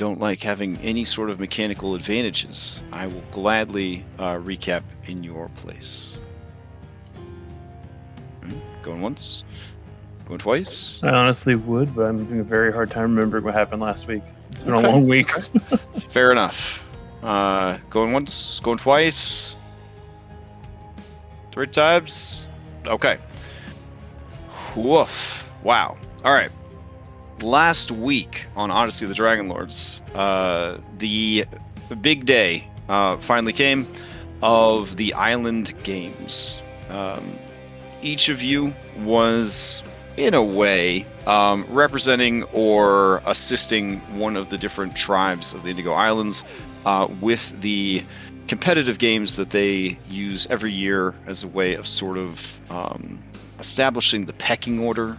don't like having any sort of mechanical advantages, I will gladly recap in your place. Going once, going twice. I honestly would, but I'm having a very hard time remembering what happened last week. It's been Okay. a long week. Fair enough. Going once, going twice. 3 times. Okay. Woof. Wow. All right. Last week on Odyssey of the Dragonlords, the big day finally came of the Island Games. Each of you was, in a way, representing or assisting one of the different tribes of the Indigo Islands with the competitive games that they use every year as a way of sort of establishing the pecking order,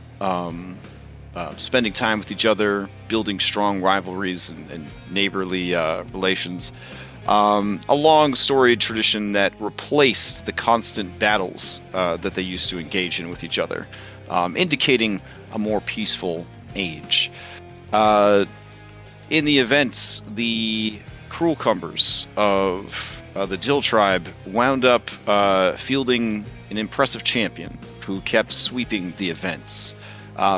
spending time with each other, building strong rivalries and neighborly relations. A long storied tradition that replaced the constant battles that they used to engage in with each other, indicating a more peaceful age. In the events, the Cruel Cumbers of the Dill tribe wound up fielding an impressive champion who kept sweeping the events.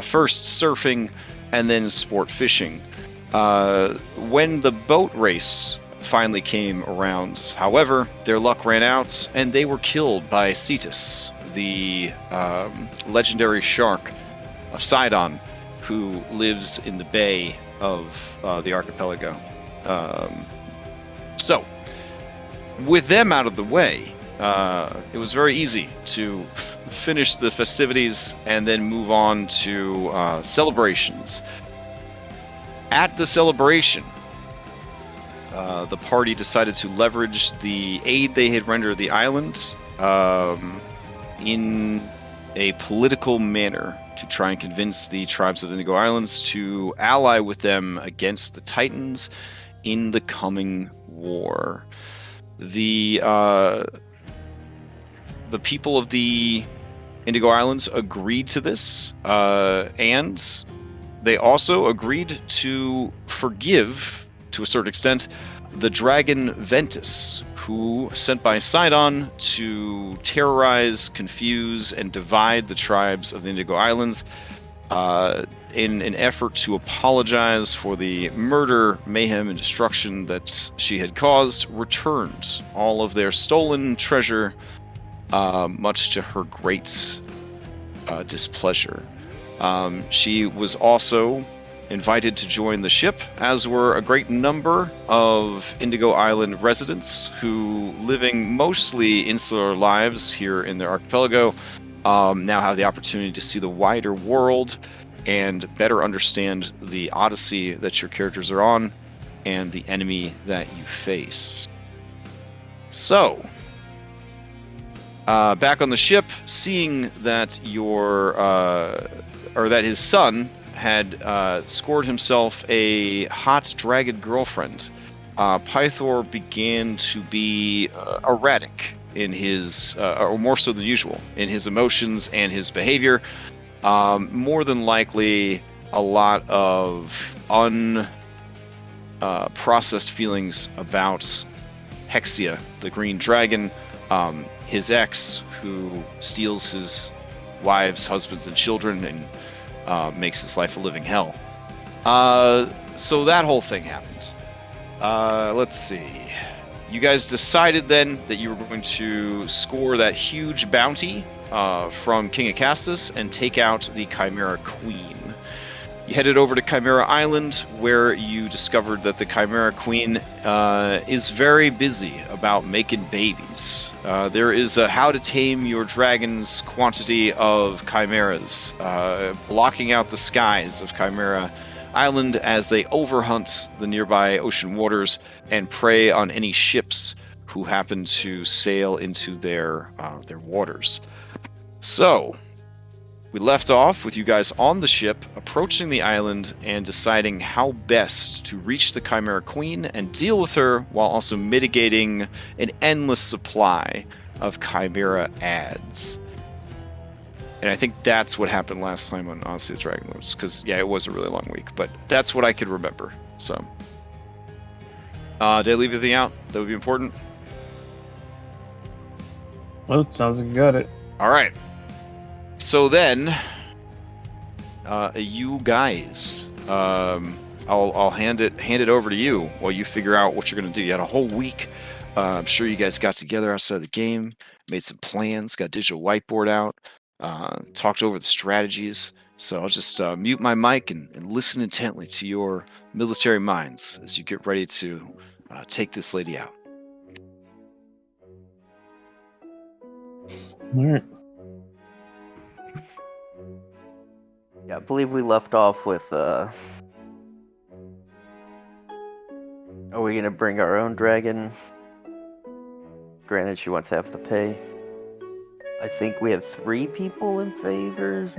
First surfing, and then sport fishing. When the boat race finally came around, however, their luck ran out, and they were killed by Cetus, the legendary shark of Sidon, who lives in the bay of the archipelago. So, with them out of the way, it was very easy to finish the festivities and then move on to celebrations. At the celebration, the party decided to leverage the aid they had rendered the island in a political manner to try and convince the tribes of the Indigo Islands to ally with them against the Titans in the coming war. The people of the Indigo Islands agreed to this, and they also agreed to forgive, to a certain extent, the dragon Ventus, who sent by Sidon to terrorize, confuse, and divide the tribes of the Indigo Islands in an effort to apologize for the murder, mayhem, and destruction that she had caused, returned all of their stolen treasure, much to her great displeasure. She was also invited to join the ship, as were a great number of Indigo Island residents who, living mostly insular lives here in their archipelago, now have the opportunity to see the wider world and better understand the Odyssey that your characters are on and the enemy that you face. So, back on the ship, seeing that that his son had scored himself a hot dragon girlfriend, Pythor began to be erratic in his, or more so than usual, in his emotions and his behavior. More than likely, a lot of unprocessed feelings about Hexia, the green dragon, his ex, who steals his wives, husbands, and children and makes his life a living hell. So that whole thing happened. Let's see. You guys decided then that you were going to score that huge bounty from King Acastus and take out the Chimera Queen. You headed over to Chimera Island, where you discovered that the Chimera Queen is very busy about making babies. There is a How to Tame Your Dragon's quantity of chimeras, blocking out the skies of Chimera Island as they overhunt the nearby ocean waters and prey on any ships who happen to sail into their waters. So, we left off with you guys on the ship, approaching the island and deciding how best to reach the Chimera Queen and deal with her while also mitigating an endless supply of Chimera ads. And I think that's what happened last time on Odyssey of the Dragonlords, because, yeah, it was a really long week, but that's what I could remember. So, Did I leave anything out that would be important? Well, it sounds like you got it. All right. So then, you guys, I'll hand it over to you while you figure out what you're gonna do. You had a whole week. I'm sure you guys got together outside the game, made some plans, got a digital whiteboard out, talked over the strategies. So I'll just mute my mic and listen intently to your military minds as you get ready to take this lady out. All right. Yeah, I believe we left off with, are we gonna bring our own dragon? Granted, she wants half the pay. I think we have 3 people in favor.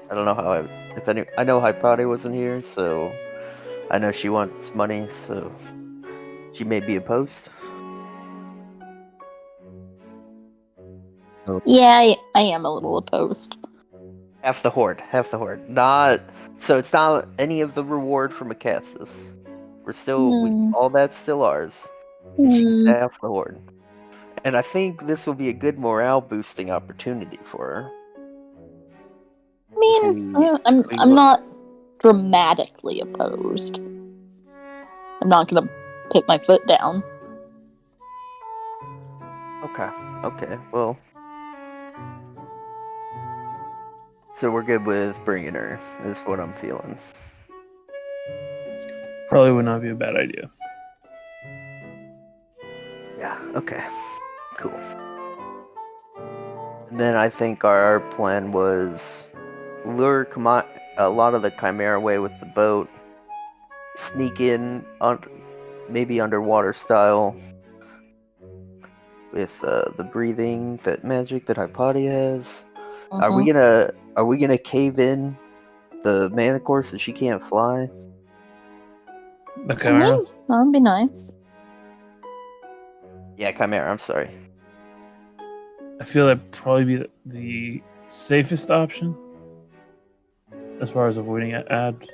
I don't know how I know Hypati wasn't here, so I know she wants money, so she may be opposed. Yeah, I am a little opposed. Half the horde. Not so it's not any of the reward from Acastus. We're still all that's still ours. And she gets half the horde. And I think this will be a good morale boosting opportunity for her. I mean, I'm not dramatically opposed. I'm not gonna put my foot down. Okay, well. So we're good with bringing her, is what I'm feeling. Probably would not be a bad idea. Yeah, okay. Cool. And then I think our plan was lure a lot of the Chimera away with the boat, sneak in maybe underwater style with the breathing that magic that Hypatia has. Are we gonna cave in the Manicore so she can't fly? The Chimera? That would be nice. Yeah, Chimera, I'm sorry. I feel that'd probably be the safest option as far as avoiding ads.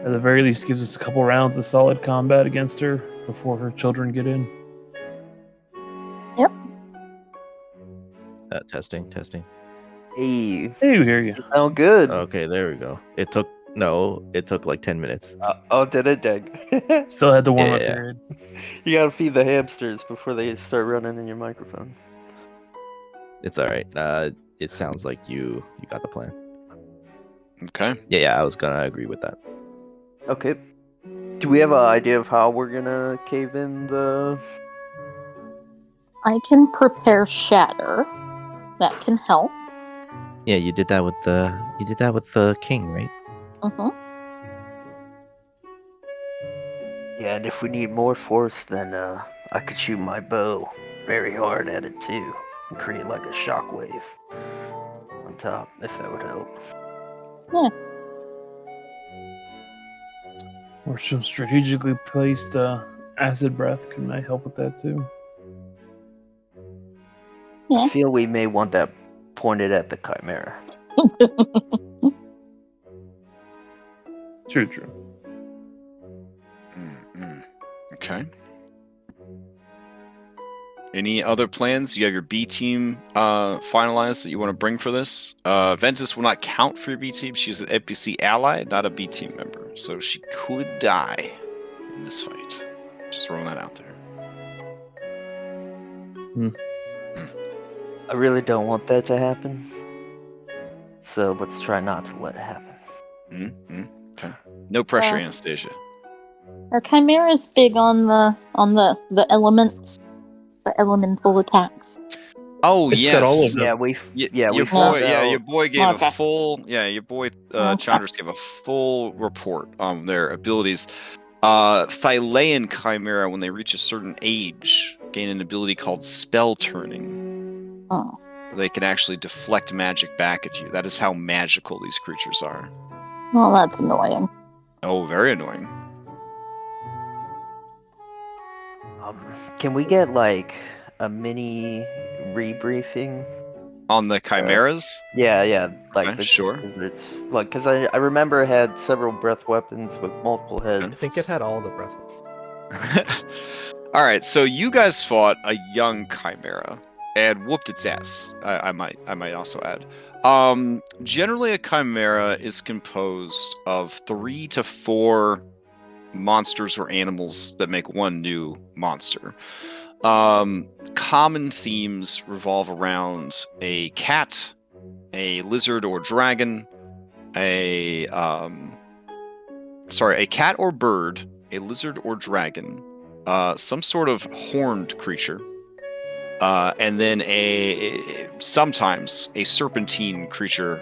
At the very least, gives us a couple rounds of solid combat against her before her children get in. Yep. Testing. Hey, Hey, we hear you. you sound good. Okay, there we go. It took like 10 minutes. Did it, Doug? Still had the warm-up Yeah. period. You gotta feed the hamsters before they start running in your microphone. It's all right. It sounds like you got the plan. Okay. Yeah, I was gonna agree with that. Okay. Do we have an idea of how we're gonna cave in the... I can prepare shatter. That can help. Yeah, you did that with the king, right? Yeah, and if we need more force, then I could shoot my bow very hard at it too, and create like a shockwave on top, if that would help. Yeah. Or some strategically placed acid breath can might help with that too. Yeah. I feel we may want that pointed at the Chimera. True. Okay. Any other plans? You have your B team finalized that you want to bring for this? Ventus will not count for your B team. She's an NPC ally, not a B team member. So she could die in this fight. Just throwing that out there. I really don't want that to happen. So let's try not to let it happen. Okay. No pressure, Anastasia. Are chimeras big on the elements, the elemental attacks? Oh It's yes. got all of them. Your boy gave Okay. a full. Yeah, your boy Chandras gave a full report on their abilities. Thylean Chimera, when they reach a certain age, gain an ability called Spell Turning. Oh. They can actually deflect magic back at you. That is how magical these creatures are. Well, that's annoying. Oh, very annoying. Can we get like a mini rebriefing On the chimeras? Yeah, like Okay, the sure. lizards. Like, because I remember it had several breath weapons with multiple heads. I think it had all the breath weapons. All right, so you guys fought a young chimera and whooped its ass. I might also add. Generally, a chimera is composed of 3 to 4 monsters or animals that make one new monster. Common themes revolve around a cat, a lizard or dragon, a cat or bird, a lizard or dragon, some sort of horned creature, and then sometimes a serpentine creature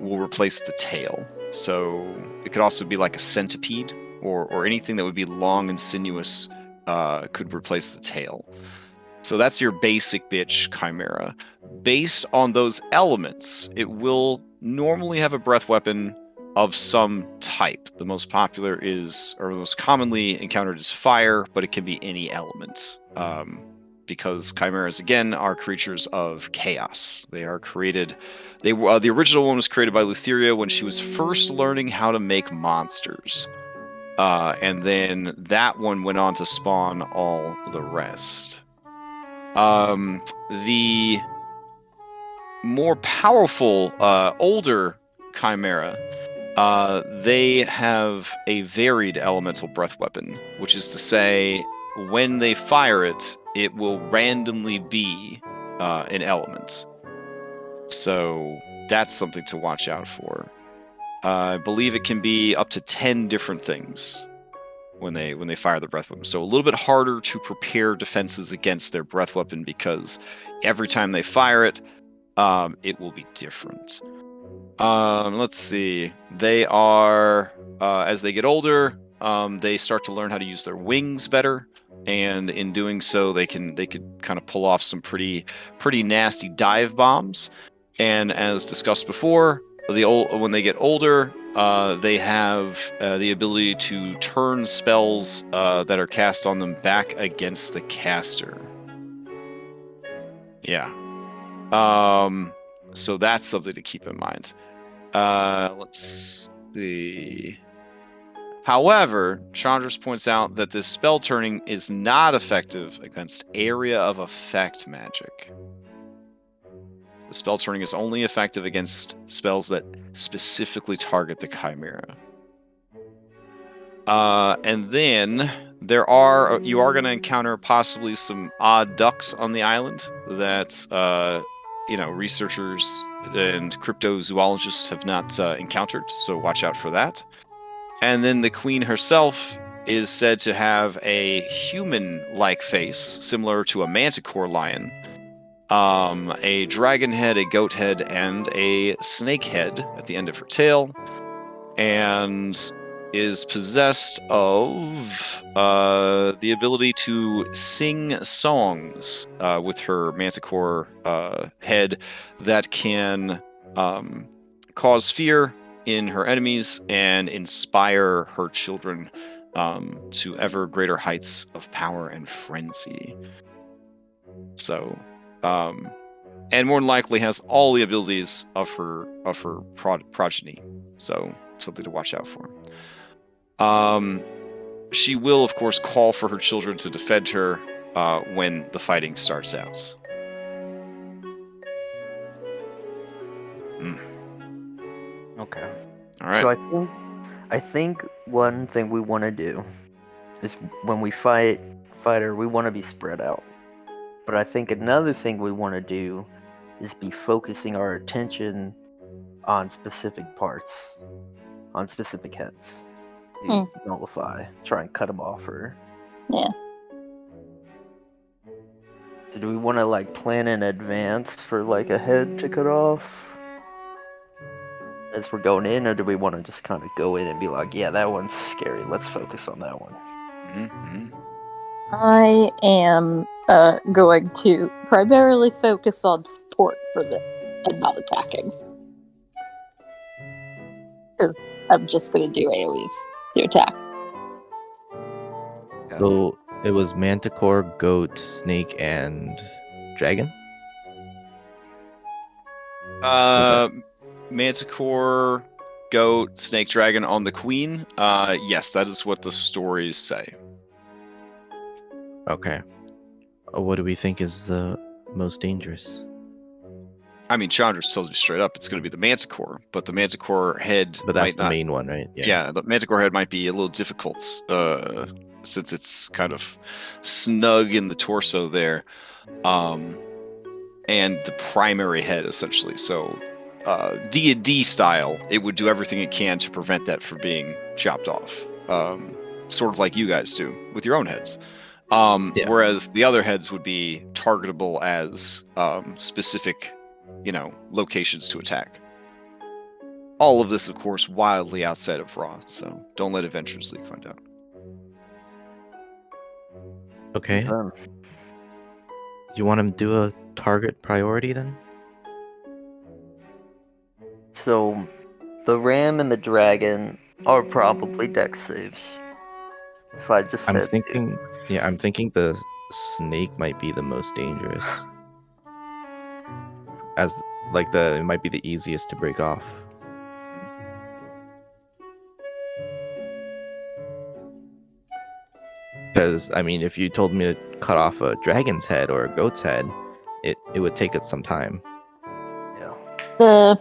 will replace the tail. So it could also be like a centipede or anything that would be long and sinuous could replace the tail. So that's your basic bitch chimera. Based on those elements, it will normally have a breath weapon of some type. The most popular or most commonly encountered is fire, but it can be any element. Because chimeras, again, are creatures of chaos. They are created. The original one was created by Lutheria when she was first learning how to make monsters. And then that one went on to spawn all the rest. The more powerful, older chimera, they have a varied elemental breath weapon, which is to say, when they fire it, it will randomly be an element. So that's something to watch out for. I believe it can be up to 10 different things when they fire the breath weapon. So a little bit harder to prepare defenses against their breath weapon because every time they fire it, it will be different. Let's see. They are as they get older, they start to learn how to use their wings better, and in doing so, they could kind of pull off some pretty nasty dive bombs. And as discussed before, when they get older, they have the ability to turn spells that are cast on them back against the caster. Yeah. So that's something to keep in mind. Let's see. However, Chandras points out that this spell turning is not effective against area of effect magic. The spell turning is only effective against spells that specifically target the chimera. And then you are going to encounter possibly some odd ducks on the island that researchers and cryptozoologists have not encountered. So watch out for that. And then the queen herself is said to have a human-like face, similar to a manticore lion. A dragon head, a goat head, and a snake head at the end of her tail, and is possessed of the ability to sing songs with her manticore head that can cause fear in her enemies and inspire her children to ever greater heights of power and frenzy. So, and more than likely has all the abilities of her progeny. So, something to watch out for. She will, of course, call for her children to defend her when the fighting starts out. Okay. All right. So I think one thing we want to do is when we fight her, we want to be spread out. But I think another thing we want to do is be focusing our attention on specific parts, on specific heads. Nullify, try and cut them off, or Yeah. So do we want to plan in advance for a head to cut off as we're going in, or do we want to just kind of go in and be like, yeah, that one's scary, let's focus on that one? Mm-hmm. I am going to primarily focus on support for this and not attacking. Because I'm just going to do AoEs to attack. So it was manticore, goat, snake, and dragon? Manticore, goat, snake dragon on the queen. Yes, that is what the stories say. Okay. What do we think is the most dangerous? I mean, Chandra's tells you straight up it's going to be the manticore, but the manticore head But that's might the not. main one, right? Yeah, the manticore head might be a little difficult, since it's kind of snug in the torso there, and the primary head essentially. So, D&D style, it would do everything it can to prevent that from being chopped off, sort of like you guys do with your own heads. Yeah. Whereas the other heads would be targetable as specific, locations to attack. All of this, of course, wildly outside of Raw, so don't let Adventures League find out. Okay. Um, You want him to do a target priority then? So, the ram and the dragon are probably dex saves. If I just I'm said thinking the snake might be the most dangerous. As like it might be the easiest to break off. Because I mean, if you told me to cut off a dragon's head or a goat's head, it would take it some time. yeah.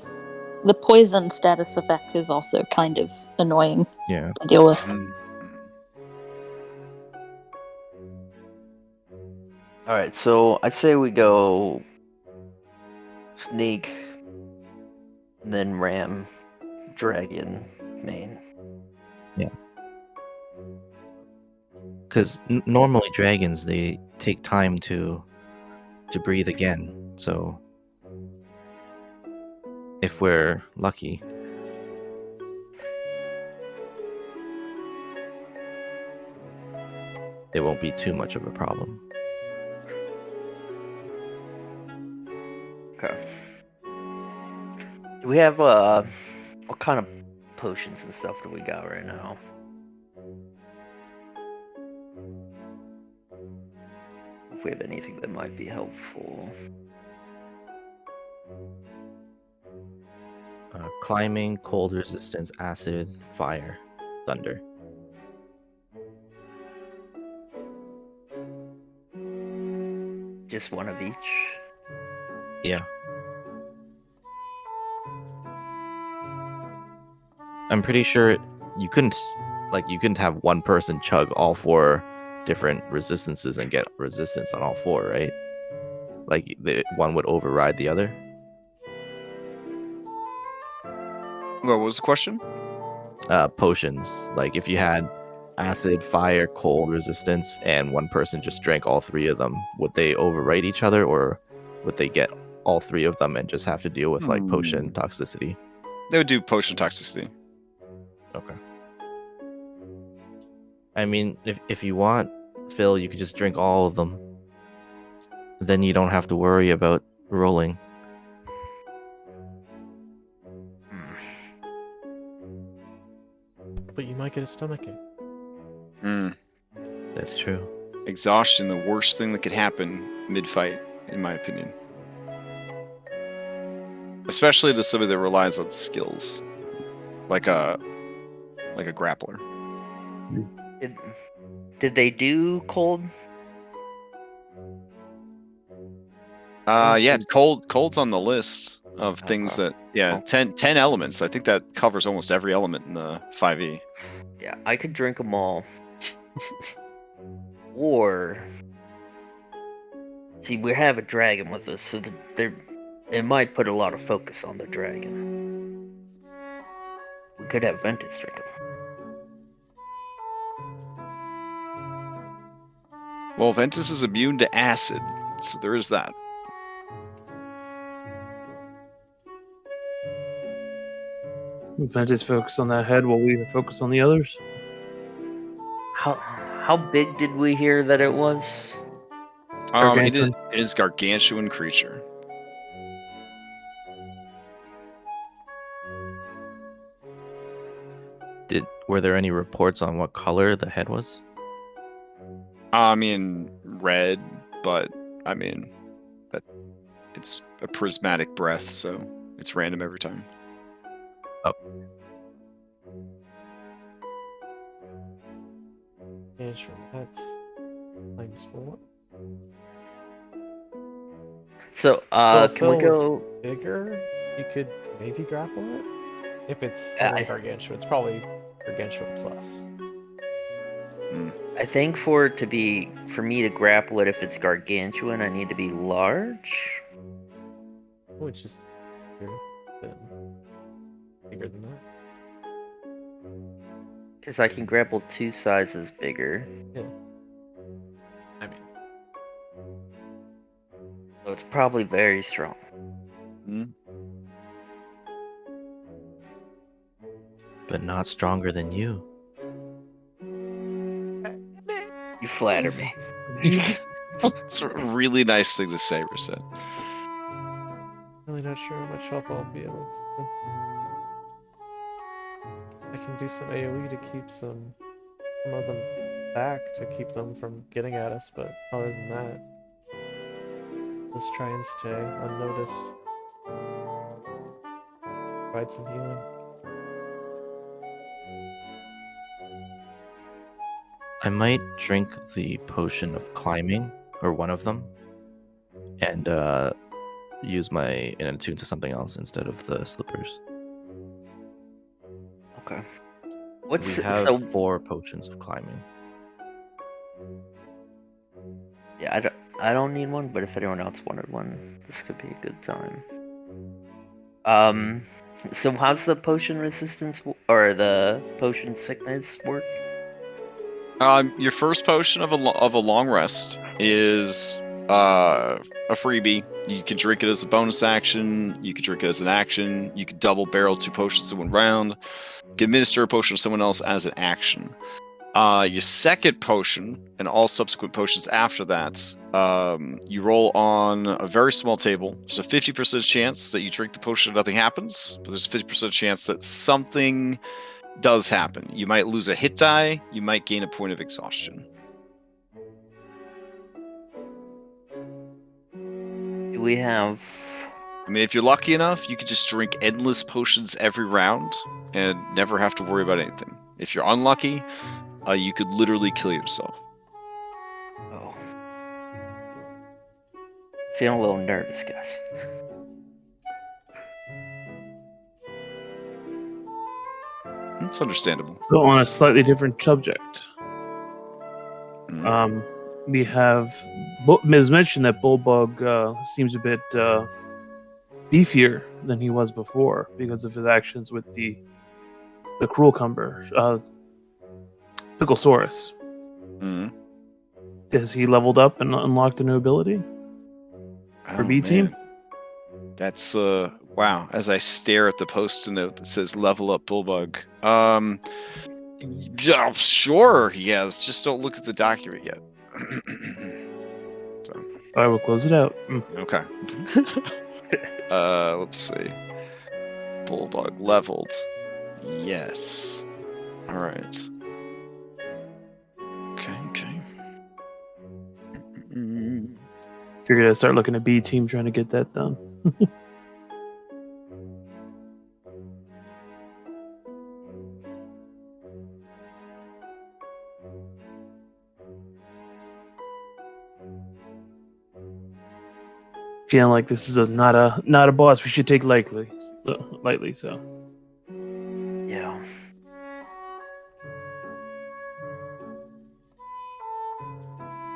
The poison status effect is also kind of annoying Yeah. to deal with. All right, so I say we go snake, then ram, dragon, main. Because normally dragons, they take time to breathe again. So if we're lucky, it won't be too much of a problem. Okay. Do we have what kind of potions and stuff do we got right now? If we have anything that might be helpful. Climbing, cold resistance, acid, fire, thunder. Just one of each. Yeah. I'm pretty sure you couldn't have one person chug all 4 different resistances and get resistance on all 4, right? Like one would override the other. What was the question? Potions. Like if you had acid, fire, cold resistance, and one person just drank all 3 of them, would they overwrite each other, or would they get all 3 of them and just have to deal with like potion toxicity? They would do potion toxicity. Okay. I mean, if you want, Phil, you could just drink all of them. Then you don't have to worry about rolling. But you might get a stomachache. That's true. Exhaustion, the worst thing that could happen mid-fight, in my opinion. Especially to somebody that relies on skills, like a grappler. Did they do cold? Yeah, cold's on the list of things that 10 elements. I think that covers almost every element in the 5e. Yeah, I could drink them all. Or see, we have a dragon with us, so it might put a lot of focus on the dragon. We could have Ventus drink them. Well, Ventus is immune to acid, so there is that. Ventus focus on that head while we focus on the others. How big did we hear that it was? Gargantuan. It is gargantuan creature. Were there any reports on what color the head was? I mean, red, but I mean, that it's a prismatic breath, so It's random every time. Yeah, sure. That's -4. So, So if can we Phil go? was bigger, you could maybe grapple it. If it's I- only gargantuan, it's probably gargantuan plus. I think for me to grapple it, if it's gargantuan, I need to be large. Which is bigger than that. Because I can grapple 2 sizes bigger. I mean, So it's probably very strong. But not stronger than you. You flatter me. It's a really nice thing to say, Reset. really not sure how much help I'll be able to. I can do some AoE to keep some of them back to keep them from getting at us, but other than that, let's try and stay unnoticed. Provide some healing. I might drink the potion of climbing, or one of them, and use my and attune to something else instead of the slippers. Okay. We have 4 potions of climbing. Yeah, I don't need one, but if anyone else wanted one, this could be a good time. So how's the potion resistance or the potion sickness work? Your first potion of a long rest is a freebie. You can drink it as a bonus action. You can drink it as an action. You can double barrel 2 potions in 1 round. You can administer a potion to someone else as an action. Your second potion and all subsequent potions after that, you roll on a very small table. There's a 50% chance that you drink the potion and nothing happens, but there's a 50% chance that something does happen. You might lose a hit die, you might gain a point of exhaustion. Do we have... I mean, if you're lucky enough, you could just drink endless potions every round and never have to worry about anything. If you're unlucky, you could literally kill yourself. Oh. Feeling a little nervous, guys. It's understandable. So on a slightly different subject, we have Ms. mentioned that Bulbug seems a bit beefier than he was before because of his actions with the Cruel Cumber, Picklesaurus. Has he leveled up and unlocked a new ability for B team? That's wow. As I stare at the post-it note that says "Level Up Bulbug," yeah, sure he has. Just don't look at the document yet. So. I will close it out. Okay. Let's see. Bulbug leveled. Yes. All right. Okay. Figured I'd start looking at B team trying to get that done. Feeling like this is not a boss we should take lightly. So. Yeah.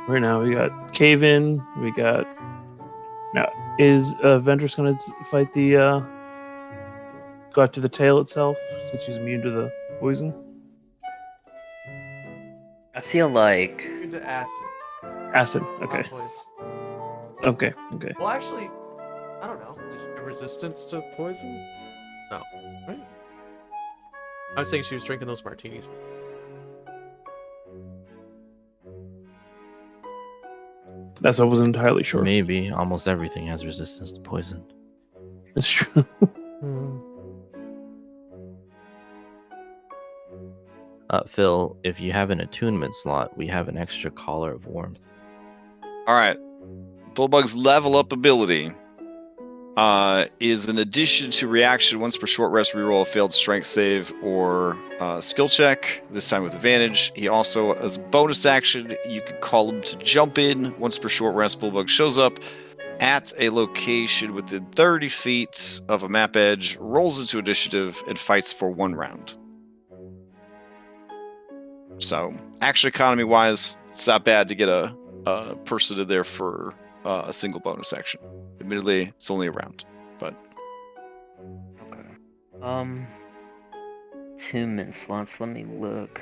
Right now we got Cave In. We got now. Is Ventress going to fight the go after the tail itself since she's immune to the poison? I feel like... Into acid. Acid. Okay. Okay. Well, actually, I don't know. Does she have resistance to poison? No. Right? I was saying she was drinking those martinis. That's what I wasn't entirely sure. Maybe almost everything has resistance to poison. It's true. Phil, if you have an attunement slot, we have an extra collar of warmth. All right. Bulbug's level up ability is an addition to reaction. Once per short rest, reroll a failed strength save or skill check, this time with advantage. He also, as a bonus action, you can call him to jump in. Once per short rest, Bullbug shows up at a location within 30 feet of a map edge, rolls into initiative, and fights for 1 round. So, action economy-wise, it's not bad to get a person in there for a single bonus action. Admittedly, it's only a round, but... Okay. 2-minute slots, let me look.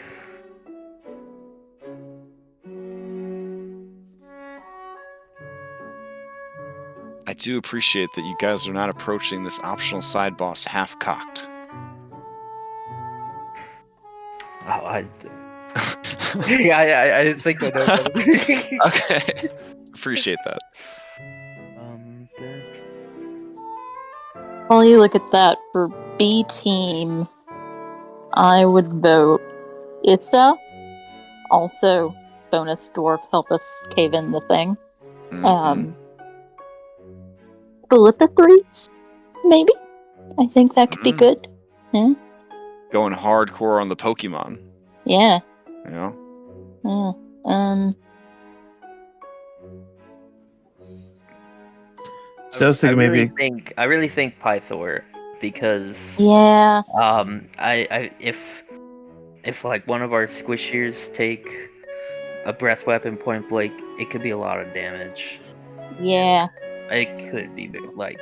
I do appreciate that you guys are not approaching this optional side boss half-cocked. Oh, yeah, I think I know better. Okay. Appreciate that. That's... While you look at that, for B team, I would vote Issa. Also, bonus dwarf, help us cave in the thing. Mm-hmm. Philippa-3s, maybe? I think that could be good. Yeah. Going hardcore on the Pokemon. Yeah. You know? Yeah. So I was thinking I really think Pythor, because Yeah. if like one of our squishiers take a breath weapon point blank, it could be a lot of damage. Yeah. It could be like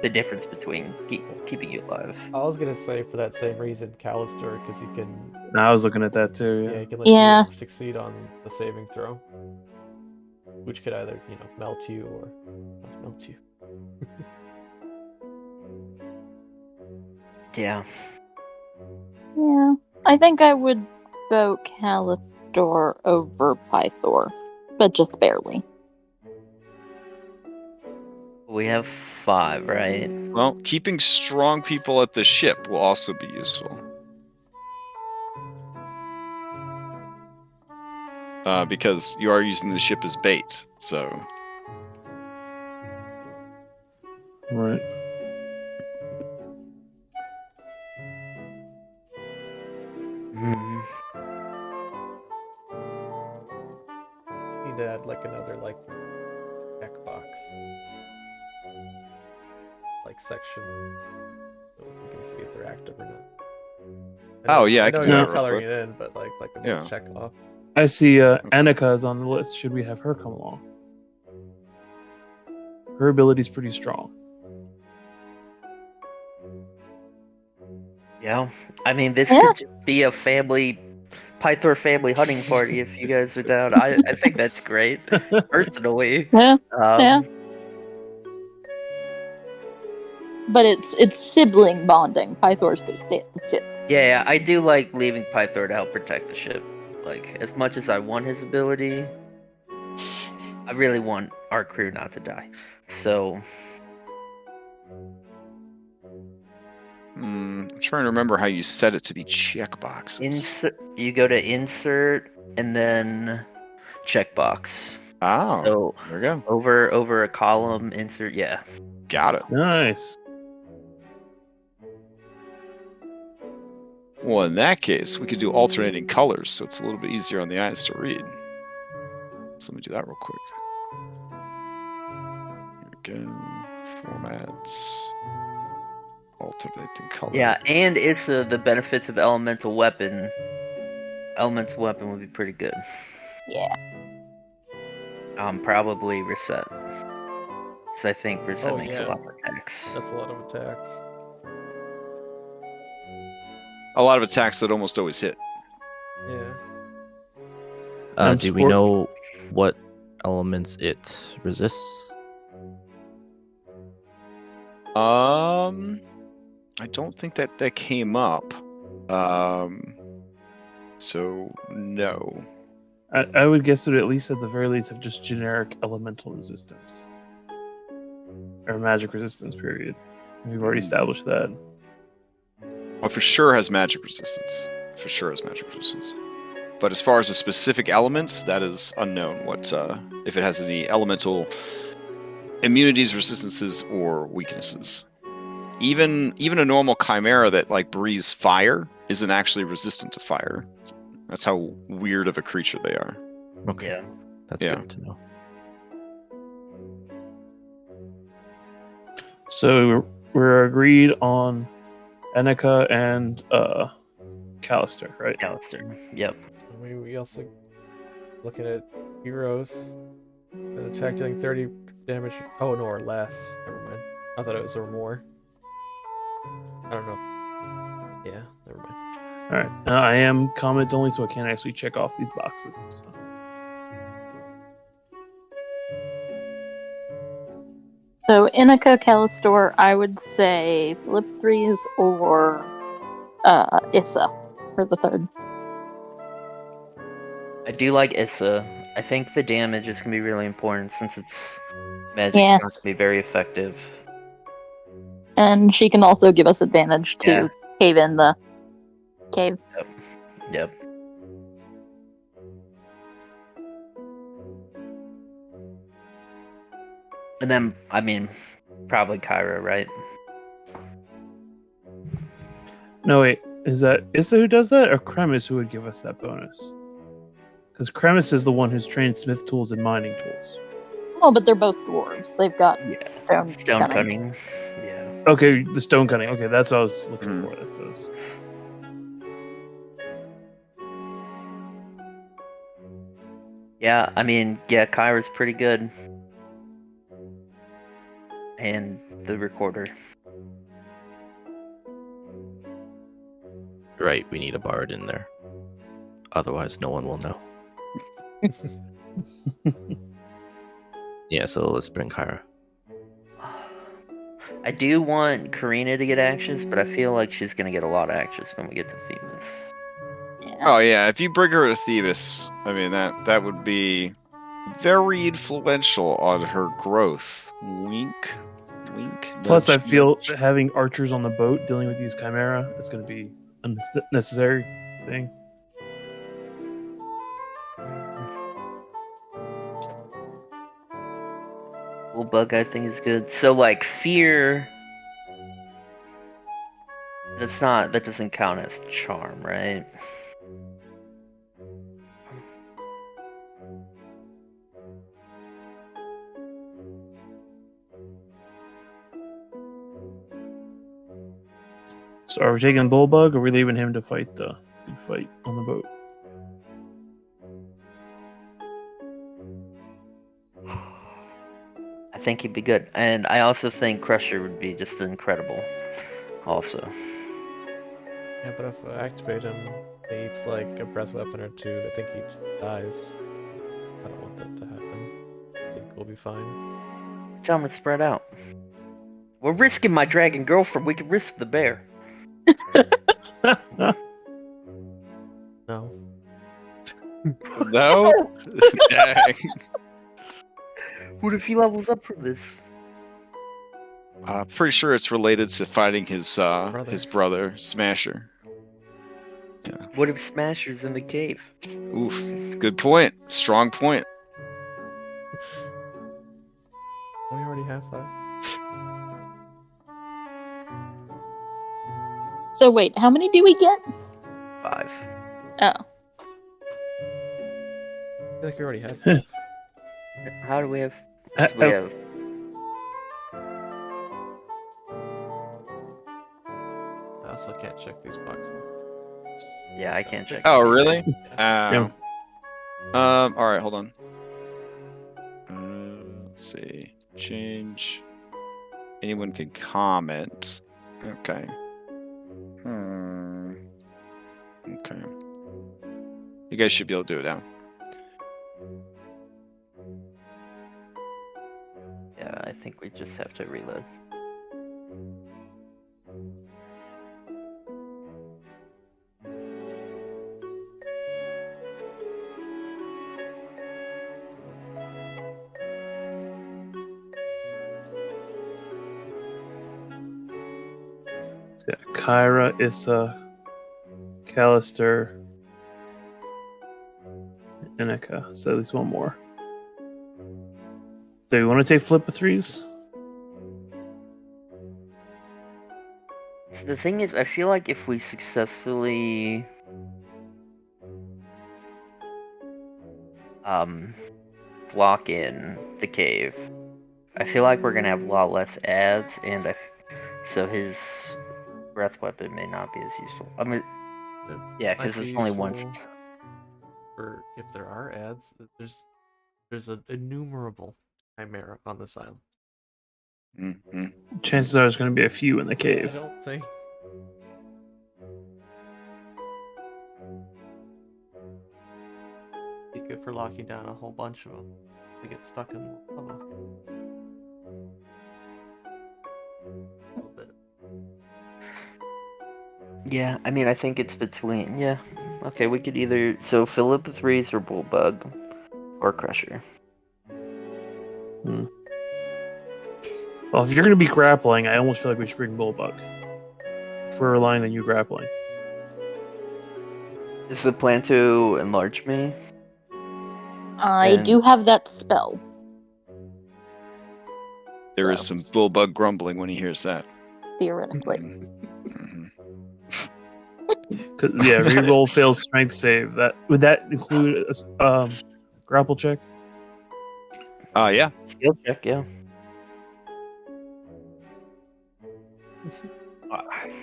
the difference between keeping you alive. I was gonna say for that same reason, Callister, because he can. I was looking at that too. Yeah, he can let Yeah. you succeed on the saving throw, which could either melt you or not melt you. Yeah. Yeah. I think I would vote Callister over Pythor, but just barely. We have 5, right? Well, keeping strong people at the ship will also be useful. Because you are using the ship as bait, so... Right. Need to add like another checkbox, section, so we can see if they're active or not. Oh, yeah, I I know can you're do not that real coloring quick. it in, but like a Yeah. check off. I see Annika is on the list. Should we have her come along? Her ability's pretty strong. Yeah. I mean, this Yeah. could just be a Pythor family hunting party if you guys are down. I think that's great, personally. Yeah. Um, Yeah. But it's sibling bonding. Pythor's gonna stay at the ship. Yeah, I do like leaving Pythor to help protect the ship. Like, as much as I want his ability, I really want our crew not to die. So, I'm trying to remember how you set it to be checkboxes. you go to insert and then checkbox. Oh, So there we go. over a column, insert. Yeah. Got it. Nice. Well, in that case, we could do alternating colors, so it's a little bit easier on the eyes to read. So let me do that real quick. Here we go. Formats. Alternating colors. Yeah, and it's the benefits of elemental weapon. Elemental weapon would be pretty good. Yeah. Probably reset. Because I think reset makes a lot of attacks. That's a lot of attacks. A lot of attacks that almost always hit. Yeah. Do we know what elements it resists? I don't think that came up. So no. I would guess it at least at the very least have just generic elemental resistance. Or magic resistance, period. We've already established that. Well, for sure has magic resistance. For sure has magic resistance. But as far as the specific elements, that is unknown. What if it has any elemental immunities, resistances, or weaknesses. Even a normal chimera that like breathes fire isn't actually resistant to fire. That's how weird of a creature they are. Okay. Yeah. That's Yeah. good to know. So we're agreed on Enica and Callister, right? Callister. Yep. We also looking at heroes. An attack dealing 30 damage. Oh no, or less. Never mind. I thought it was or more. I don't know. Yeah, never mind. All right. I am comment only, so I can't actually check off these boxes. So. So Inika, Callister, I would say Flip Threes or Issa for the third. I do like Issa. I think the damage is going to be really important since its magic's Yes. not going to be very effective. And she can also give us advantage to Yeah. cave in the cave. Yep. And then, I mean, probably Kyra, right? No, wait. Is that Issa who does that, or Kremis who would give us that bonus? Because Kremis is the one who's trained smith tools and mining tools. Well, but they're both dwarves. They've got Yeah. stone Cutting. Yeah. Okay, the stone cutting. Okay, that's what I was looking for. That's what I was... Yeah, I mean, yeah, Kyra's pretty good. And the recorder. Right, we need a bard in there. Otherwise, no one will know. Yeah, so let's bring Kyra. I do want Karina to get actions, but I feel like she's going to get a lot of actions when we get to Themis. Yeah. Oh yeah, if you bring her to Thebes, I mean that would be very influential on her growth. Wink, wink. Plus, I nudge, feel nudge. having archers on the boat dealing with these chimera is going to be a necessary thing. Bull bug, I think, is good. So, like, fear. That doesn't count as charm, right? So, are we taking Bullbug, or are we leaving him to fight the good fight on the boat? I think he'd be good. And I also think Crusher would be just incredible. Also. Yeah, but if I activate him, he eats like a breath weapon or two. I think he dies. I don't want that to happen. I think we'll be fine. Tell him to spread out. We're risking my dragon girlfriend. We can risk the bear. No. No. Dang. What if he levels up from this? Pretty sure it's related to fighting his brother Smasher. Yeah. What if Smasher's in the cave? Oof. Good point. Strong point. We already have 5. So wait, how many do we get? 5. Oh. I feel like we already have 5. How do we have? Uh, We have. I also can't check these boxes. Yeah, I can't check. Oh, it. really? Yeah. All right, hold on. Let's see. Change. Anyone can comment. Okay. Okay. You guys should be able to do it now. Yeah, I think we just have to reload. Yeah, Kyra, Issa, Callister, Inika. So at least one more. Do you want to take flip of threes? So the thing is, I feel like if we successfully block in the cave, I feel like we're gonna have a lot less ads, and so his breath weapon may not be as useful. I mean, yeah, because it's only once. Or if there are ads, there's an innumerable chimera on this island. Mm-hmm. Chances are there's going to be a few in the I cave. don't think. Be good for locking down a whole bunch of them. They get stuck in the level. A little bit. Yeah, I mean, I think it's between. Yeah, okay, we could either fill up the threes or Bullbug or Crusher. Well, if you're going to be grappling, I almost feel like we should bring Bullbug. If we're relying on you grappling. Is the plan to enlarge me? I do have that spell. There is some bullbug grumbling when he hears that. Theoretically. Mhm. Reroll fails strength save. Would that include a grapple check? Yeah. Skill check, yeah.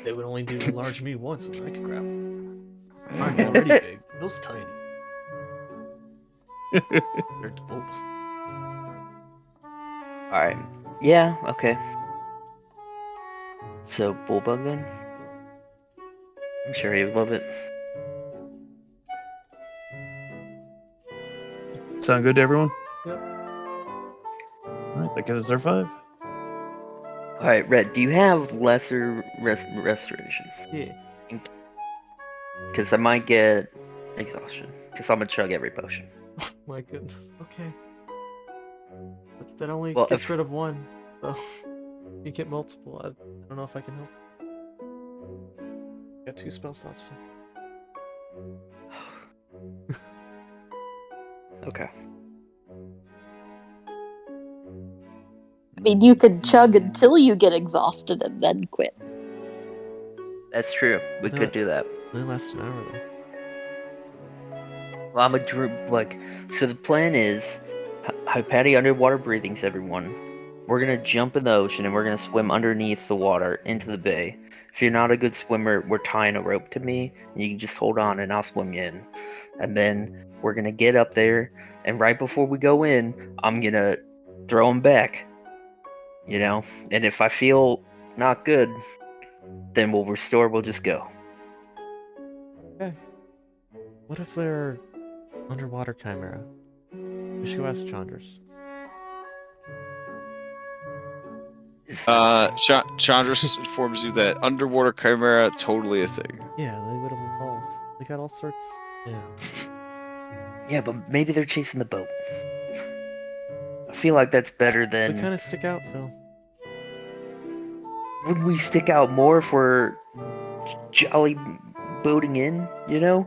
They would only do enlarge me once, and I could grab them. I'm already big. Bill's tiny. They're double. Alright. Yeah, okay. So, Bullbug then? I'm sure he would love it. Sound good to everyone? Yep. Alright, that gives us our 5. Alright, Red, do you have lesser restoration? Yeah. Because I might get exhaustion. Because I'm gonna chug every potion. My goodness. Okay. But that only Well, gets rid of one, so you get multiple. I don't know if I can help. Got 2 spell slots. Okay. I mean, you could chug until you get exhausted and then quit. That's true. We could do that. They last an hour though. Well, so the plan is, Hypatia underwater breathings, everyone. We're gonna jump in the ocean and we're gonna swim underneath the water into the bay. If you're not a good swimmer, we're tying a rope to me, and you can just hold on and I'll swim you in. And then we're gonna get up there, and right before we go in, I'm gonna throw him back. You know? And if I feel not good, then we'll restore, we'll just go. Okay. What if they're underwater chimera? We should go ask Chandras. Chandras informs you that underwater chimera totally a thing. Yeah, they would have evolved. They got all sorts. Yeah. Yeah, but maybe they're chasing the boat. I feel like that's better than... We kind of stick out, Phil. Would we stick out more if we're jolly boating in, you know?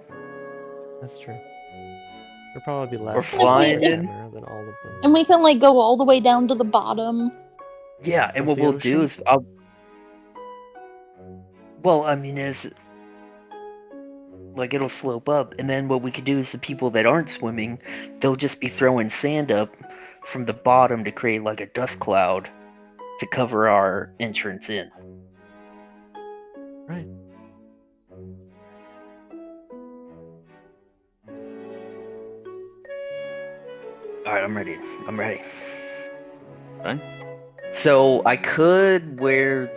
That's true. There'll probably be less Or flying than in. than all of them. And we can go all the way down to the bottom. Yeah, and Of what the we'll do ocean? is well, I mean, it'll slope up, and then what we could do is the people that aren't swimming, they'll just be throwing sand up from the bottom to create a dust cloud to cover our entrance in. Right. Alright, I'm ready. Okay. So I could wear...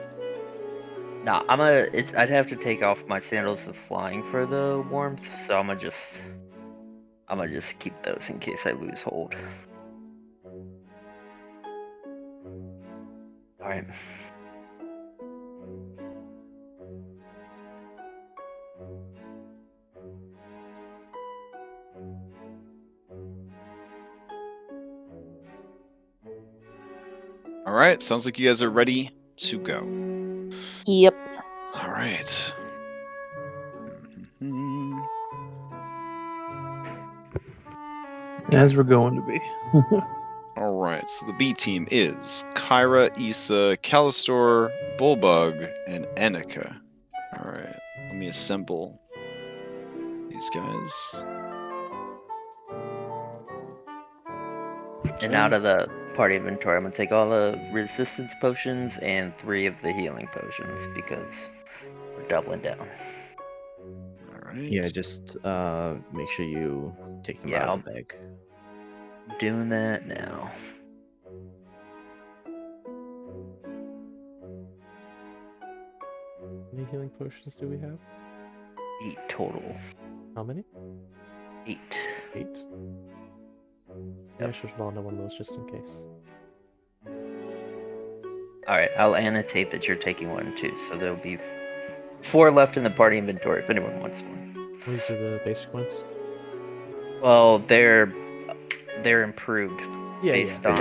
Nah, I'd have to take off my sandals of flying for the warmth, so I'm gonna just keep those in case I lose hold. Alright. All right, sounds like you guys are ready to go. Yep. All right. Mhm. As we're going to be. All right, so the B team is Kyra, Issa, Callistor, Bullbug, and Enika. All right, let me assemble these guys. And out of the party inventory, I'm gonna take all the resistance potions and 3 of the healing potions because we're doubling down. All right. Yeah, just make sure you take them Yeah, out of the bag. I'm doing that now. How many healing potions do we have? 8 total. How many? 8. 8? Yeah, I should have on one of those just in case. Alright, I'll annotate that you're taking one too, so there'll be 4 left in the party inventory if anyone wants one. These are the basic ones? Well, they're improved Yeah, based yeah. on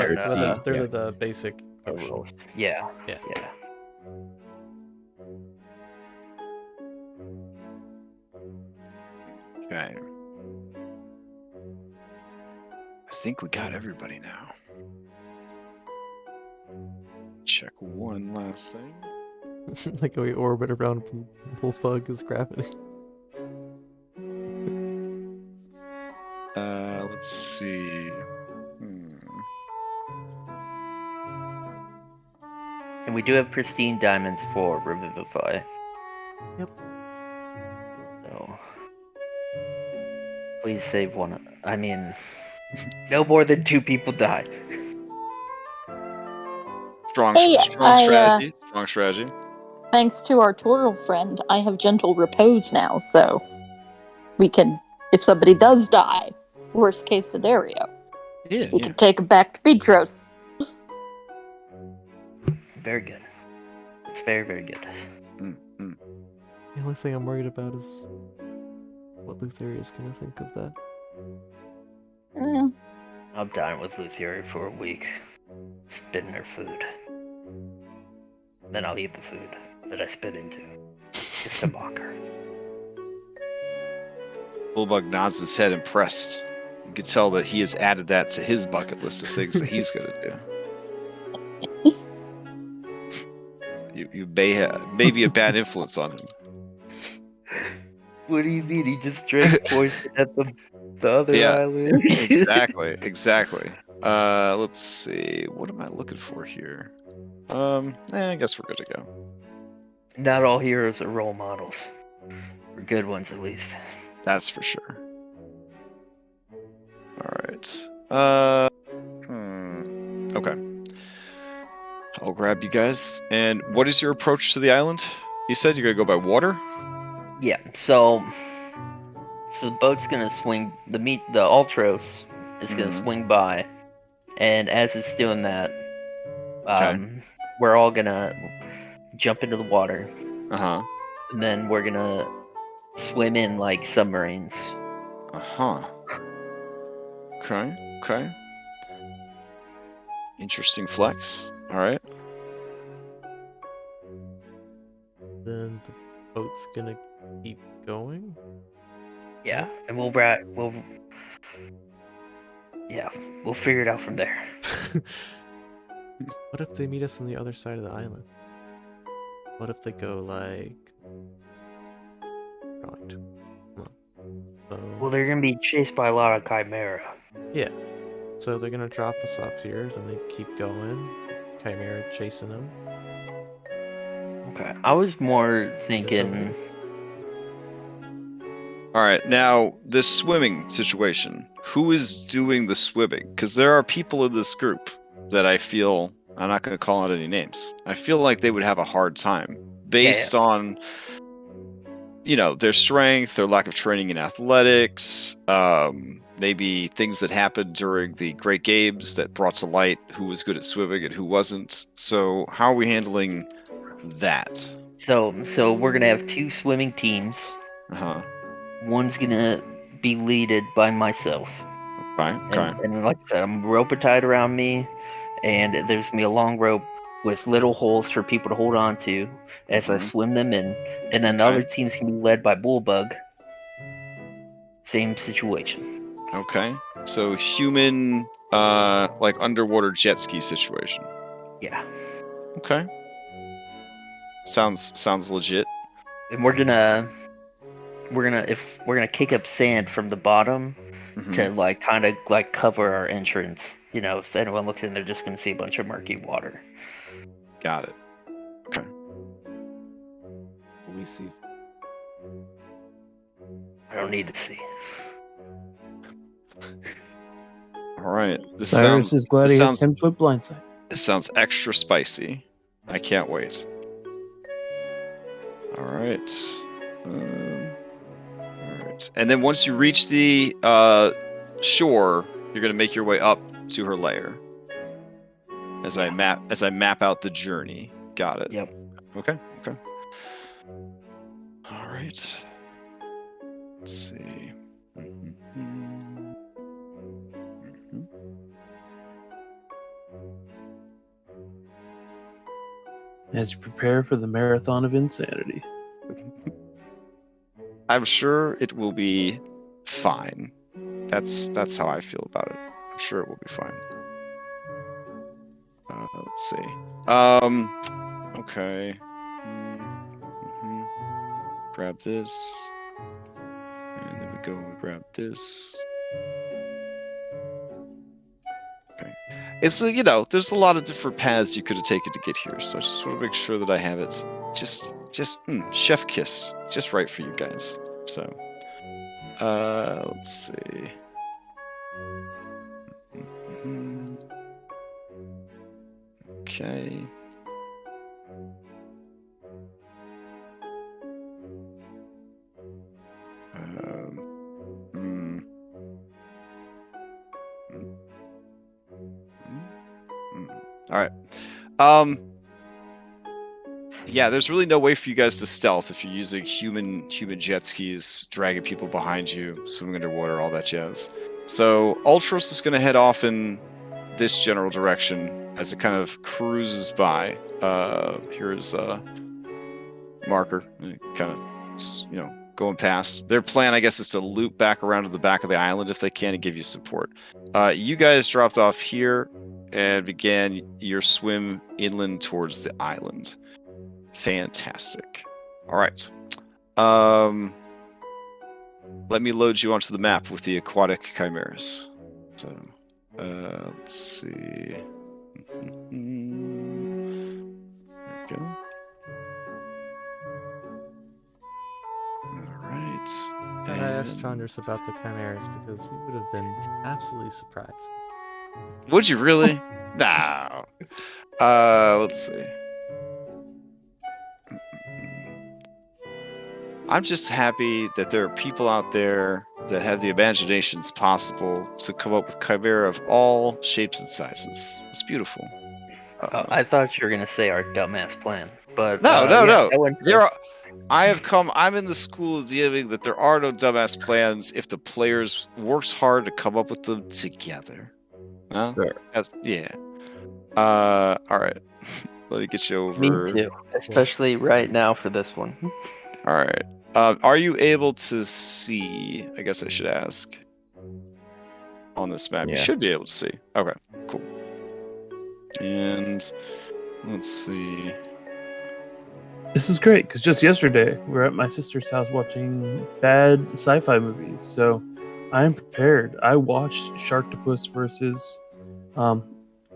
They're the basic potion. rolls. Yeah. Yeah. Okay. I think we got everybody now. Check one last thing. Like we orbit around Bullbug is grabbing. Let's see. And we do have pristine diamonds for Revivify. Yep. So please save one. I mean, no more than 2 people died. Strong Hey, strategy. Strong strategy. Thanks to our turtle friend, I have gentle repose now, so we can, if somebody does die, worst case scenario, Yeah. we can take them back to Petros. Very good. It's very, very good. The only thing I'm worried about is what Lutheria is gonna think of that. Eh, I'll dine with Lutheria for a week. Spit in her food. Then I'll eat the food that I spit into. Just to mock her. Bullbug nods his head, impressed. You could tell that he has added that to his bucket list of things that he's going to do. You may be a bad influence on him. What do you mean? He just drank poison at the other Yeah, island? exactly. Let's see. What am I looking for here? I guess we're good to go. Not all heroes are role models. For good ones, at least. That's for sure. All right. Okay. I'll grab you guys. And what is your approach to the island? You said you're gonna go by water? Yeah, so the boat's gonna swing, the Ultros is gonna swing by, and as it's doing that, we're all gonna jump into the water. And then we're gonna swim in like submarines. Okay. Interesting flex. All right. Then the boat's gonna keep going. Yeah, and we'll figure it out from there. What if they meet us on the other side of the island? What if they go like... Well, they're gonna be chased by a lot of Chimera. Yeah. So they're gonna drop us off here, then they keep going. Chimera chasing them. Okay, I was more thinking... All right, now this swimming situation. Who is doing the swimming? Because there are people in this group that I feel, I'm not going to call out any names, I feel like they would have a hard time based on, their strength, their lack of training in athletics, maybe things that happened during the Great Games that brought to light who was good at swimming and who wasn't. So how are we handling that? So we're gonna have 2 swimming teams. One's gonna be leaded by myself. Okay. And like I said, I'm rope tied around me, and there's gonna be a long rope with little holes for people to hold on to as I swim them in. And then the other teams can be led by Bullbug. Same situation. Okay. So human like underwater jet ski situation. Yeah. Okay. Sounds legit. And we're gonna kick up sand from the bottom to like kind of like cover our entrance. You know, if anyone looks in, they're just gonna see a bunch of murky water. Got it. Okay. We see. I don't need to see. All right. Cyrus is glad he has 10-foot blindside. This sounds extra spicy. I can't wait. All right. All right. And then once you reach the shore, you're gonna make your way up to her lair. As I map out the journey. Got it. Yep. Okay. All right. Let's see. As you prepare for the marathon of insanity. I'm sure it will be fine. That's how I feel about it. I'm sure it will be fine. Let's see. Okay. Grab this. And then we grab this. Okay. It's, there's a lot of different paths you could have taken to get here, so I just want to make sure that I have it just chef kiss, just right for you guys. So, let's see. Okay. All right. Yeah, there's really no way for you guys to stealth if you're using human jet skis, dragging people behind you, swimming underwater, all that jazz. So Ultros is going to head off in this general direction as it kind of cruises by. Here's a marker, kind of, going past. Their plan, I guess, is to loop back around to the back of the island if they can and give you support. You guys dropped off here and began your swim inland towards the island. Fantastic. All right. Let me load you onto the map with the aquatic chimeras. So, let's see. There we go. All right. And I asked Chandras about the chimeras because we would have been absolutely surprised. Would you really? No. Let's see. I'm just happy that there are people out there that have the imaginations possible to come up with chimera of all shapes and sizes. It's beautiful. I thought you were gonna say our dumbass plan, but no. There I'm in the school of deeming that there are no dumbass plans if the players works hard to come up with them together. Huh? Sure. Yeah. All right. Let me get you over. Me too, especially right now for this one. All right. Are you able to see? I guess I should ask. On this map, you should be able to see. Okay, cool. And let's see. This is great because just yesterday we were at my sister's house watching bad sci-fi movies, so I am prepared. I watched Sharktopus versus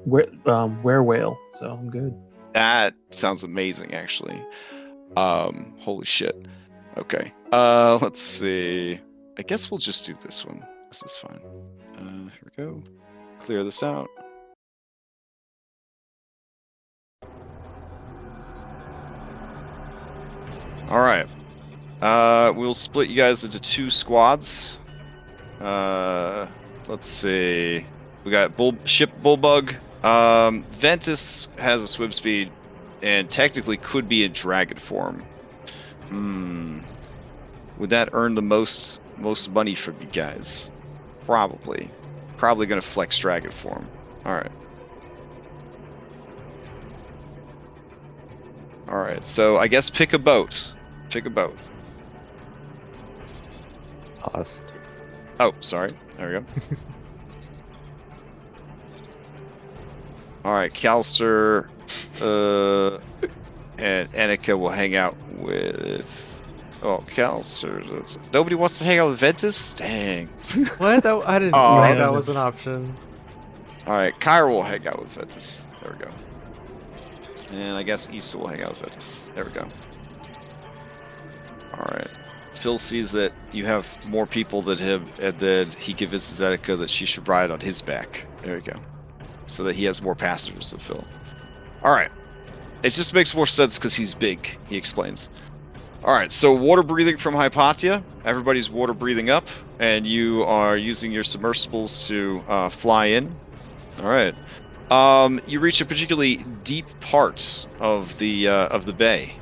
Werewhale, so I'm good. That sounds amazing, actually. Holy shit. Okay. Let's see. I guess we'll just do this one. This is fine. Here we go. Clear this out. All right. We'll split you guys into 2 squads. Let's see. We got Ship Bullbug. Ventus has a swim speed and technically could be in dragon form. Would that earn the most money from you guys? Probably. Probably gonna flex dragon form. Alright. Alright, so I guess pick a boat. Pick a boat. Lost. Oh, sorry. There we go. All right, Calcer, and Annika will hang out with. Oh, Calcer. Nobody wants to hang out with Ventus? Dang. What? I didn't Oh, think that was an option. All right, Kyra will hang out with Ventus. There we go. And I guess Issa will hang out with Ventus. There we go. All right. Phil sees that you have more people than him, and then he convinces Annika that she should ride on his back. There you go. So that he has more passengers than Phil. All right. It just makes more sense because he's big, he explains. All right, so water breathing from Hypatia. Everybody's water breathing up, and you are using your submersibles to fly in. All right. You reach a particularly deep part of the bay,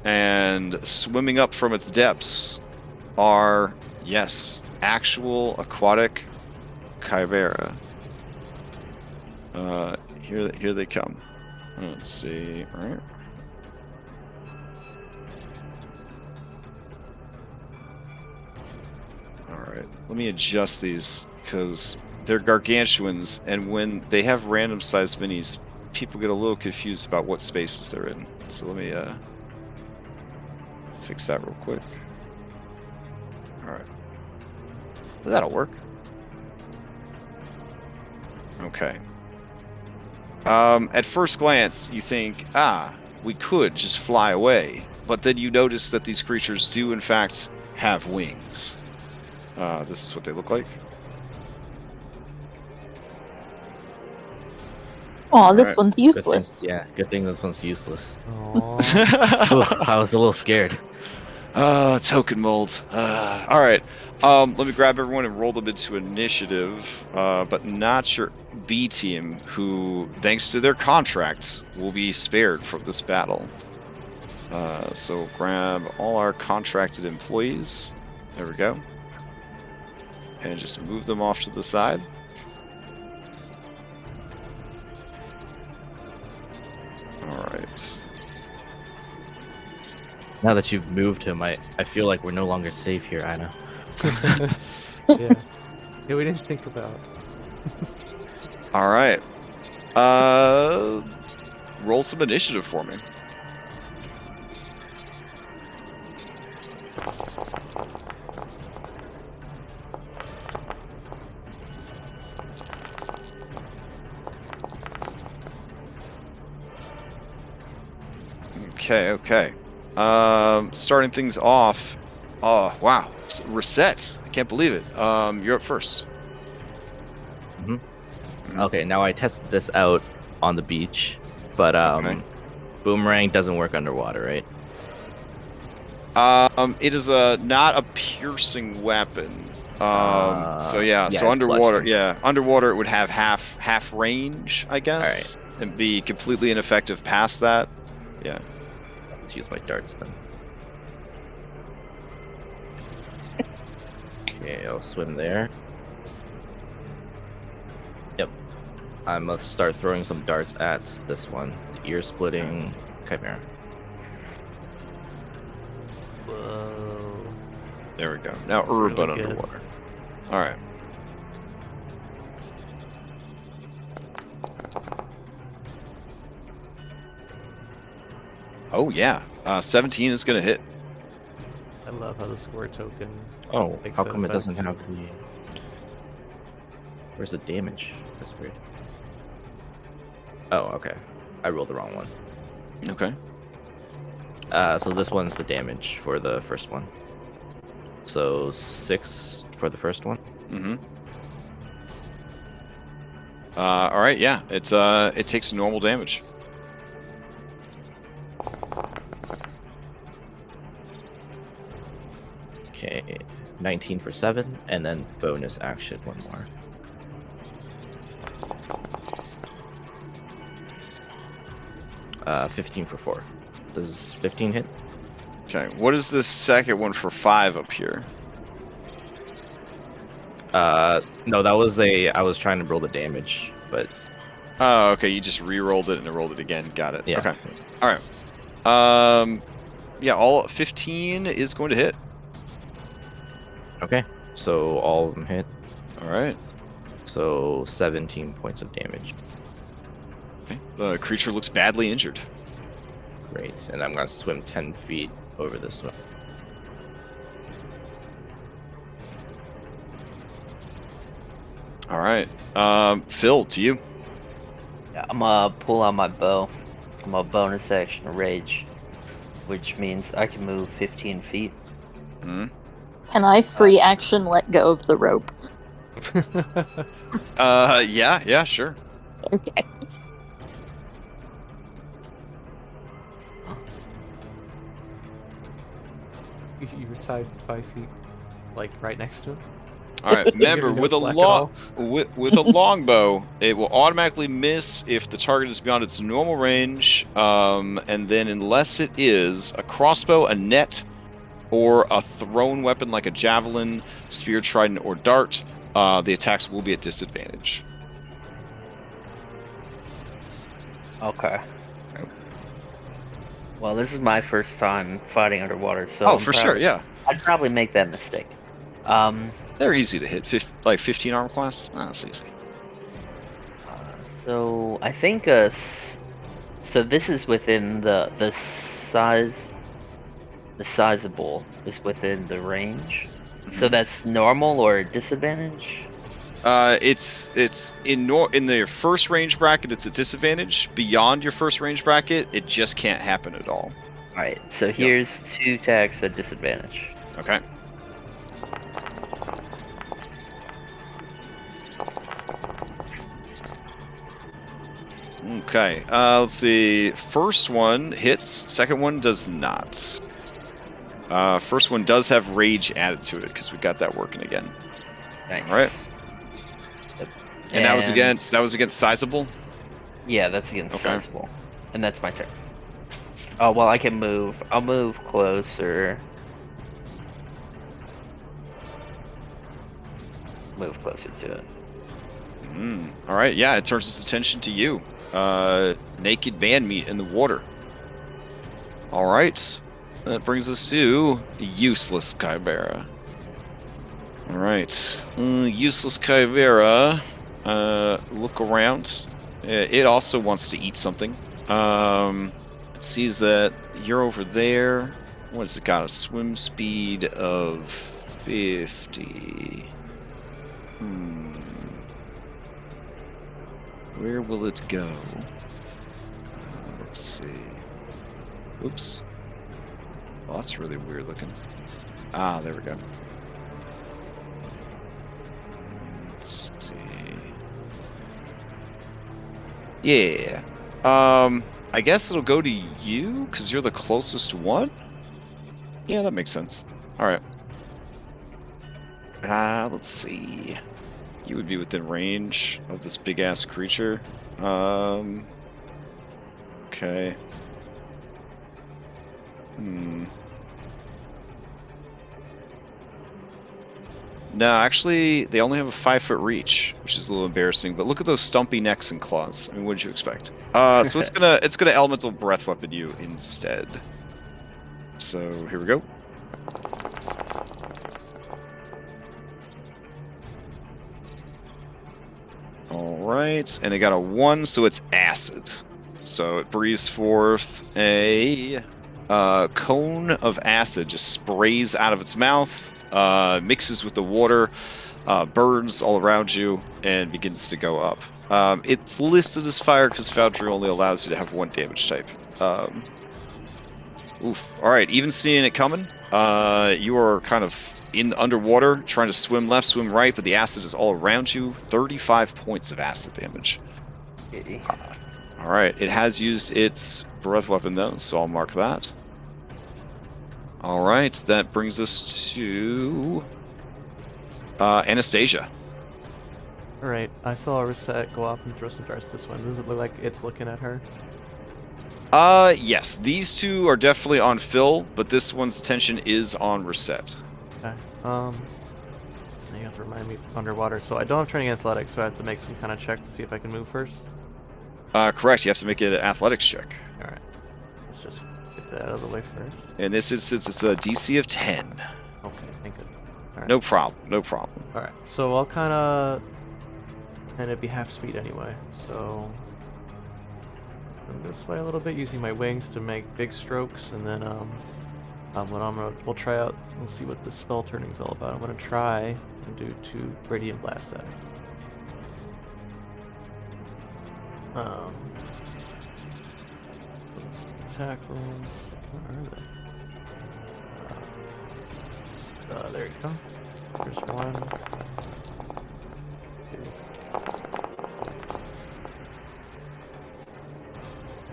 and swimming up from its depths are, yes, actual aquatic chimera. Here they come. Let's see. All right. All right. Let me adjust these because they're gargantuans, and when they have random sized minis, people get a little confused about what spaces they're in. So let me fix that real quick. All right. That'll work. Okay. At first glance, you think, we could just fly away. But then you notice that these creatures do, in fact, have wings. This is what they look like. Oh, this Alright. one's useless. Good thing this one's useless. Aww. Oof, I was a little scared. Token mold. All right. Let me grab everyone and roll them into initiative, but not your B team, who, thanks to their contracts, will be spared from this battle. So grab all our contracted employees. There we go. And just move them off to the side. All right. Now that you've moved him, I feel like we're no longer safe here, Ina. Yeah, we didn't think about. All right. Roll some initiative for me. Okay. Starting things off. Oh, wow. Reset. I can't believe it. You're up first. Okay, now I tested this out on the beach, but Okay. boomerang doesn't work underwater, right? It is not a piercing weapon. So it's underwater, bludgeoning. underwater it would have half range, I guess, and be completely ineffective past that. Yeah. Let's use my darts then. Okay, I'll swim there. Yep. I must start throwing some darts at this one. The ear-splitting chimera. Whoa. There we go. Now That's Urban really good. underwater. All right. Oh yeah. 17 is gonna hit. I love how the score token. Oh, makes how that come it effect. doesn't have the... Where's the damage? That's weird. Oh, okay. I rolled the wrong one. Okay. So this one's the damage for the first one. So 6 for the first one. Mm-hmm. All right. Yeah. It takes normal damage. Okay, 19 for 7, and then bonus action, one more. Uh, 15 for 4. Does 15 hit? Okay. What is the second one for 5 up here? No, that was I was trying to roll the damage, but Oh, okay. You just re-rolled it and rolled it again. Got it. yeah. Okay. All right. Yeah. All 15 is going to hit. Okay, so all of them hit. All right. So 17 points of damage. Okay. The creature looks badly injured. Great. And I'm going to swim 10 feet over this one. All right. Phil, to you. Yeah, I'm gonna pull out my bow. I'm a bonus action rage, which means I can move 15 feet. Hmm. Can I free action let go of the rope? Yeah, sure. Okay. You were tied 5 feet, like right next to him. All right. Remember, Giving no with a slack at all. with a longbow, it will automatically miss if the target is beyond its normal range, and then unless it is a crossbow, a net, or a thrown weapon like a javelin, spear, trident, or dart, the attacks will be at disadvantage. Okay. Yep. Well, this is my first time fighting underwater, so Oh, for sure, yeah. I'd probably make that mistake. They're easy to hit. 15 armor class? That's easy. So I think so this is within the size. The sizable is within the range. So that's normal or disadvantage? It's in the first range bracket, it's a disadvantage. Beyond your first range bracket, it just can't happen at all. Alright, so here's 2 attacks at disadvantage. Okay. Okay, let's see. First one hits, second one does not. First one does have rage added to it because we got that working again. Nice. All right. Yep. And that was against sizable. Yeah, that's against Okay. sizable. And that's my turn. Oh, well, I can move. I'll move closer. Move closer to it. All right, yeah, it turns its attention to you. Naked man meat in the water. All right. That brings us to Useless Chimera. All right. Useless Chimera. Look around. It also wants to eat something. It sees that you're over there. What has it got? A swim speed of 50. Where will it go? Let's see. Oops. Oh, that's really weird looking. Ah, there we go. Let's see. Yeah. I guess it'll go to you because you're the closest one. Yeah, that makes sense. All right. Let's see. You would be within range of this big ass creature. Okay. No, actually, they only have a 5-foot reach, which is a little embarrassing. But look at those stumpy necks and claws. I mean, what did you expect? So it's gonna elemental breath weapon you instead. So here we go. All right, and it got a 1, so it's acid. So it breathes forth a cone of acid, just sprays out of its mouth. Mixes with the water, burns all around you, and begins to go up. It's listed as fire because Foundry only allows you to have 1 damage type. Oof. Alright, even seeing it coming, you are kind of in underwater, trying to swim left, swim right, but the acid is all around you. 35 points of acid damage. Alright, it has used its breath weapon though, so I'll mark that. Alright, that brings us to Anastasia. Alright, I saw a reset go off and throw some darts this one. Does it look like it's looking at her? Yes, these two are definitely on Phil, but this one's attention is on Reset. Okay. You have to remind me underwater. So I don't have training in athletics, so I have to make some kind of check to see if I can move first. Correct, you have to make an athletics check. Alright. Let's just get that out of the way first. In this instance, it's a DC of 10. Okay, thank you. Alright. No problem, no problem. Alright, so I'll kind of... And it'd be half speed anyway, so... I'm gonna sway a little bit using my wings to make big strokes, and then we'll try out. We'll see what the spell turning is all about. I'm gonna try and do 2 radiant blast at it. Attack rolls. Where are they? There you go. There's 1.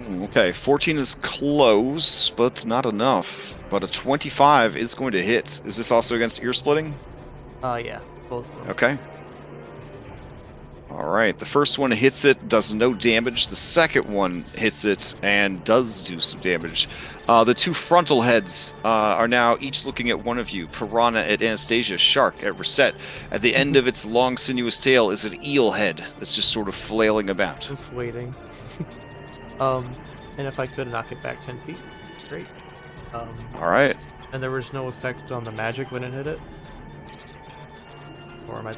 2. Okay, 14 is close, but not enough. But a 25 is going to hit. Is this also against ear splitting? Yeah, both of them. Okay. All right, the first one hits it, does no damage. The second one hits it and does do some damage. The 2 frontal heads are now each looking at one of you. Piranha at Anastasia, Shark at Reset. At the end of its long, sinuous tail is an eel head that's just sort of flailing about. It's waiting. And if I could knock it back 10 feet, great. All right. And there was no effect on the magic when it hit it? Or is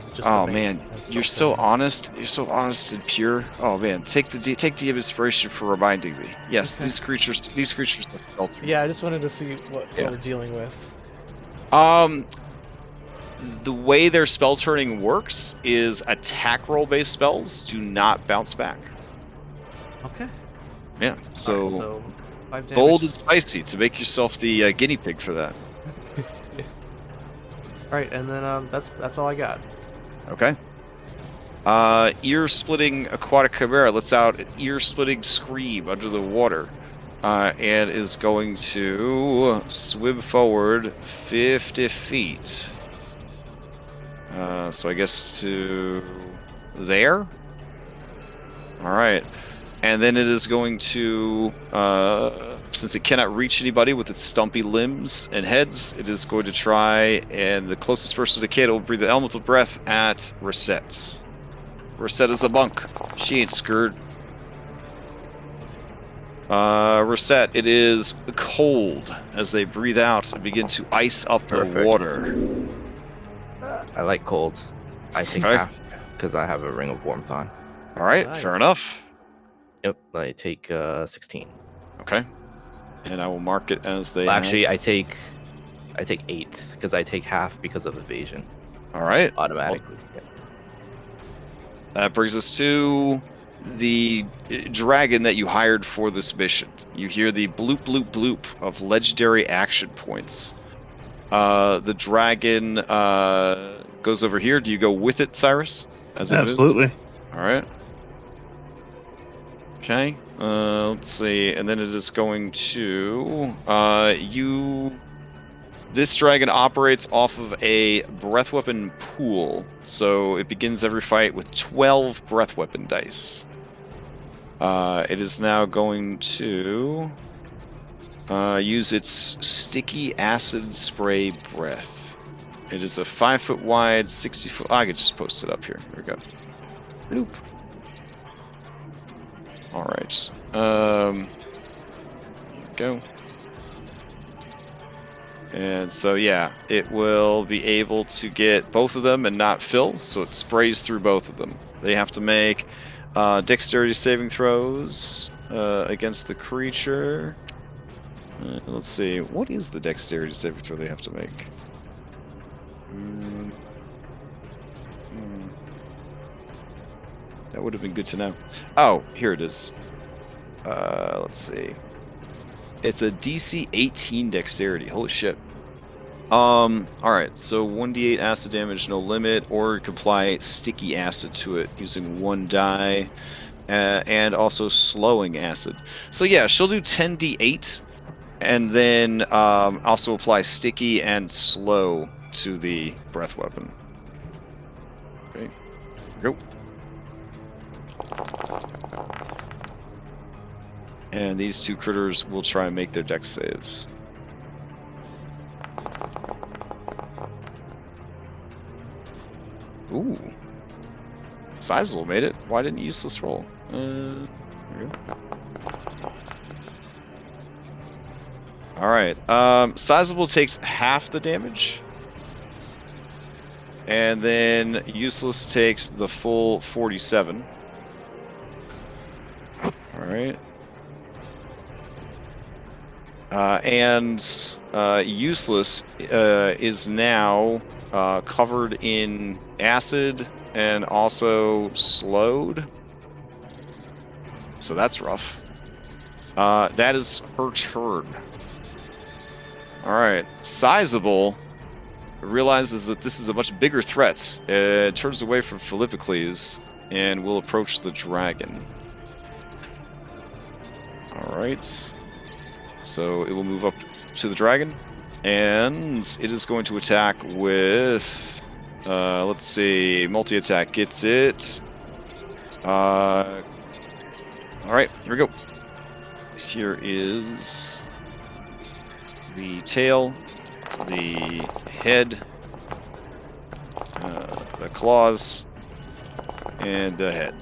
it just Oh man, you're so honest. You're so honest and pure. Oh man, take the inspiration for reminding me. Yes, Okay. these creatures have spell turning. Yeah, I just wanted to see what we're dealing with. The way their spell turning works is attack roll based spells do not bounce back. Okay. Yeah, so, Alright, so 5 damage. bold and spicy to make yourself the guinea pig for that. Alright, and then that's all I got. Okay. Ear-splitting aquatic chimera lets out an ear-splitting scream under the water, and is going to swim forward 50 feet. So I guess to there. All right, and then it is going to, since it cannot reach anybody with its stumpy limbs and heads, it is going to try, and the closest person to Kate will breathe the elemental breath at Reset. Reset is a monk. She ain't scared. Reset, it is cold as they breathe out and begin to ice up the Perfect. water. I like cold. I take Okay. half because I have a ring of warmth on. All right, Nice. fair enough. Yep, I take 16. Okay. And I will mark it as they Well, actually, have. I take 8 because I take half because of evasion All right. automatically. That brings us to the dragon that you hired for this mission. You hear the bloop, bloop, bloop of legendary action points. The dragon goes over here. Do you go with it, Cyrus? As it moves? Absolutely. All right. Okay. Let's see. And then it is going to This dragon operates off of a breath weapon pool, so it begins every fight with 12 breath weapon dice. It is now going to use its sticky acid spray breath. It is a 5-foot wide, 60-foot. I could just post it up here. Here we go. Bloop. All right. Here we go. And so, yeah, it will be able to get both of them and not fill, so it sprays through both of them. They have to make dexterity saving throws against the creature. Let's see, what is the dexterity saving throw they have to make? That would have been good to know. Oh, here it is. Let's see. It's a DC 18 dexterity. Holy shit. Alright, so 1d8 acid damage, no limit, or you can apply sticky acid to it using 1 die, and also slowing acid. So yeah, she'll do 10d8, and then also apply sticky and slow to the breath weapon. Okay, go. And these two critters will try and make their dex saves. Ooh. Sizable made it. Why didn't you use this roll? There we go. Alright. Sizable takes half the damage. And then Useless takes the full 47. Alright. right. And Useless is now covered in acid and also slowed. So that's rough. That is her turn. Alright. Sizable realizes that this is a much bigger threat. It turns away from Philippocles and will approach the dragon. Alright. So it will move up to the dragon. And it is going to attack with... let's see. Multi-attack gets it. Alright, here we go. Here is the tail, the head, the claws, and the head.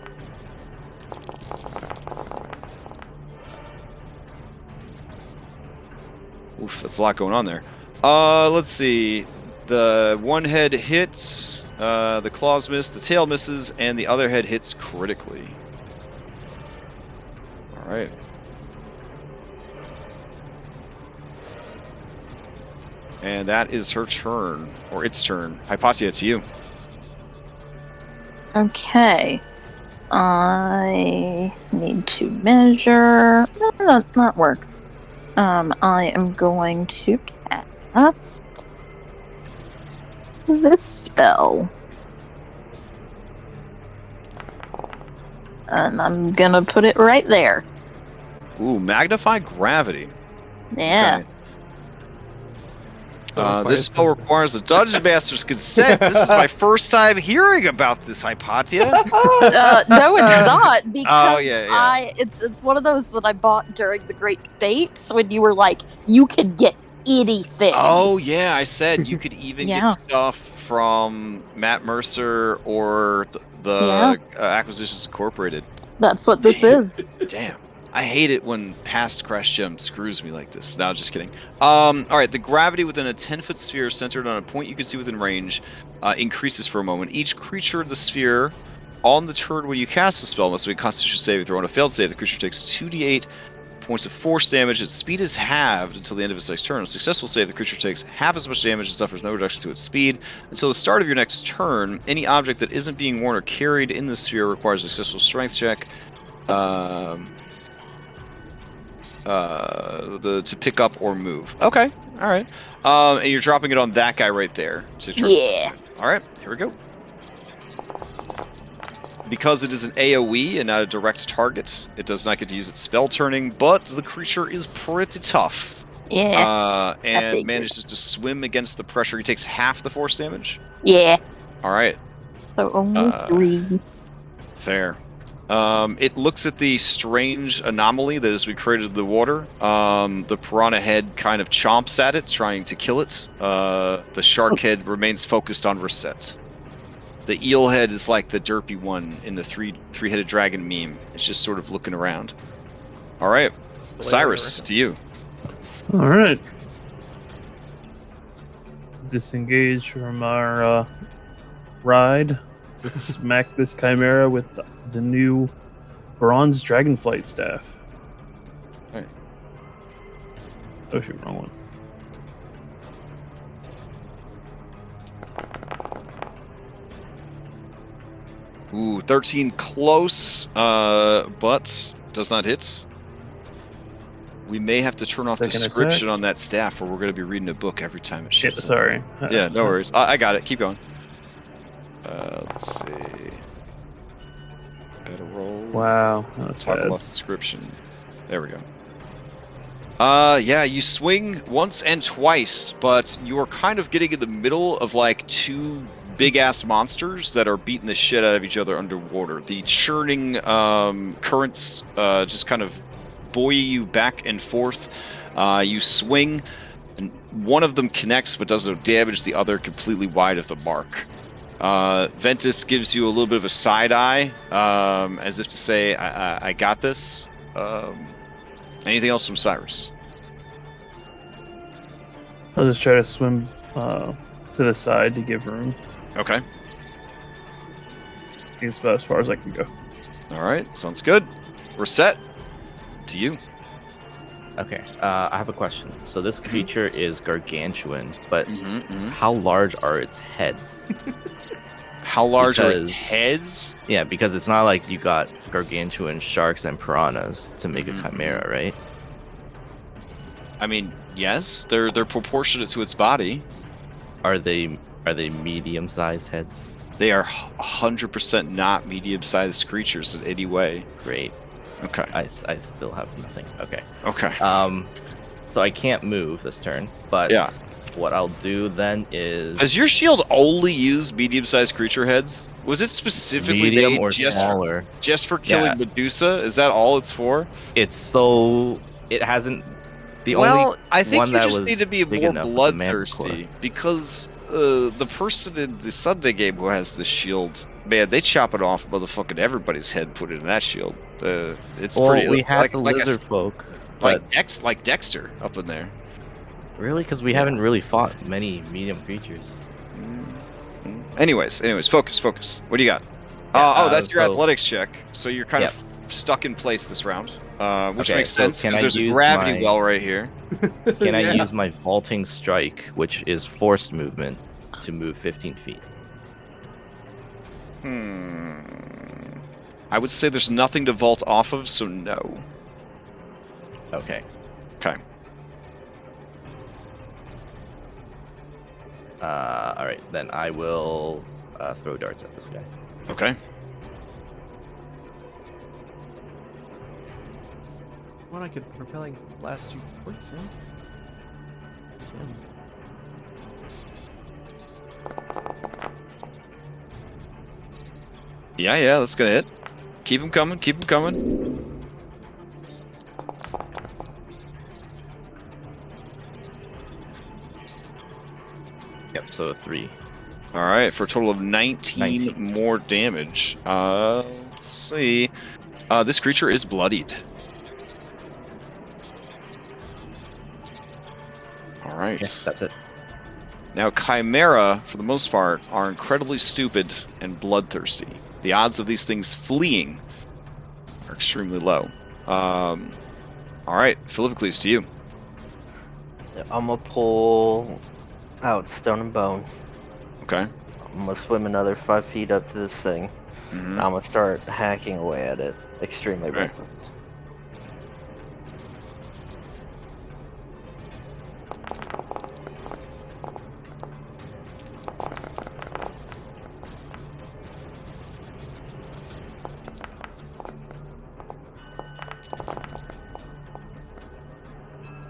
Oof, that's a lot going on there. Let's see. The one head hits, the claws miss, the tail misses, and the other head hits critically. Alright. And that is her turn, or its turn. Hypatia, to you. Okay. I need to measure. No, that works. I am going to cast this spell. And I'm gonna put it right there. Ooh, Magnify Gravity. Yeah. Okay. This spell requires the Dungeon Master's consent. This is my first time hearing about this, Hypatia. No, it's not, because Oh, yeah. it's one of those that I bought during the Great Debates when you were like, you can get anything. Oh, yeah, I said you could even Yeah. get stuff from Matt Mercer or the Acquisitions Incorporated. That's what this is. Damn. I hate it when past Crashgem screws me like this. No, just kidding. Alright, the gravity within a 10-foot sphere centered on a point you can see within range increases for a moment. Each creature in the sphere on the turn when you cast the spell must make a Constitution saving throw. On a failed save, the creature takes 2d8 points of force damage. Its speed is halved until the end of its next turn. On a successful save, the creature takes half as much damage and suffers no reduction to its speed. Until the start of your next turn, any object that isn't being worn or carried in the sphere requires a successful strength check. To pick up or move. Okay, all right. And you're dropping it on that guy right there. So Yeah. All right, here we go. Because it is an AoE and not a direct target, it does not get to use its spell turning, but the creature is pretty tough. Yeah. And manages to swim against the pressure. He takes half the force damage. Yeah. All right. So only 3. Fair. It looks at the strange anomaly that has been created in the water. The piranha head kind of chomps at it, trying to kill it. The shark head remains focused on Reset. The eel head is like the derpy one in the three-headed dragon meme. It's just sort of looking around. All right, Cyrus, to you. All right. Disengage from our ride to smack this chimera with the new bronze dragonflight staff. Right. Oh shoot, wrong one. Ooh, 13 close, but does not hit. We may have to turn off Second description attack. on that staff, or we're going to be reading a book every time it Yeah, shows up. sorry. Yeah, no worries. I got it. Keep going. Let's see. Better roll. Wow, that's Talk bad. about description. There we go. Yeah, you swing once and twice, but you are kind of getting in the middle of like two big-ass monsters that are beating the shit out of each other underwater. The churning currents just kind of buoy you back and forth. You swing, and one of them connects but does no damage, the other completely wide of the mark. Ventus gives you a little bit of a side eye, as if to say, I got this. Anything else from Cyrus? I'll just try to swim to the side to give room. Okay. I think it's about as far as I can go. All right. Sounds good. We're set. to you. Okay, I have a question. So this creature is gargantuan, but Mm-hmm. how large are its heads? How large are its Because- heads? Yeah, because it's not like you got gargantuan sharks and piranhas to make Mhm, a chimera, right? I mean, yes, they're proportionate to its body. Are they medium-sized heads? They are 100% not medium-sized creatures in any way. Great. Okay. I still have nothing. Okay. Okay. So I can't move this turn, but Yeah. what I'll do then is Does your shield only use medium-sized creature heads? Was it specifically medium made or just smaller. for killing Yeah. Medusa? Is that all it's for? It hasn't. The only Well, I think one you that just was need to be big more enough was the bloodthirsty because the person in the Sunday game who has the shield, man, they chop it off motherfucking everybody's head, put it in that shield. It's well, pretty. we had like, the like lizard folk, like but like Dexter up in there. really, because we haven't really fought many medium creatures. Anyways, focus. What do you got? Yeah, That's your so- athletics check. So you're kind Yep. of stuck in place this round, which Okay, makes so sense can because I there's a use gravity my- well right here. Can I Yeah. use my vaulting strike, which is forced movement, to move 15 feet? I would say there's nothing to vault off of, so no. Okay. Okay. All right, then I will throw darts at this guy. Okay. Well, I could repelling blast you points, huh? Yeah, that's gonna hit. Keep him coming. Yep, so 3. All right, for a total of 19 more damage. Let's see. This creature is bloodied. All right. Okay, that's it. Now, Chimera, for the most part, are incredibly stupid and bloodthirsty. The odds of these things fleeing are extremely low. All right, Philippocles, to you. I'm gonna pull out Stone and Bone. Okay. I'm gonna swim another 5 feet up to this thing. Mhm. I'm gonna start hacking away at it. Extremely Okay. reckless.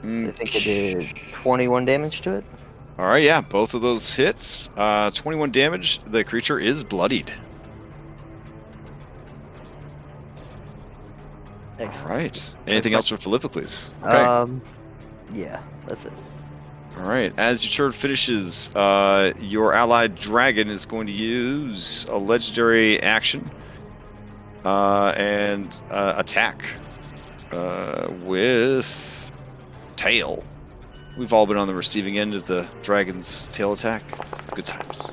I think I did 21 damage to it. All right, yeah, both of those hits. 21 damage. The creature is bloodied. All Excellent. right. Anything else for Philippocles? Okay. Yeah, that's it. All right. As your turn finishes, your allied dragon is going to use a legendary action and attack with tail. We've all been on the receiving end of the dragon's tail attack. Good times.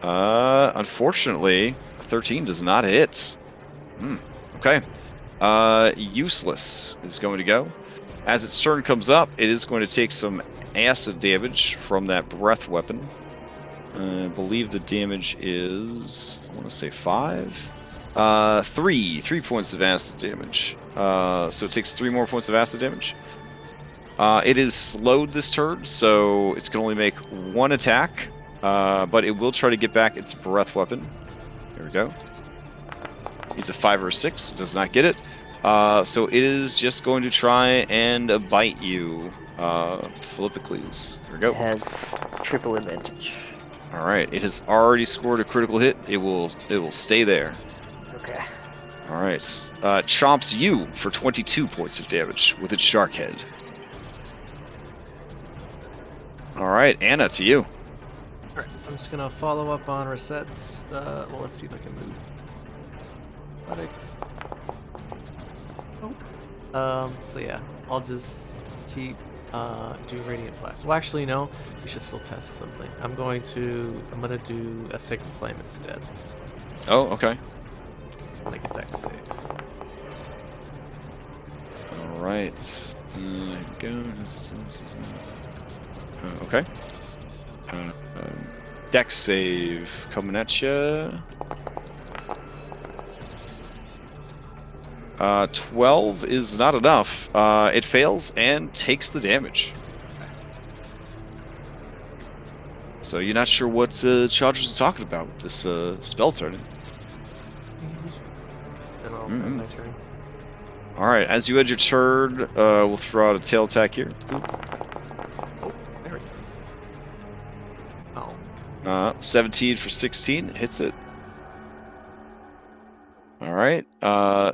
Unfortunately, 13 does not hit. Okay. Useless is going to go. As its turn comes up, it is going to take some acid damage from that breath weapon. I believe the damage is, I want to say 5. 3 points of acid damage. So it takes 3 more points of acid damage. It is slowed this turn, so it's going to only make 1 attack, but it will try to get back its breath weapon. There we go. He's a 5 or a 6, does not get it. So it is just going to try and bite you, Philippocles. Here we go. It has triple advantage. All right, it has already scored a critical hit. It will stay there. Okay. All right, chomps you for 22 points of damage with its shark head. All right, Anna, to you. Alright, I'm just gonna follow up on resets. Well, let's see if I can move. Athletics. Oh. So yeah, I'll just keep doing Radiant Blast. Well, actually, no. We should still test something. I'm gonna do a Sacred Flame instead. Oh, okay. When I get that save. All right. Here we go. Okay. Dex save coming at you. 12 is not enough. It fails and takes the damage. So you're not sure what Chargers is talking about with this spell turning. And I'll have my turn. All right, as you end your turn, we'll throw out a tail attack here. Oh, there we go. Oh. 17 for 16 hits it. All right,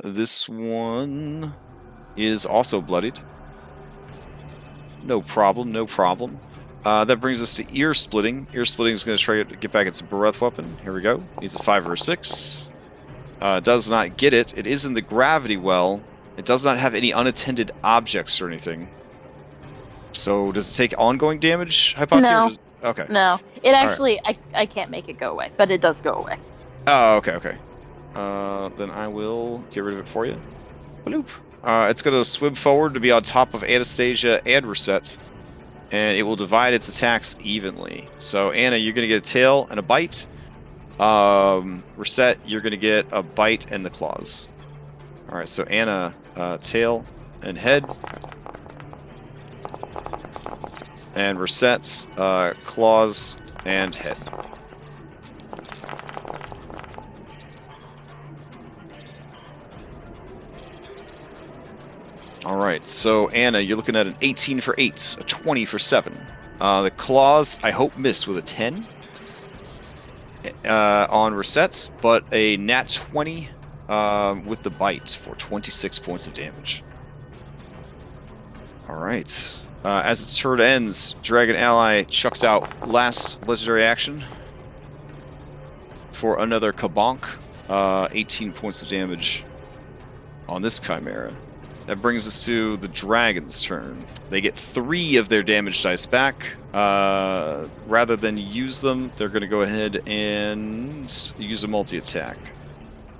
this one is also bloodied. No problem, no problem. That brings us to ear splitting. Ear splitting is going to try to get back its breath weapon. Here we go. Needs a 5 or a 6. Does not get it. It is in the gravity well. It does not have any unattended objects or anything. So does it take ongoing damage, Hypothesis? No. Okay. No. It actually, I can't make it go away, but it does go away. Oh, okay, okay. Then I will get rid of it for you. Bloop. It's going to swim forward to be on top of Anastasia and Reset. And it will divide its attacks evenly. So, Anna, you're going to get a tail and a bite. Reset, you're going to get a bite and the claws. Alright, so Anna, tail and head. And Reset's claws and head. Alright, so Anna, you're looking at an 18 for 8, a 20 for 7. The claws, I hope, miss with a 10 on Reset, but a nat 20 with the bite for 26 points of damage. Alright. As its turn ends, Dragon Ally chucks out last legendary action for another Kabonk. 18 points of damage on this Chimera. That brings us to the dragon's turn. They get 3 of their damage dice back. Rather than use them, they're going to go ahead and use a multi-attack.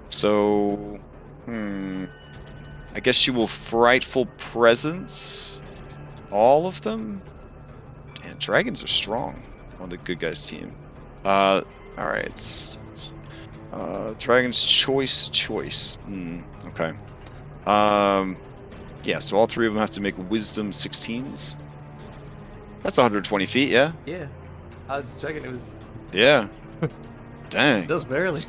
So, I guess she will Frightful Presence all of them? Damn, dragons are strong on the good guys team. Alright. Dragon's choice. Okay. Yeah, so all 3 of them have to make wisdom 16s. That's 120 feet, yeah? Yeah. I was checking, it was... Yeah. Dang. Just barely. This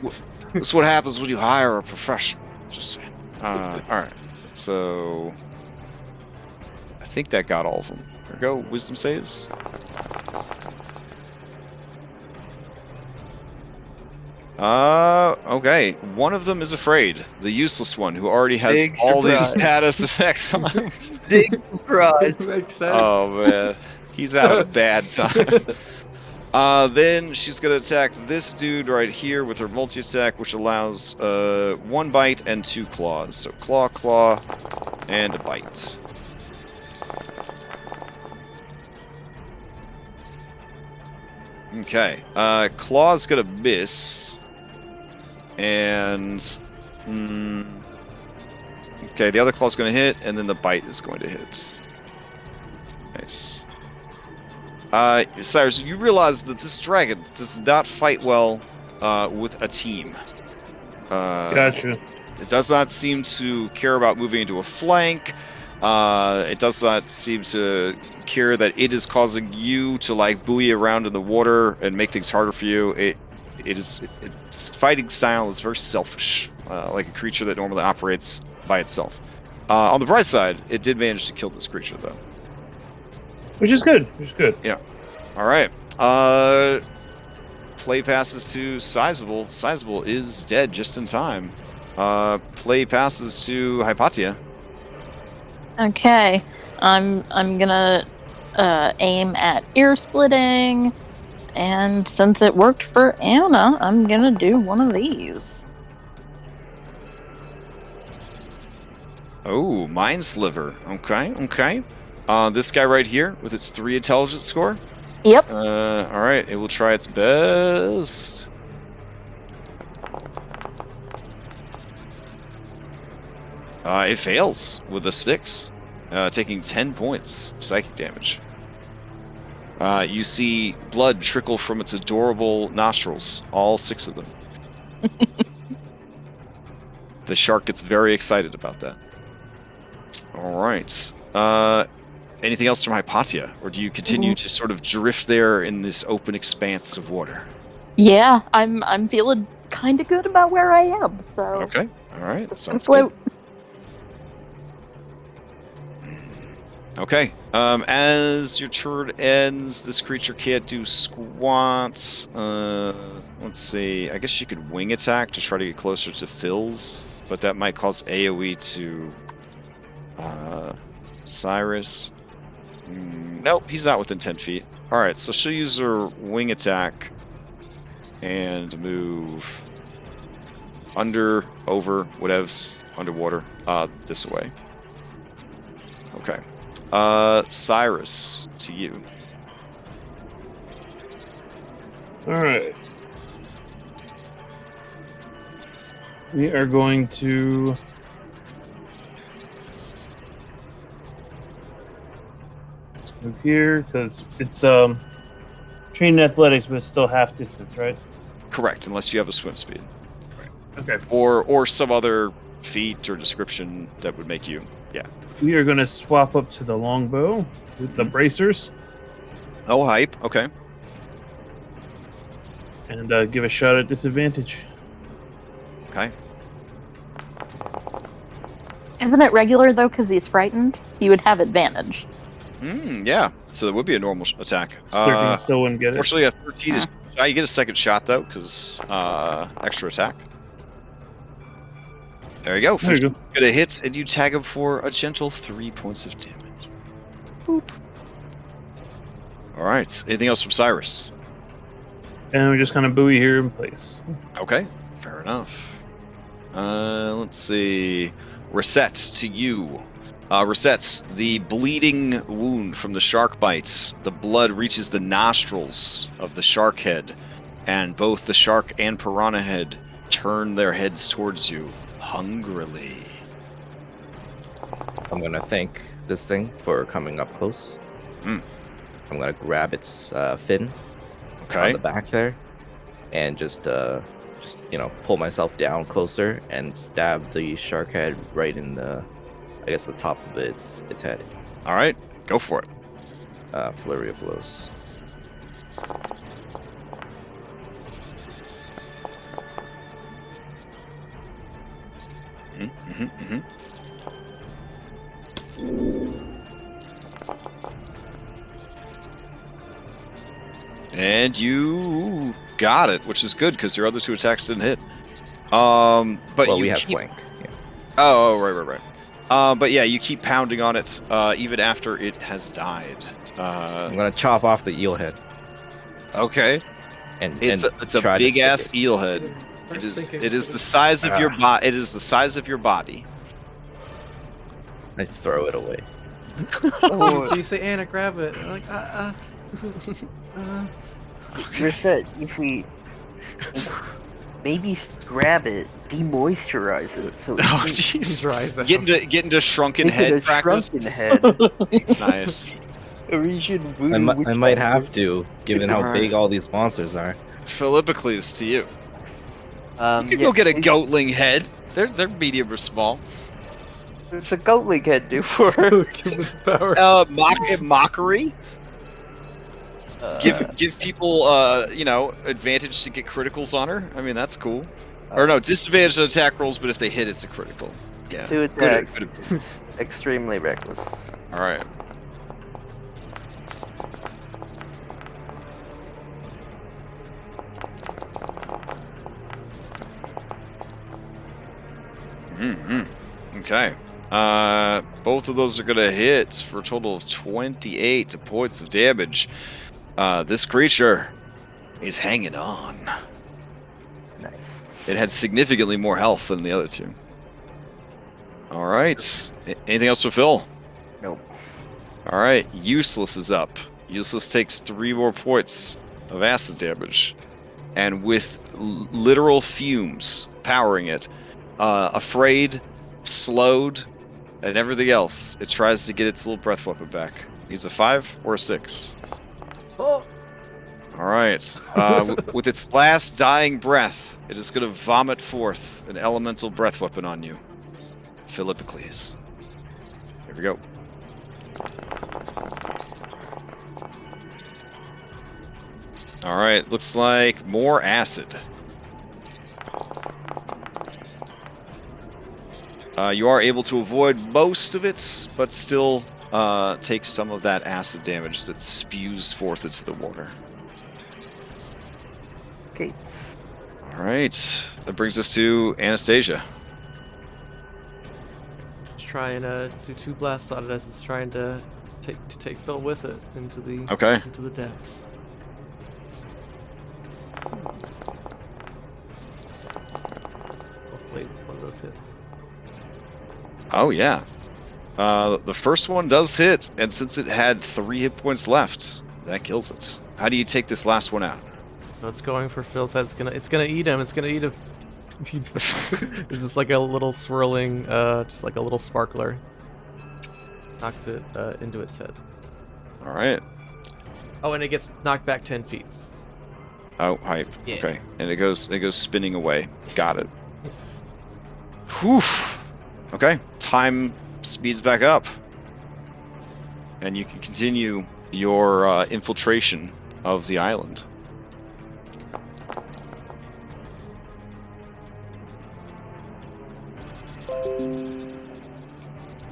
is what happens when you hire a professional. Just saying. Alright. So... I think that got all of them. There we go. Wisdom saves. Okay. One of them is afraid. The useless one who already has Big all these surprise. status effects on him. Big surprise. Makes sense. Oh, man. He's having a bad time. Then she's going to attack this dude right here with her multi-attack, which allows 1 bite and 2 claws. So claw, and a bite. Okay. Claw's going to miss. And... okay, the other claw's going to hit, and then the bite is going to hit. Nice. Cyrus, you realize that this dragon does not fight well with a team. Gotcha. It does not seem to care about moving into a flank. It does not seem to care that it is causing you to like buoy around in the water and make things harder for you. Its fighting style is very selfish, like a creature that normally operates by itself. On the bright side, it did manage to kill this creature, though. Which is good. Yeah. All right. Play passes to Sizable. Sizable is dead just in time. Play passes to Hypatia. Okay, I'm gonna aim at ear splitting, and since it worked for Anna, I'm gonna do one of these. Oh, Mind Sliver. Okay. This guy right here with its 3 intelligence score. Yep. All right, it will try its best. It fails with a 6. taking 10 points of psychic damage. You see blood trickle from its adorable nostrils, all 6 of them. The shark gets very excited about that. All right. Anything else from Hypatia, or do you continue to sort of drift there in this open expanse of water? Yeah, I'm feeling kind of good about where I am. So Okay. All right. just Sounds gonna good. float. Okay. As your turn ends, this creature can't do squats. Let's see. I guess you could wing attack to try to get closer to Phil's, but that might cause AoE to Cyrus. Nope, he's not within 10 feet. All right, so she'll use her wing attack and move under, over, whatevs, underwater, this way. Okay. Cyrus, to you. All right. We are going to let's move here because it's trained in athletics, but it's still half distance, right? Correct, unless you have a swim speed. Okay. Or some other feat or description that would make you, yeah. We are going to swap up to the longbow with the bracers Oh, hype. Okay. and give a shot at disadvantage. Okay. Isn't it regular though? Because he's frightened, he would have advantage. Yeah. So there would be a normal attack. 13 still wouldn't get it. Fortunately, a 13 is shy. You get a second shot though, because extra attack. There you go. There you go. 15 gonna hit, and you tag him for a gentle 3 points of damage. Boop. All right. Anything else from Cyrus? And we just kind of buoy here in place. Okay. Fair enough. Let's see. Reset to you. Resets, the bleeding wound from the shark bites. The blood reaches the nostrils of the shark head, and both the shark and piranha head turn their heads towards you hungrily. I'm gonna thank this thing for coming up close. I'm gonna grab its fin on Okay. the back there, and just pull myself down closer and stab the shark head right in the, I guess, the top of its head. All right. Go for it. Flurry of blows. And you got it, which is good because your other 2 attacks didn't hit. But Well, you we have keep... flank. Yeah. Oh, right. But yeah, you keep pounding on it even after it has died. I'm gonna chop off the eel head. Okay. And It's a try to big stick ass it. eel head. Start It is sinking. the size of your body. It is the size of your body. I throw it away. Do you say, Anna, grab it? I'm like, Reset, if we maybe grab it, demoisturize it, so Oh it's jeez. dries out. Get into shrunken into head the practice. shrunken head. Nice. Origin I voodoo might witch have to, given how Alright. big all these monsters are. Philippocles to you. doctor. You can go get a goatling head. They're medium or small. It's a goatling head do for. Give it the power. Mockery. Give people advantage to get criticals on her. I mean that's cool. Or no, disadvantage on attack rolls, but if they hit, it's a critical. Yeah. 2 Good. attacks. Extremely reckless. All right. Okay. Both of those are gonna hit for a total of 28 points of damage. This creature is hanging on. Nice. It had significantly more health than the other 2. All right. Anything else for Phil? Nope. All right. Useless is up. Useless takes 3 more points of acid damage, and with literal fumes powering it, afraid, slowed, and everything else, it tries to get its little breath weapon back. Needs a 5 or a 6. Oh. All right. With its last dying breath, it is going to vomit forth an elemental breath weapon on you, Philippocles. Here we go. All right. Looks like more acid. You are able to avoid most of it, but still take some of that acid damage as it spews forth into the water. Okay. All right. That brings us to Anastasia. Just try and do 2 blasts on it as it's trying to take Phil with it into the depths. Hopefully one of those hits. Oh, yeah. The first one does hit, and since it had 3 hit points left, that kills it. How do you take this last one out? So it's going for Phil's head. It's gonna eat him. It's gonna eat him. It's just like a little swirling, just like a little sparkler. Knocks it into its head. All right. Oh, and it gets knocked back 10 feet. Oh, hype. Yeah. Okay. And it goes spinning away. Got it. Whew. Okay. Time speeds back up. And you can continue your infiltration of the island.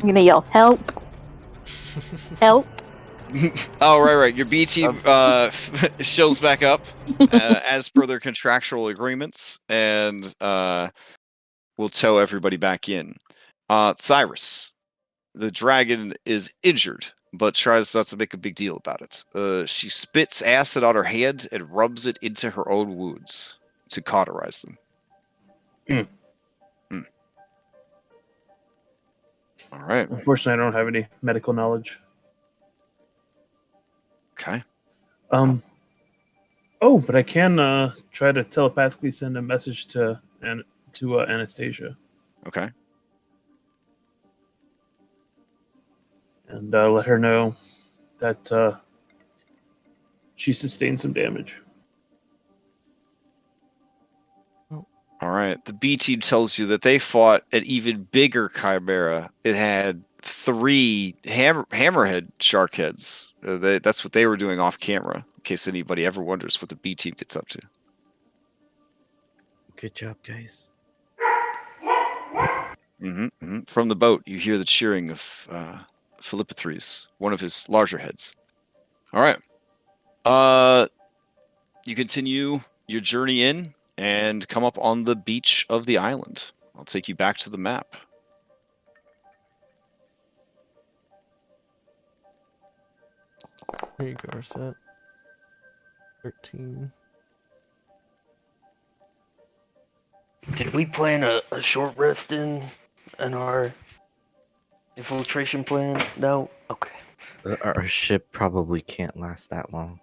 I'm gonna yell, help! Help! Oh, right. Your B team shows back up as per their contractual agreements, and will tow everybody back in. Cyrus, the dragon is injured, but tries not to make a big deal about it. She spits acid on her hand and rubs it into her own wounds to cauterize them. All right. Unfortunately, I don't have any medical knowledge. Okay. Oh, but I can try to telepathically send a message to Anastasia Okay. and let her know that she sustained some damage. All right. The B team tells you that they fought an even bigger chimera. It had 3 hammerhead shark heads. That's what they were doing off camera, in case anybody ever wonders what the B team gets up to. Good job, guys. From the boat, you hear the cheering of Philippocles, one of his larger heads. All right. You continue your journey in and come up on the beach of the island. I'll take you back to the map. Here you go, Arset. 13. Did we plan a short rest in our infiltration plan? No? Okay. Our ship probably can't last that long.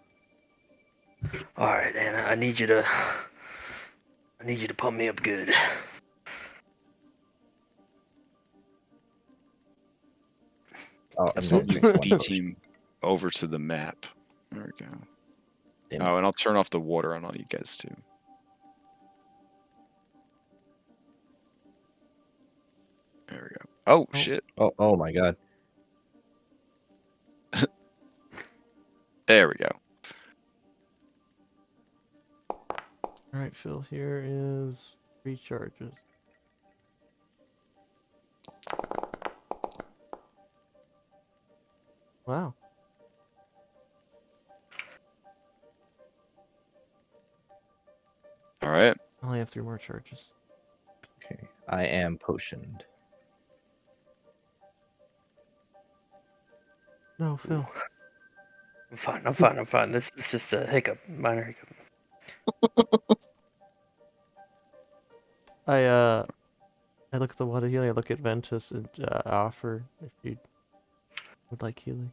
Alright, Anna, I need you to pump me up good. Oh, Let's move the B team over to the map. There we go. Damn. Oh, and I'll turn off the water on all you guys too. There we go. Oh, shit. Oh my god. There we go. Alright, Phil, here is 3 charges. Wow. All right. I only have 3 more charges. Okay. I am potioned. No, Phil. I'm fine. This is just a hiccup, minor hiccup. I look at the water healing, I look at Ventus and offer if you would like healing.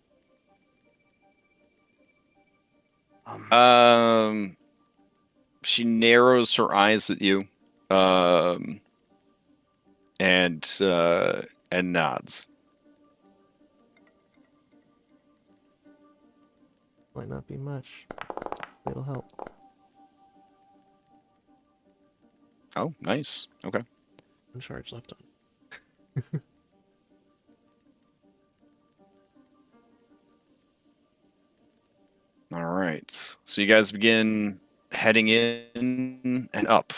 She narrows her eyes at you, and nods. Might not be much. It'll help. Oh, nice. Okay. One charge left on. All right. So you guys begin heading in and up,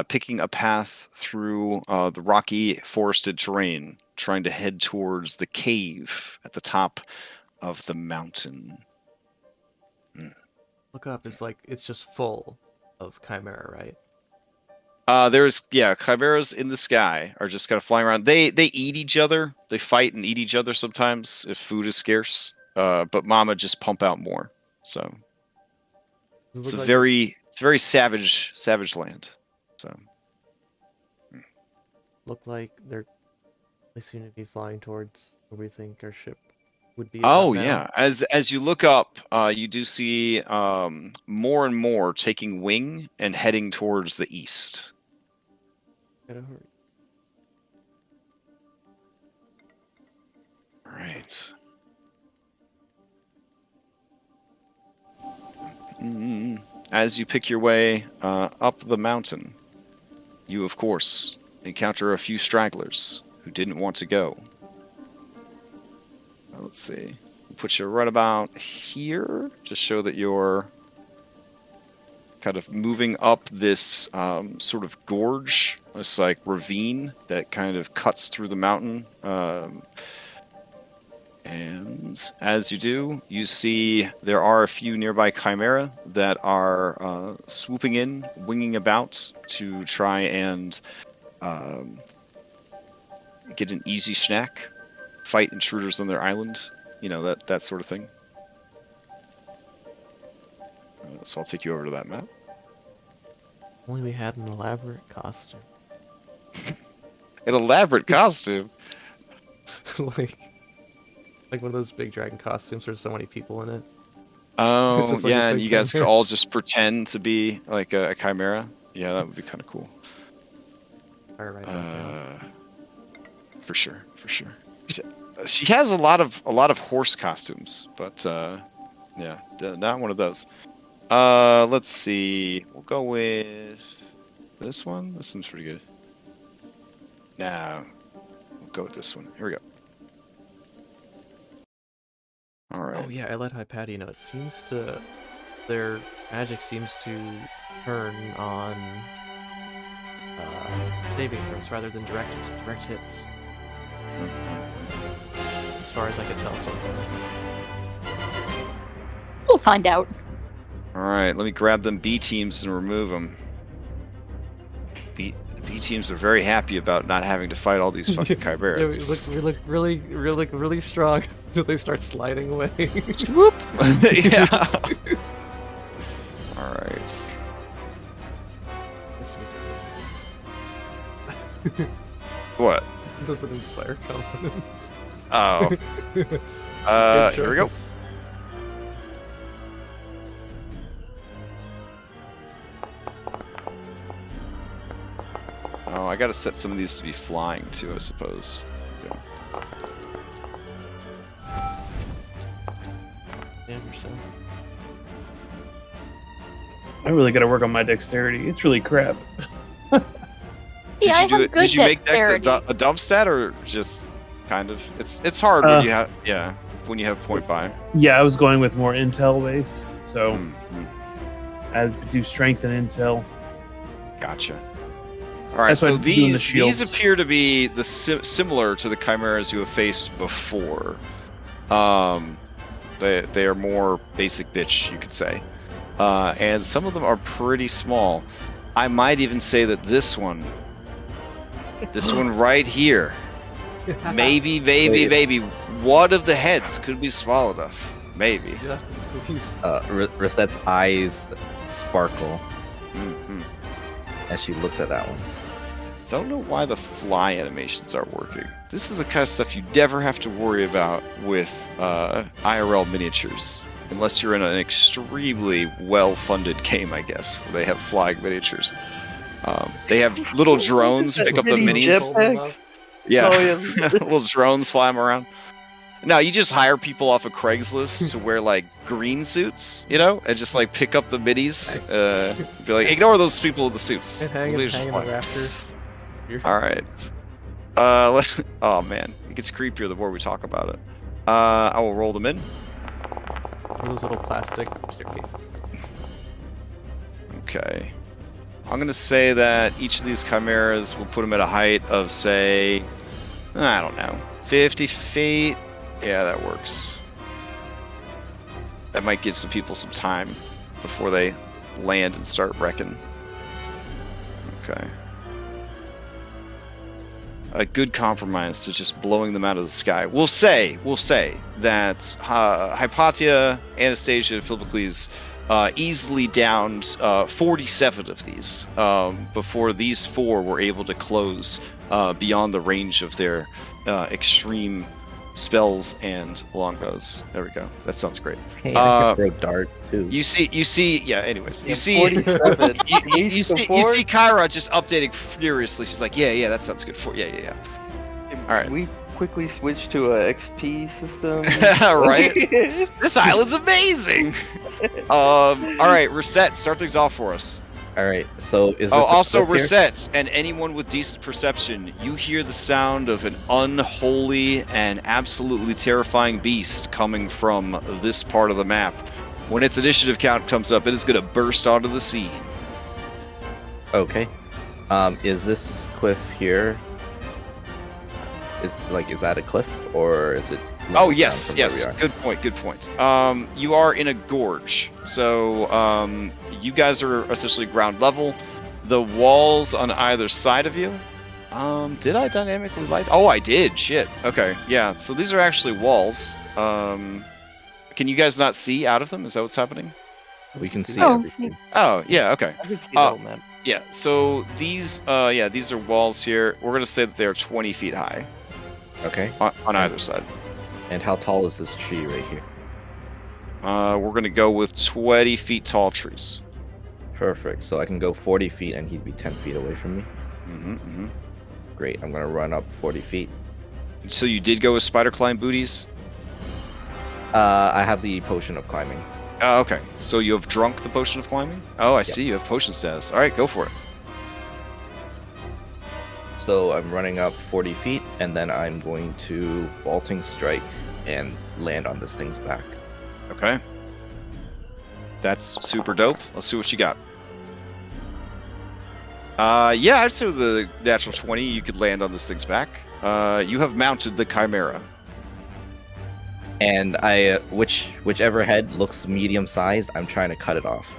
picking a path through the rocky, forested terrain, trying to head towards the cave at the top of the mountain. Look up. It's just full of Chimera, right? There's chimeras in the sky are just kind of flying around. They eat each other. They fight and eat each other sometimes if food is scarce. But Mama just pump out more. So it's very savage land. So look like they seem to be flying towards where we think our ship would be. Oh yeah, as you look up, you do see more and more taking wing and heading towards the east. Gotta hurry. All right. As you pick your way up the mountain, you of course encounter a few stragglers who didn't want to go. Let's see. We'll put you right about here to show that you're kind of moving up this sort of gorge, this like ravine that kind of cuts through the mountain. And as you do, you see there are a few nearby chimera that are swooping in, winging about to try and get an easy snack, fight intruders on their island, that sort of thing. So I'll take you over to that map. Only we had an elaborate costume. An elaborate costume? like one of those big dragon costumes where there's so many people in it. Oh, Just like yeah, a and big you guys chimera. could all just pretend to be like a chimera. Yeah, that would be kind of cool. All right. Okay. For sure. She has a lot of horse costumes, but yeah, not one of those. Let's see. We'll go with this one. This seems pretty good. No, we'll go with this one. Here we go. All right. Oh yeah, I let Hypatia know. Their magic seems to turn on saving throws rather than direct hits. As far as I can tell so far. We'll find out. All right. Let me grab them B teams and remove them. B teams are very happy about not having to fight all these fucking chimeras. Yeah, we look really strong until they start sliding away. Whoop! Yeah. All right. This What? doesn't inspire confidence. Oh. Here we go. Oh, I gotta set some of these to be flying too, I suppose. Yeah. Damn yourself. I really got to work on my dexterity. It's really crap. Yeah, I have good Did you make Dex dexterity. a dump stat or just kind of? It's hard when you have point buy. Yeah, I was going with more intel based, so Mm-hmm. I'd do strength and intel. Gotcha. All right, That's why so I'm doing the these shields. appear to be similar to the chimeras you have faced before. They are more basic bitch, you could say, and some of them are pretty small. I might even say that this one right here, maybe, one of the heads could be small enough. Maybe. You have to squeeze. Rosette's eyes sparkle Mm-hmm. as she looks at that one. Don't know why the fly animations aren't working. This is the kind of stuff you never have to worry about with IRL miniatures, unless you're in an extremely well-funded game, I guess. They have flying miniatures. They have little drones pick up the Mini minis. jetpack? Yeah, Oh, yeah. little drones fly them around. No, you just hire people off of Craigslist to wear like green suits, you know, and just like pick up the middies. Be like, ignore those people in the suits. And hang in the rafters. All right. Oh man, it gets creepier the more we talk about it. I will roll them in. Those little plastic staircases. Okay. I'm gonna say that each of these chimeras will put them at a height of, say, I don't know, 50 feet. Yeah, that works. That might give some people some time before they land and start wrecking. Okay. A good compromise to just blowing them out of the sky. We'll say that Hypatia, Anastasia, and Philocles easily downed 47 of these before these 4 were able to close beyond the range of their extreme spells and longbows. There we go. That sounds great. Hey, I can throw darts too. You see. Yeah. Anyways, you see. 47. You see Kyra just updating furiously. She's like, yeah, that sounds good for. Yeah. All right. We quickly switched to a XP system. Right. This island's amazing. All right, Reset, start things off for us. All right. So is this also Reset, and anyone with decent perception, you hear the sound of an unholy and absolutely terrifying beast coming from this part of the map. When its initiative count comes up, it is going to burst onto the scene. Okay. Is this cliff here? Is that a cliff or is it? Oh yes. Good point. You are in a gorge, so you guys are essentially ground level. The walls on either side of you. Did I dynamically light? Oh, I did. Shit. Okay. Yeah. So these are actually walls. Can you guys not see out of them? Is that what's happening? We can see Oh. everything. Oh, yeah. Okay. I can see the whole map. Yeah. So these are walls here. We're gonna say that they're 20 feet high Okay. on either side. And how tall is this tree right here? We're gonna go with 20 feet tall trees. Perfect. So I can go 40 feet and he'd be 10 feet away from me. Mm-hmm. Great. I'm gonna run up 40 feet. So you did go with spider climb booties? I have the potion of climbing. Oh, okay. So you have drunk the potion of climbing? Oh, I see. You have potion status. All right, go for it. So I'm running up 40 feet, and then I'm going to vaulting strike and land on this thing's back. Okay. That's super dope. Let's see what you got. Yeah, I'd say with the natural 20, you could land on this thing's back. You have mounted the Chimera. And whichever head looks medium sized, I'm trying to cut it off.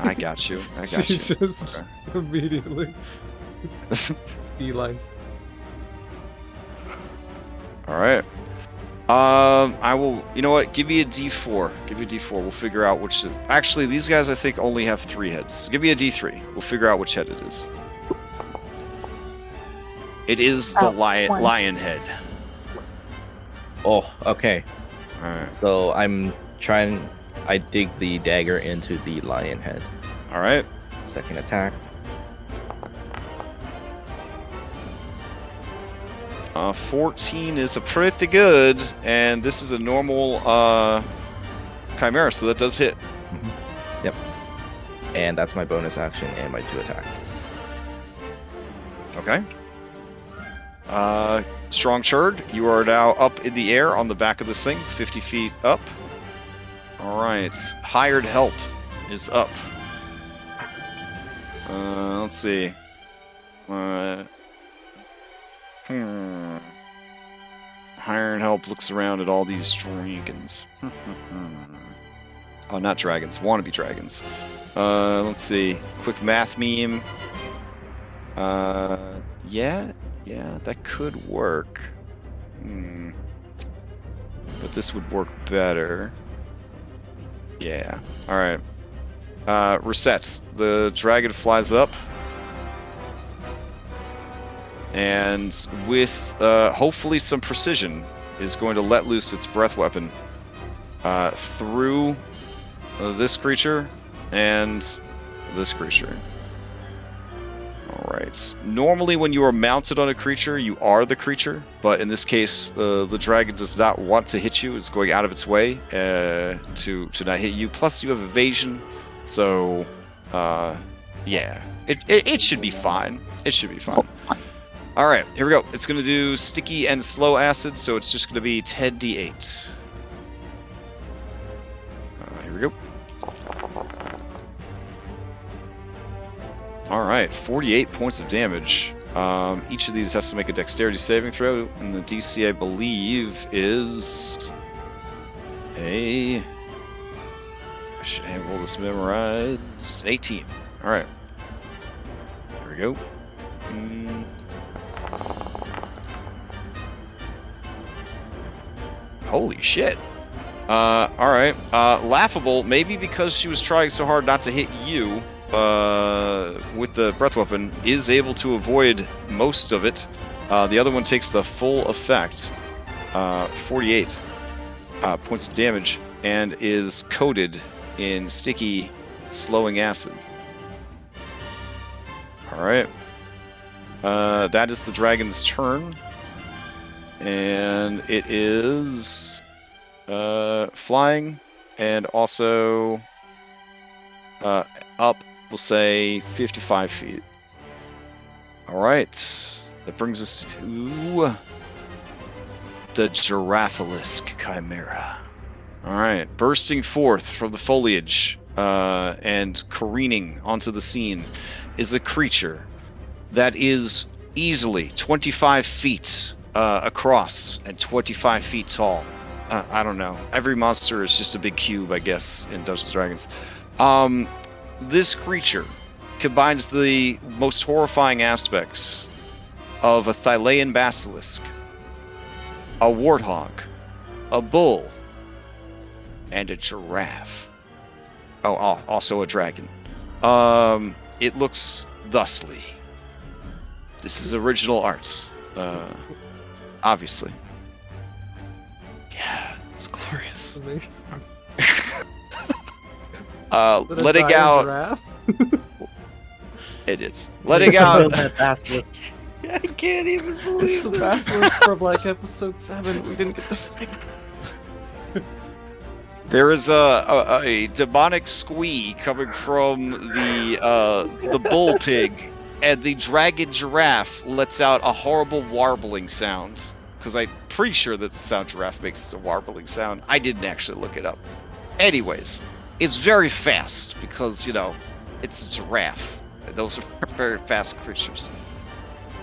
I got you. She just Okay. immediately beelines. All right. I will. You know what? Give me a D4. Give me a D4. We'll figure out which. Actually, these guys I think only have 3 heads. Give me a D3. We'll figure out which head it is. It is the one. lion head. Oh, okay. All right. So I dig the dagger into the lion head. All right. Second attack. 14 is a pretty good, and this is a normal Chimera, so that does hit. Yep. And that's my bonus action and my 2 attacks. Okay. Strong Sherd, you are now up in the air on the back of this thing, 50 feet up. All right. Hired Help is up. Let's see. Hired Help looks around at all these dragons. Oh, not dragons. Wannabe dragons. Let's see. Quick math meme. Yeah, that could work. But this would work better. Yeah. All right. Resets. The dragon flies up. And with hopefully some precision, is going to let loose its breath weapon through this creature and this creature. All right. Normally, when you are mounted on a creature, you are the creature. But in this case, the dragon does not want to hit you. It's going out of its way to not hit you. Plus, you have evasion. So, yeah. It should be fine. It should be fine. All right, here we go. It's going to do sticky and slow acid, so it's just going to be 10d8. Here we go. All right, 48 points of damage. Each of these has to make a dexterity saving throw, and the DC, I believe, is I should have all this memorized. 18. All right. Here we go. Holy shit. All right. Laughable, maybe because she was trying so hard not to hit you with the breath weapon, is able to avoid most of it. The other one takes the full effect, 48 points of damage, and is coated in sticky, slowing acid. All right. That is the dragon's turn. And it is flying and also up, we'll say 55 feet. All right. That brings us to the Giraffalisk Chimera. All right. Bursting forth from the foliage and careening onto the scene is a creature that is easily 25 feet across and 25 feet tall. I don't know. Every monster is just a big cube, I guess, in Dungeons & Dragons. This creature combines the most horrifying aspects of a Thylean basilisk, a warthog, a bull, and a giraffe. Oh, also a dragon. It looks thusly. This is original arts. Obviously. Yeah, it's glorious. Letting out. It is. Letting out. I can't even believe It's the basilisk from like episode 7. We didn't get to fight. There is a demonic squee coming from the bull pig, and the dragon giraffe lets out a horrible warbling sound. Because I'm pretty sure that the sound giraffe makes is a warbling sound. I didn't actually look it up. Anyways, it's very fast because, you know, it's a giraffe. And those are very fast creatures.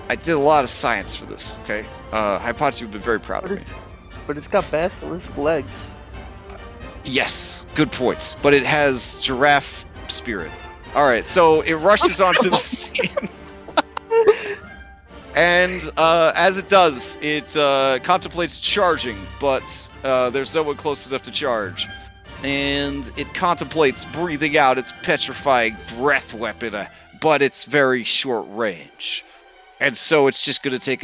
I did a lot of science for this, okay? Hypothesis would be very proud of me. But it's got basilisk legs. Yes, good points. But it has giraffe spirit. Alright, so it rushes onto the scene. And as it does, it contemplates charging, but there's no one close enough to charge. And it contemplates breathing out its petrifying breath weapon, but it's very short range. And so it's just going to take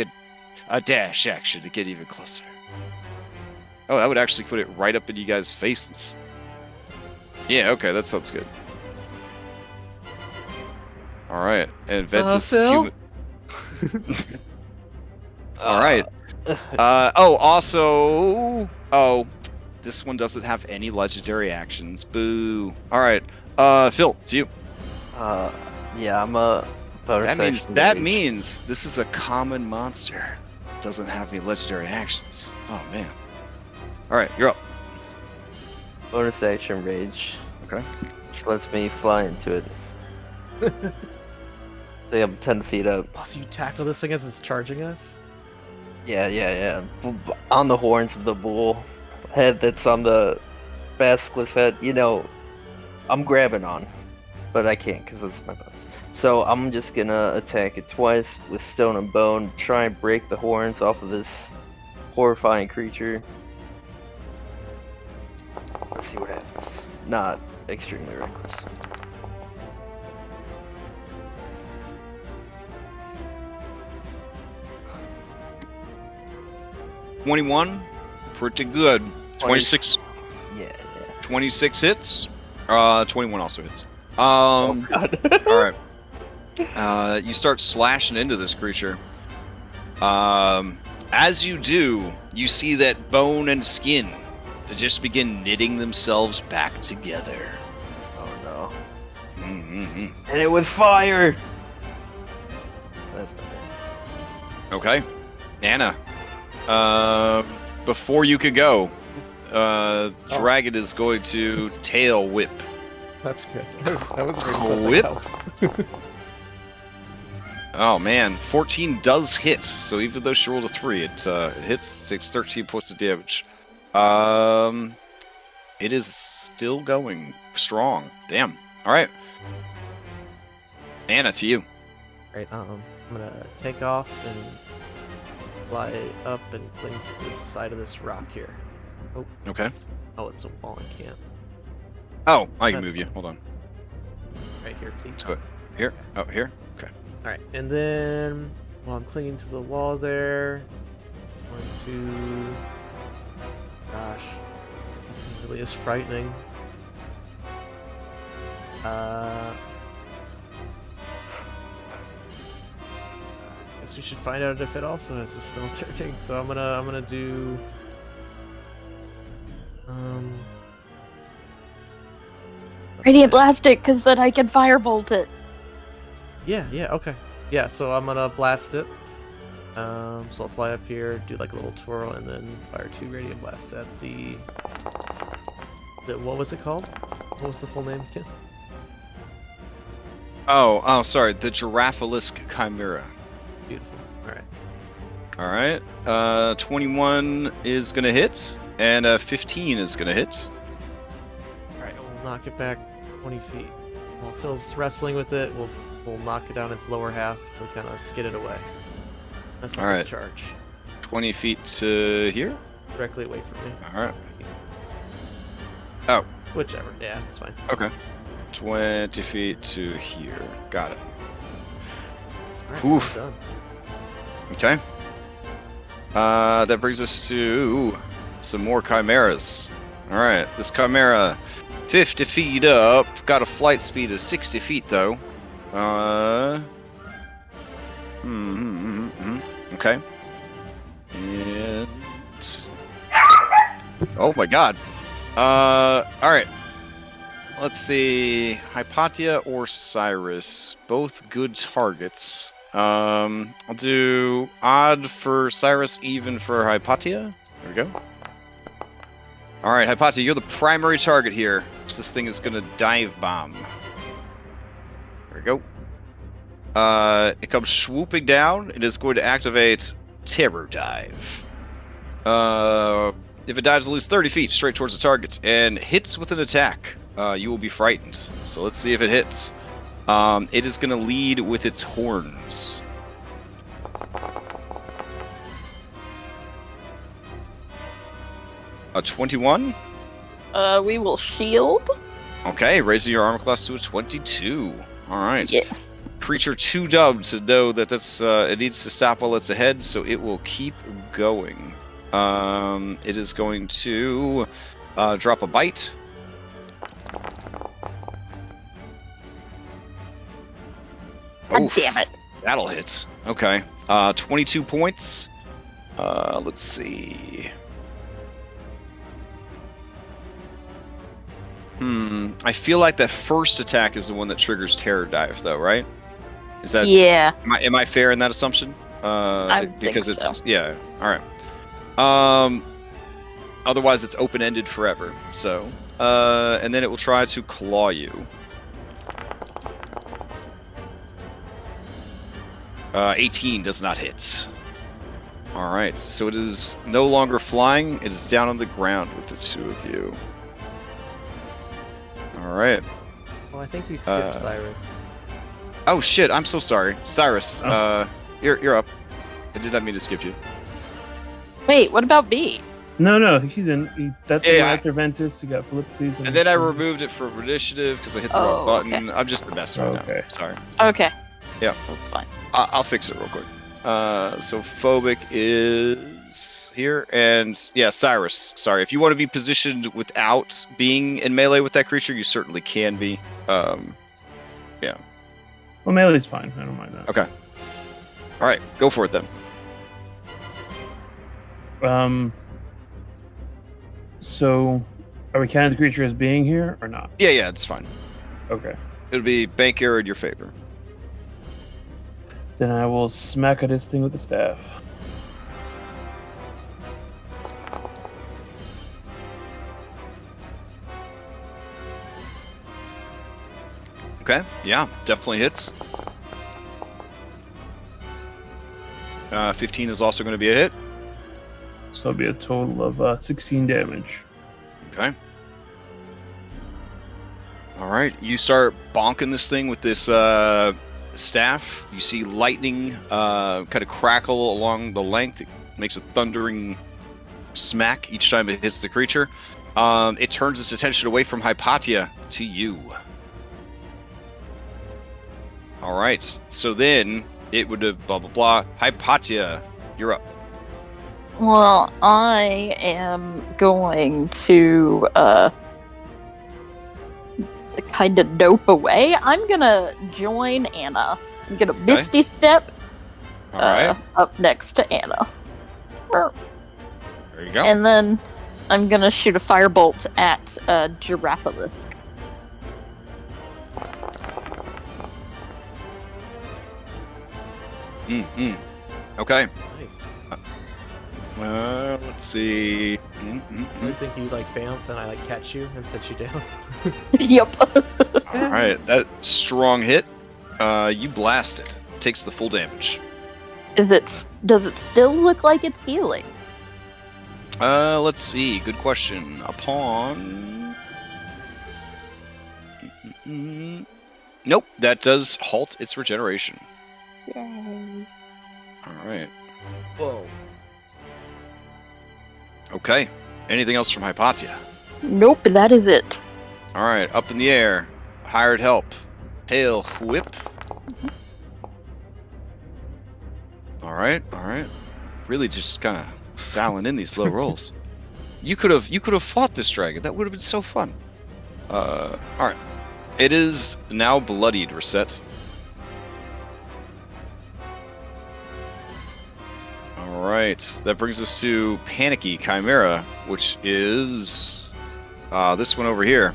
a dash action to get even closer. Oh, that would actually put it right up in you guys' faces. Yeah, okay, that sounds good. Alright, and Ventus Phil? Alright. This one doesn't have any legendary actions. Boo. Alright, Phil, it's you. Yeah, I'm a bonus That means this is a common monster. Doesn't have any legendary actions. Oh, man. Alright, you're up. bonus action rage. Okay. Which lets me fly into it. So I'm 10 feet up. Oh, so you tackle this thing as it's charging us? Yeah. On the horns of the bull head that's on the basilisk head, you know, I'm grabbing on. But I can't because it's my bonus. So I'm just gonna attack it twice with stone and bone, try and break the horns off of this horrifying creature. Let's see what happens. Not extremely reckless. $21. Pretty good. 26. Yeah. 26 hits. 21 also hits. Oh god. All right. You start slashing into this creature. As you do, you see that bone and skin just begin knitting themselves back together. Oh no. Mm-hmm. And it was fire! That's better. Okay. Anna. Before you could go, Dragon is going to tail whip. That's good. That was great. Whip. Oh man, 14 does hit. So even though she rolled a 3, it hits, takes 13 points of damage. It is still going strong. Damn. All right. Anna, to you. Right. I'm gonna take off and fly up and cling to the side of this rock here. Oh. Okay. Oh, it's a wall. I can't. Oh, I can move you. Hold on. Right here, please. Let's go. Here. Oh, here. Okay. All right, and then while I'm clinging to the wall there, going to. Gosh, this really is frightening. I guess we should find out if it also has the spell turning. So I'm gonna do. Radiant blast it, because then I can firebolt it. Yeah, okay. Yeah, so I'm gonna blast it. So I'll fly up here, do like a little twirl, and then fire 2 radiant blasts at the what was it called? What was the full name again? Oh, sorry. The Giraffalisk Chimera. Beautiful. All right. 21 is gonna hit, and 15 is gonna hit. All right, we'll knock it back 20 feet. While Phil's wrestling with it, we'll knock it down its lower half to kind of skid it away. That's not Alright. charge. 20 feet to here? Directly away from me. Alright. Oh. Whichever. Yeah, it's fine. Okay. 20 feet to here. Got it. Alright, Oof. done. Okay. That brings us to some more chimeras. Alright, this chimera, 50 feet up, got a flight speed of 60 feet though. Okay. And... oh my god. Alright. Let's see. Hypatia or Cyrus. Both good targets. I'll do odd for Cyrus, even for Hypatia. There we go. Alright, Hypatia, you're the primary target here. This thing is gonna dive bomb. There we go. It comes swooping down. It is going to activate Terror Dive. If it dives at least 30 feet straight towards the target and hits with an attack, you will be frightened. So let's see if it hits. It is going to lead with its horns. A 21? We will shield. Okay, raising your armor class to a 22. All right. Yes. Creature too dubbed to know that it needs to stop while it's ahead, so it will keep going. It is going to drop a bite. God damn it. That'll hit. Okay. 22 points. Let's see. I feel like that first attack is the one that triggers Terror Dive, though, right? Is that? Yeah. Am I fair in that assumption? I because think it's so. yeah. All right. Otherwise, it's open-ended forever. So, and then it will try to claw you. 18 does not hit. All right. So it is no longer flying. It is down on the ground with the two of you. All right. Well, I think we skipped Cyrus. Oh shit! I'm so sorry, Cyrus. Oh. You're up. I did not mean to skip you. Wait, what about B? No, he didn't. That's Yeah, after Ventus. You got flip, please. And then I removed it from initiative because I hit the wrong button. Okay. I'm just the best right now. Okay. Sorry. Okay. Yeah. That's fine. I'll fix it real quick. So Phobic is here, and yeah, Cyrus. Sorry, if you want to be positioned without being in melee with that creature, you certainly can be. Yeah. Well, melee's fine. I don't mind that. Okay. All right, go for it then. So, are we counting the creature as being here or not? Yeah, it's fine. Okay. It'll be bank error in your favor. Then I will smack at this thing with the staff. Okay, yeah, definitely hits. 15 is also going to be a hit. So it'll be a total of 16 damage. Okay. All right, you start bonking this thing with this staff. You see lightning kind of crackle along the length. It makes a thundering smack each time it hits the creature. It turns its attention away from Hypatia to you. All right, so then it would have blah, blah, blah. Hypatia, you're up. Well, I am going to kind of dope away. I'm gonna join Anna. I'm gonna Misty Step All right, up next to Anna. there you go. And then I'm gonna shoot a firebolt at Giraffalisk. Okay. Nice. Let's see. I think you like bamf and I like catch you and set you down. Yep. All right, that strong hit. You blast it. Takes the full damage. Does it still look like it's healing? Let's see. Good question. Upon. Nope, that does halt its regeneration. Yay. All right. Whoa. Okay. Anything else from Hypatia? Nope, that is it. All right, up in the air. Hired help. Hail whip. All right. Really just kind of dialing in these low rolls. You could have fought this dragon. That would have been so fun. All right. It is now bloodied, Reset. All right. That brings us to Panicky Chimera, which is this one over here.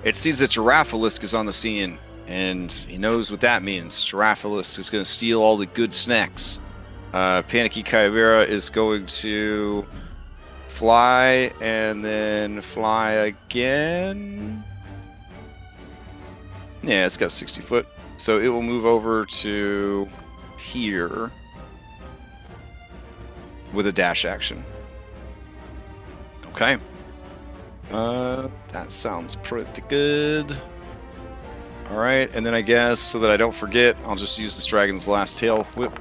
It sees that Giraffalisk is on the scene, and he knows what that means. Giraffalisk is going to steal all the good snacks. Panicky Chimera is going to fly and then fly again. Yeah, it's got 60 foot. So it will move over to here with a dash action. Okay. That sounds pretty good. All right, and then I guess so that I don't forget, I'll just use this dragon's last tail whip.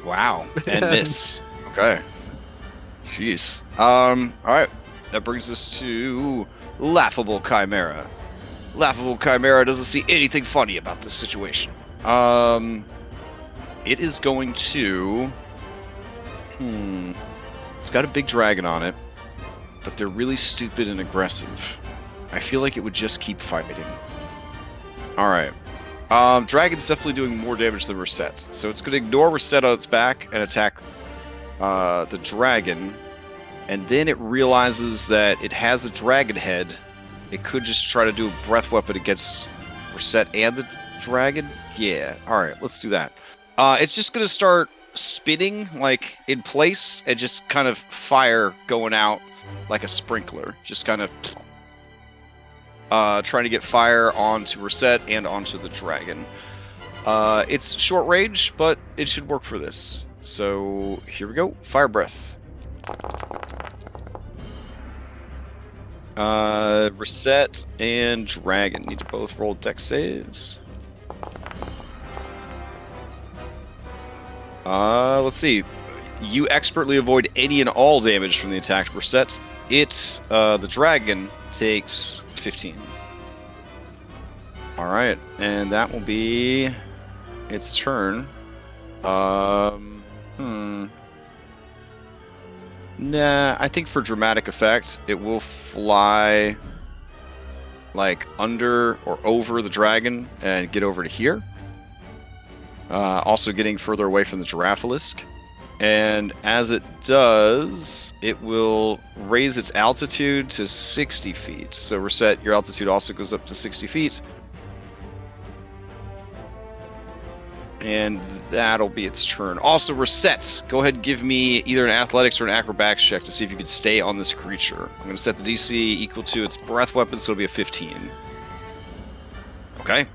Wow, and miss. Okay. Jeez. All right. That brings us to Laughable Chimera. Laughable Chimera doesn't see anything funny about this situation. It is going to. It's got a big dragon on it, but they're really stupid and aggressive. I feel like it would just keep fighting. All right. Dragon's definitely doing more damage than Reset. So it's going to ignore Reset on its back and attack the dragon. And then it realizes that it has a dragon head. It could just try to do a breath weapon against Reset and the dragon. Yeah. All right, let's do that. It's just going to start spinning like in place and just kind of fire going out like a sprinkler. Just kind of trying to get fire onto Reset and onto the dragon. It's short range, but it should work for this. So here we go. Fire breath. Reset and dragon need to both roll dex saves. Let's see. You expertly avoid any and all damage from the attack. Reset. The dragon takes 15. All right, and that will be its turn. Nah, I think for dramatic effect, it will fly like under or over the dragon and get over to here. Also getting further away from the Giraffalisk. And as it does, it will raise its altitude to 60 feet. So Reset, your altitude also goes up to 60 feet. And that'll be its turn. Also, Reset, go ahead and give me either an athletics or an acrobatics check to see if you can stay on this creature. I'm going to set the DC equal to its breath weapon, so it'll be a 15. Okay.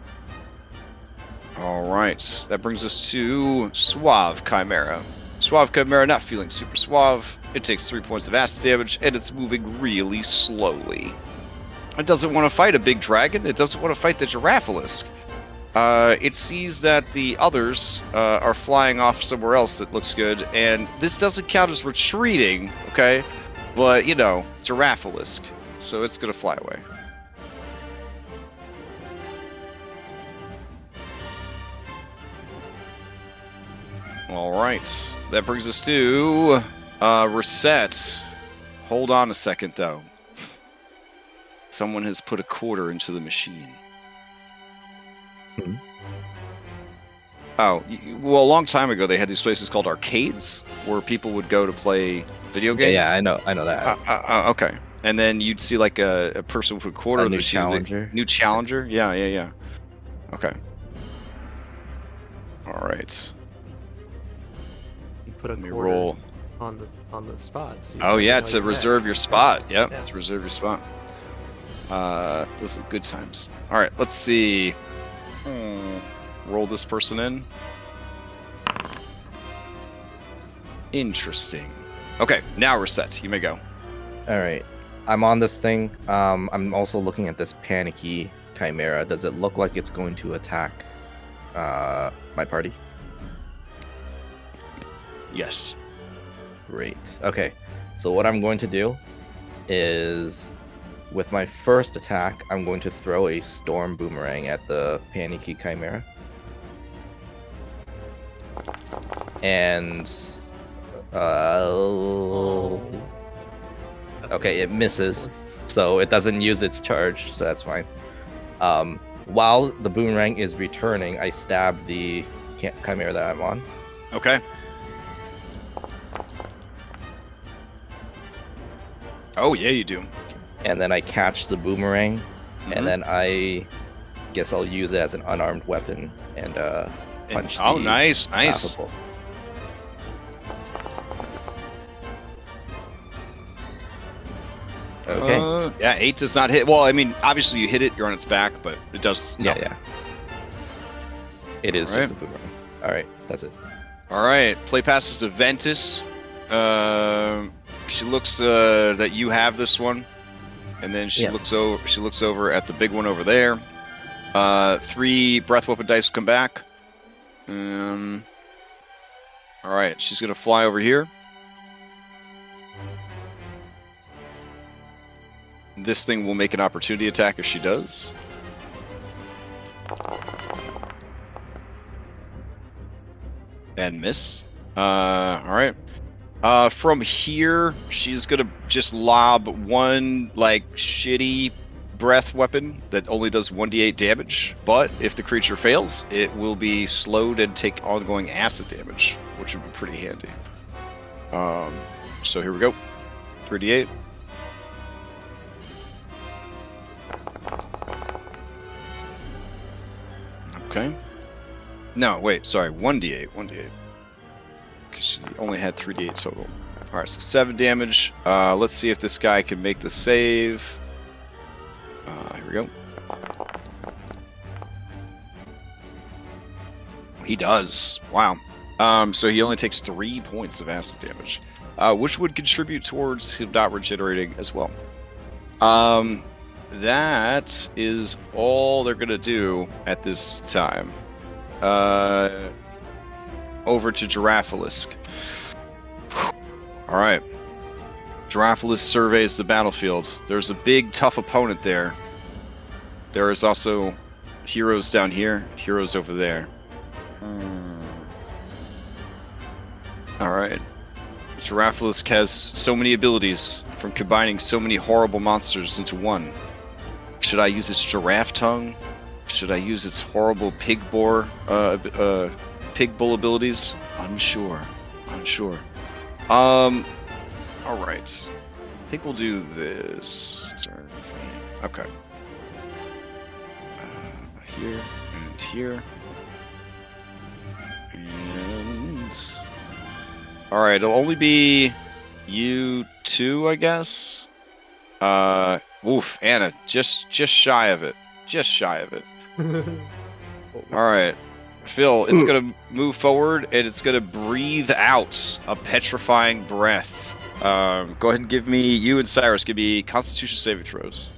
All right. That brings us to Suave Chimera. Suave Chimera not feeling super suave. It takes 3 points of acid damage, and it's moving really slowly. It doesn't want to fight a big dragon. It doesn't want to fight the Giraffalisk. It sees that the others are flying off somewhere else that looks good, and this doesn't count as retreating, okay? But, you know, Giraffalisk, so it's going to fly away. All right, that brings us to Reset. Hold on a second, though. Someone has put a quarter into the machine. Oh, well, a long time ago, they had these places called arcades, where people would go to play video games. Yeah, I know that. Okay. And then you'd see like a person with a quarter of the machine. Challenger. New challenger? Yeah. Okay. All right. You put a Let me quarter roll. on the spot. So Oh yeah, to reserve your spot. Yep, Yeah. to reserve your spot. Those are good times. All right, let's see. Roll this person in. Interesting. Okay, now we're set. You may go. All right. I'm on this thing. I'm also looking at this panicky chimera. Does it look like it's going to attack my party? Yes. Great. Okay. So what I'm going to do is, with my first attack, I'm going to throw a storm boomerang at the panicky chimera. And okay, it misses, so it doesn't use its charge, so that's fine. While the boomerang is returning, I stab the chimera that I'm on. Okay. Oh yeah, you do. And then I catch the boomerang, and then I guess I'll use it as an unarmed weapon and punch. Oh, the nice. laughable. Okay. Yeah, 8 does not hit. Well, I mean, obviously you hit it, you're on its back, but it does nothing. Yeah. It is All just right. a boomerang. All right, that's it. All right, play passes to Ventus. She looks that you have this one, and then she looks over. She looks over at the big one over there. 3 breath weapon dice come back. All right, she's gonna fly over here. This thing will make an opportunity attack if she does. And miss. All right. From here, she's gonna just lob one like shitty breath weapon that only does 1d8 damage. But if the creature fails, it will be slowed and take ongoing acid damage, which would be pretty handy. So here we go. 3d8. Okay. No, wait, sorry, 1d8, 1d8. Because she only had 3d8 total. Alright, so 7 damage. Let's see if this guy can make the save. Here we go. He does. Wow. So he only takes 3 points of acid damage, which would contribute towards him not regenerating as well. That is all they're going to do at this time. Over to Giraffalisk. All right. Giraffalisk surveys the battlefield. There's a big, tough opponent there. There is also heroes down here, heroes over there. All right. Giraffalisk has so many abilities from combining so many horrible monsters into one. Should I use its giraffe tongue? Should I use its horrible pig bull abilities? Unsure. All right. I think we'll do this. Okay. Here and here. And all right, it'll only be you two, I guess. Oof, Anna, just shy of it. Just shy of it. All right, Phil, it's gonna move forward and it's gonna breathe out a petrifying breath. Go ahead and give me, you and Cyrus, give me Constitution saving throws.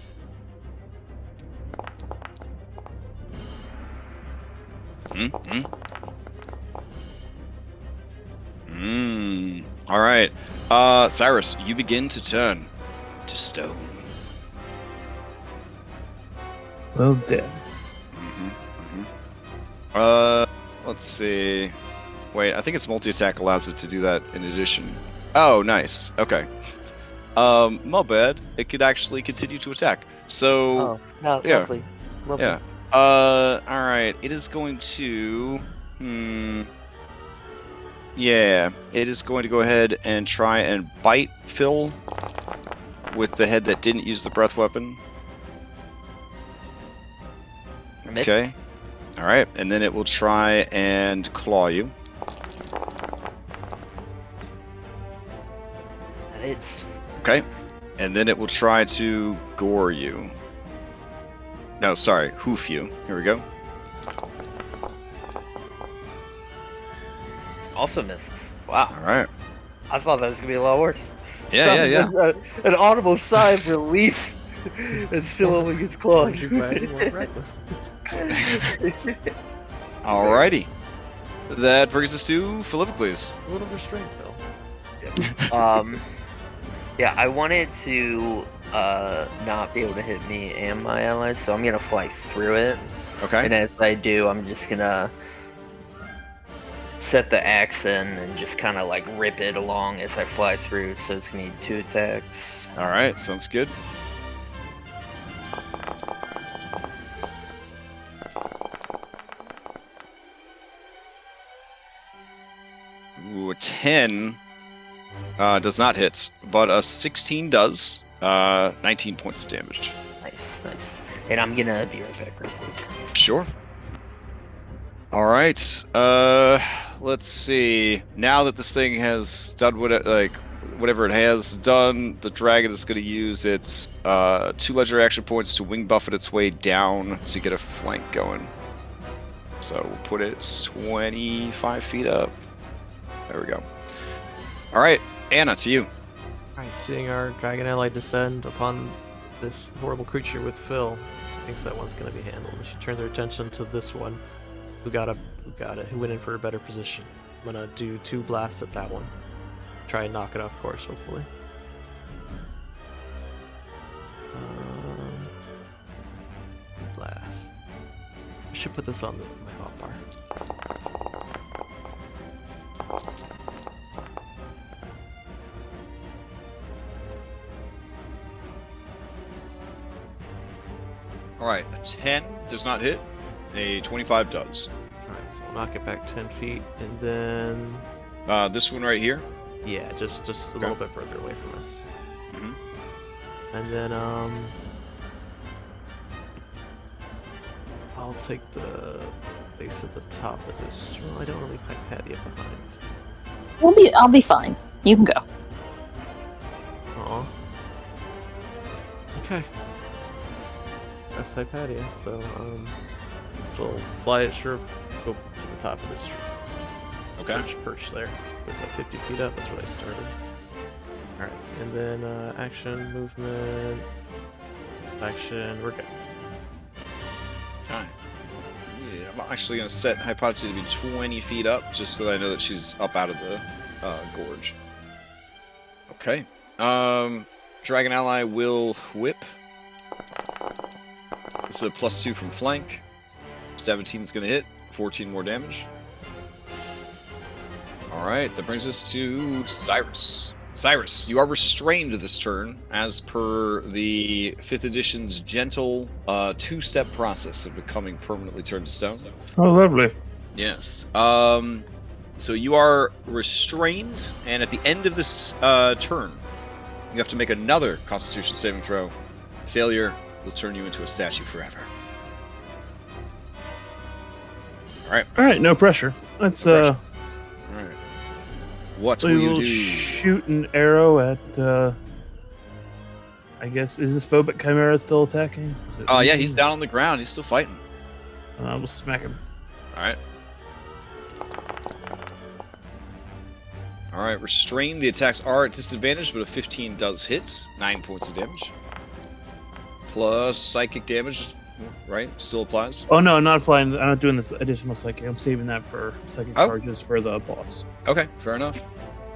All right, Cyrus, you begin to turn to stone. Well, dead. Let's see. Wait, I think its multi-attack allows it to do that in addition. Oh, nice. Okay. My bad. It could actually continue to attack. So, Oh, no, yeah. lovely. Yeah. All right. It is going to. Yeah, it is going to go ahead and try and bite Phil with the head that didn't use the breath weapon. Okay. All right, and then it will try and claw you. That hits. Okay, and then it will try to gore you. No, sorry, hoof you. Here we go. Also misses. Wow. All right. I thought that was gonna be a lot worse. Yeah. An audible sigh of relief as Phil only gets clawed. Aren't you glad you weren't reckless? Alrighty. That brings us to Philippocles. A little restraint, Phil. Yeah, I wanted to not be able to hit me and my allies, so I'm gonna fly through it. Okay. And as I do, I'm just gonna set the axe in and just kind of like rip it along as I fly through. So it's gonna need 2 attacks. All right, sounds good. Ooh, a 10 does not hit, but a 16 does. 19 points of damage. Nice. And I'm gonna be right back real quick. Sure. All right. Let's see. Now that this thing has done whatever it has done, the dragon is going to use its 2 legendary action points to wing buffet its way down to get a flank going. So we'll put it 25 feet up. There we go. All right, Anna, to you. Alright, seeing our dragon ally descend upon this horrible creature with Phil, thinks that one's gonna be handled. She turns her attention to this one, who went in for a better position. I'm gonna do 2 blasts at that one. Try and knock it off course, hopefully. Blast. I should put this on my hotbar. All right, a 10 does not hit. A 25 does. Alright, so we'll knock it back 10 feet, and then... This one right here. Yeah, just a little bit further away from us. Mhm. And then, I'll take the base at the top of this. Well, I don't really have Hypatia behind. I'll be fine. You can go. Aw. Okay. That's Hypatia, so, we'll fly it, sure, go to the top of this tree. Okay. Perch there. It's at 50 feet up, that's where I started. Alright, and then, action, movement, action, we're good. Okay. Yeah, I'm actually going to set Hypatia to be 20 feet up, just so that I know that she's up out of the gorge. Okay. Dragon Ally will whip. This is a +2 from flank. 17 is going to hit. 14 more damage. Alright, that brings us to Cyrus. Cyrus, you are restrained this turn as per the 5th edition's gentle 2-step process of becoming permanently turned to stone. Oh, lovely. Yes. So you are restrained, and at the end of this turn, you have to make another Constitution saving throw. Failure will turn you into a statue forever. All right, no pressure. Let's All right. What will we you will do? shoot an arrow at I guess, is this phobic chimera still attacking? Yeah, he's down on the ground. He's still fighting. We'll smack him. All right. All right, restrained. The attacks are at disadvantage, but a 15 does hit. 9 points of damage. Plus psychic damage, right? Still applies. Oh no, I'm not applying. I'm not doing this additional psychic. I'm saving that for psychic charges for the boss. Okay, fair enough.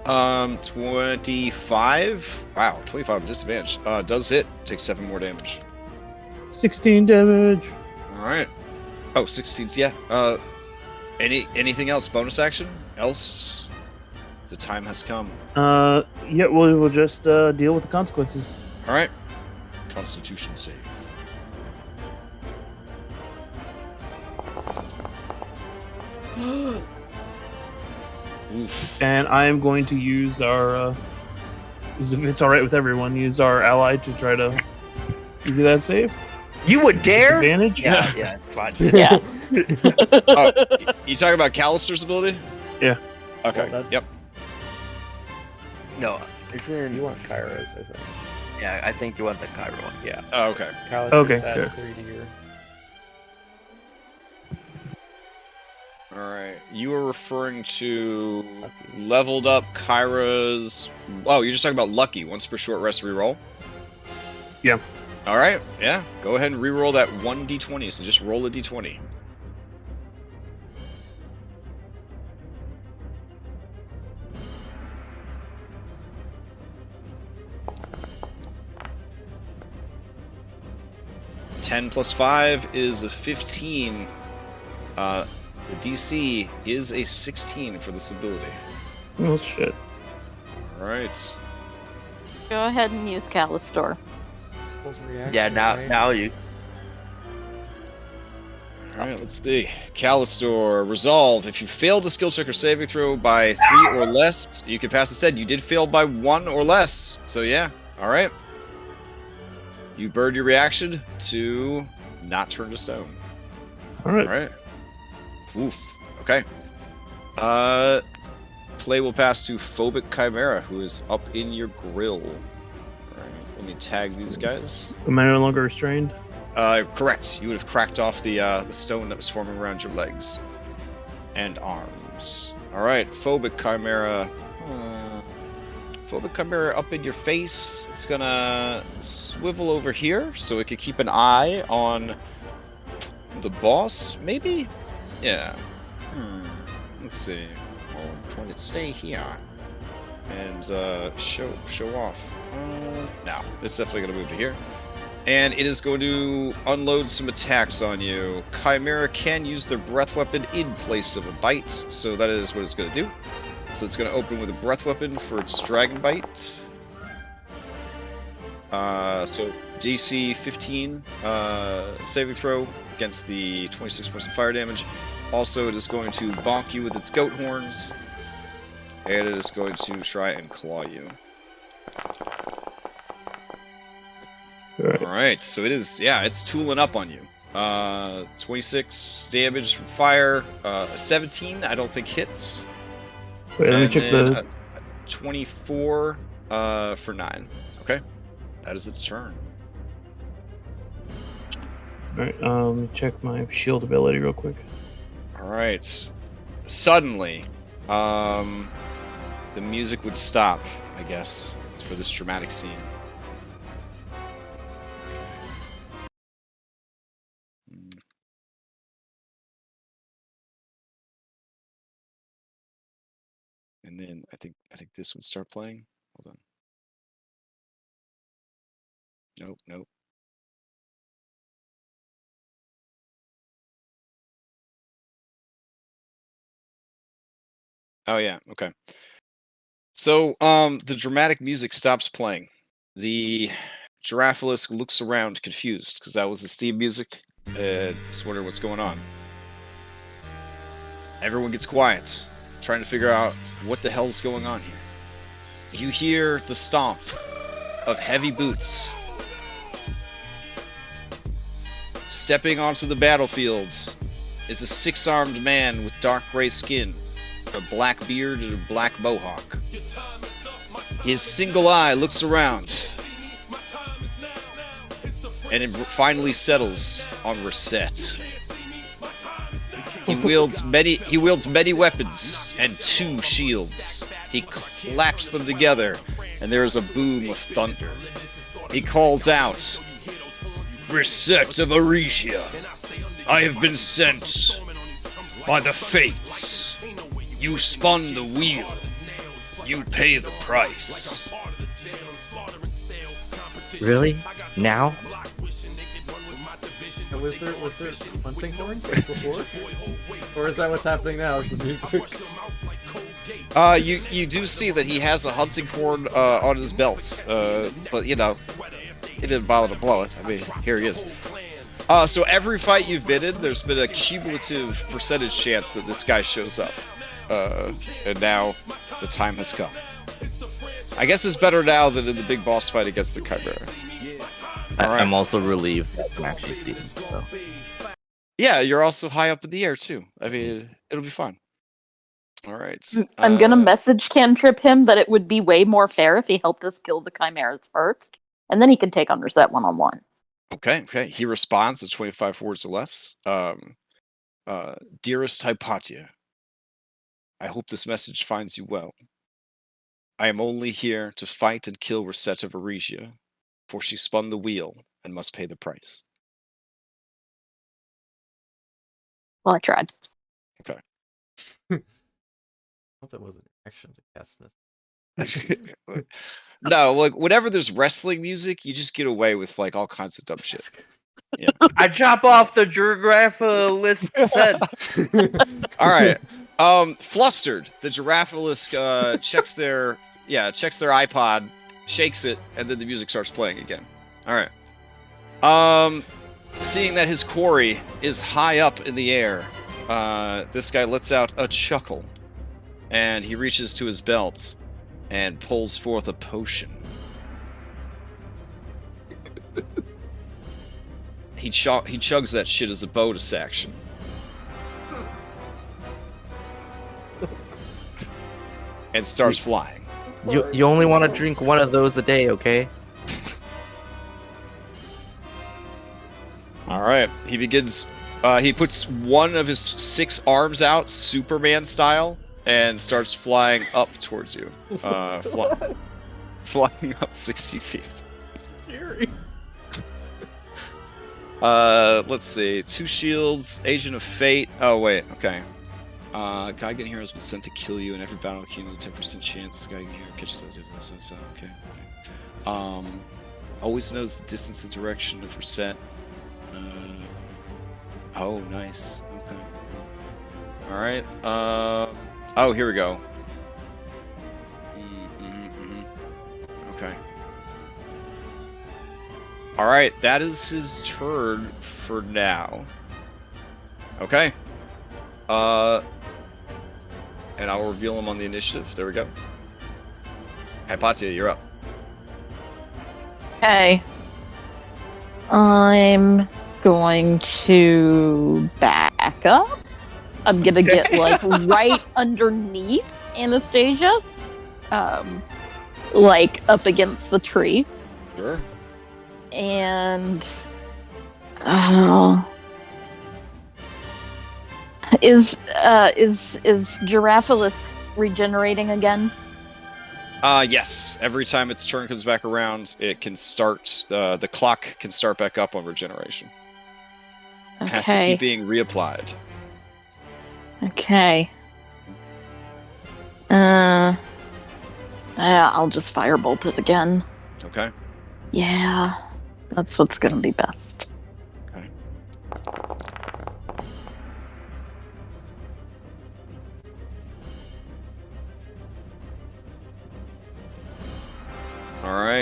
25. Wow, 25 with disadvantage. Does hit. Takes 7 more damage. 16 damage. All right. Oh, 16. Yeah. Anything else? Bonus action? Else? The time has come. Yeah, we'll just deal with the consequences. All right. Constitution save. Oof. And I am going to use our, if it's all right with everyone, use our ally to try to give you that save. You would dare? Advantage? Yeah, fine. Yeah. Oh, you talking about Callister's ability? Yeah. Okay. Well, that- Yep. No, it's in. You want Kairos, I think. Yeah, I think you want the Cairo one. Yeah. Oh, okay. Kairos Okay, adds good. 3 to your. All right. You are referring to Lucky. leveled up Kyra's. Oh, you're just talking about Lucky. Once per short rest reroll. Yeah. All right. Yeah. Go ahead and reroll that 1d20. So just roll a d20. (10 plus 5 is a 15. The DC is a 16 for this ability. Oh shit. All right. Go ahead and use Callistor. Reaction, Yeah, right? now you. All right, let's see. Callistor, resolve. If you failed a skill check or saving throw by 3 or less, you can pass instead. You did fail by 1 or less. So yeah, all right. You burned your reaction to not turn to stone. All right. All right. Oof. Okay. Play will pass to Phobic Chimera, who is up in your grill. All right. Let me tag these guys. Am I no longer restrained? Correct. You would have cracked off the stone that was forming around your legs and arms. All right, Phobic Chimera. Phobic Chimera up in your face. It's gonna swivel over here so it could keep an eye on the boss. Maybe. Yeah. Let's see. I'll try to stay here and show off. No, it's definitely gonna move to here. And it is going to unload some attacks on you. Chimera can use their breath weapon in place of a bite, so that is what it's going to do. So it's going to open with a breath weapon for its dragon bite. So DC 15 saving throw against the 26 points of fire damage. Also, it is going to bonk you with its goat horns, and it is going to try and claw you. Alright, so it is, yeah, it's tooling up on you. 26 damage from fire, 17, I don't think hits. Wait, let me And check then the. 24 for 9. Okay, that is its turn. Alright, let me check my shield ability real quick. Alright, suddenly, the music would stop, I guess, for this dramatic scene. And then I think this would start playing. Hold on. Nope. Oh yeah, okay. So, the dramatic music stops playing. The Giraffalisk looks around confused because that was his theme music. Just wondering what's going on. Everyone gets quiet, trying to figure out what the hell's going on here. You hear the stomp of heavy boots. Stepping onto the battlefields is a six-armed man with dark gray skin, a black beard, and a black mohawk. His single eye looks around, and it finally settles on Reset. He wields many weapons and 2 shields. He claps them together, and there is a boom of thunder. He calls out, "Reset of Aresia, I have been sent by the fates. You spun the wheel. You pay the price." Really? Now? Was there hunting horns like before? Or is that what's happening now? Is the music? You do see that he has a hunting horn on his belt, but you know, he didn't bother to blow it. I mean, here he is. So every fight you've been in, there's been a cumulative percentage chance that this guy shows up, and now the time has come. I guess it's better now than in the big boss fight against the Chimera. I'm also relieved that I can actually see him. So. Yeah, you're also high up in the air too. I mean, it'll be fun. All right. I'm gonna message cantrip him that it would be way more fair if he helped us kill the chimeras first, and then he can take on Reset one-on-one. Okay. He responds at 25 words or less. Dearest Hypatia, I hope this message finds you well. I am only here to fight and kill Reset of Aresia, for she spun the wheel and must pay the price. Well, I tried. Okay. I thought that was an action to cast miss. No, like whenever there's wrestling music, you just get away with like all kinds of dumb shit. Yeah. I chop off the Giraffalisk head. All right. Flustered, the Giraffalisk checks their iPod, shakes it, and then the music starts playing again. All right. Seeing that his quarry is high up in the air, this guy lets out a chuckle, and he reaches to his belt and pulls forth a potion. He chugs that shit as a bonus action. And starts flying. You only want to drink one of those a day, okay? All right. He begins. He puts one of his 6 arms out, Superman style, and starts flying up towards you. Flying up 60 feet. Scary. Let's see. 2 shields, Agent of Fate. Oh wait. Okay. Guardian Hero has been sent to kill you in every battle. Cumulative 10% chance. Guardian Hero catches those. Okay. Always knows the distance and direction of Reset. Oh, nice. Okay. All right. Oh, here we go. Okay. All right. That is his turn for now. Okay. And I'll reveal him on the initiative. There we go. Hypatia, you're up. Okay. I'm going to back up. I'm gonna get like right underneath Anastasia. Like up against the tree. Sure. And is Giraffalisk regenerating again? Yes. Every time its turn comes back around, it can start. The clock can start back up on regeneration. It has to keep being reapplied. Okay. Yeah, I'll just firebolt it again. Okay. Yeah, that's what's gonna be best. Okay.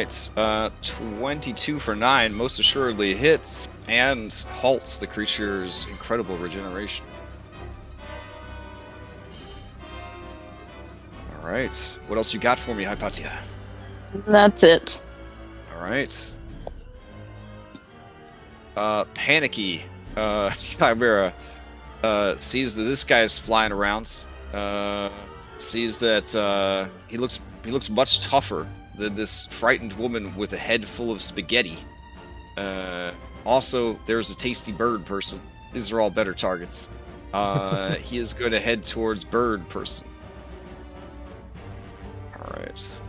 right. 22 for 9 most assuredly hits and halts the creature's incredible regeneration. All right. What else you got for me, Hypatia? That's it. All right. Panicky Chimera sees that this guy's flying around. Sees that he looks much tougher than this frightened woman with a head full of spaghetti. Also, there's a tasty bird person. These are all better targets. He is going to head towards bird person. All right.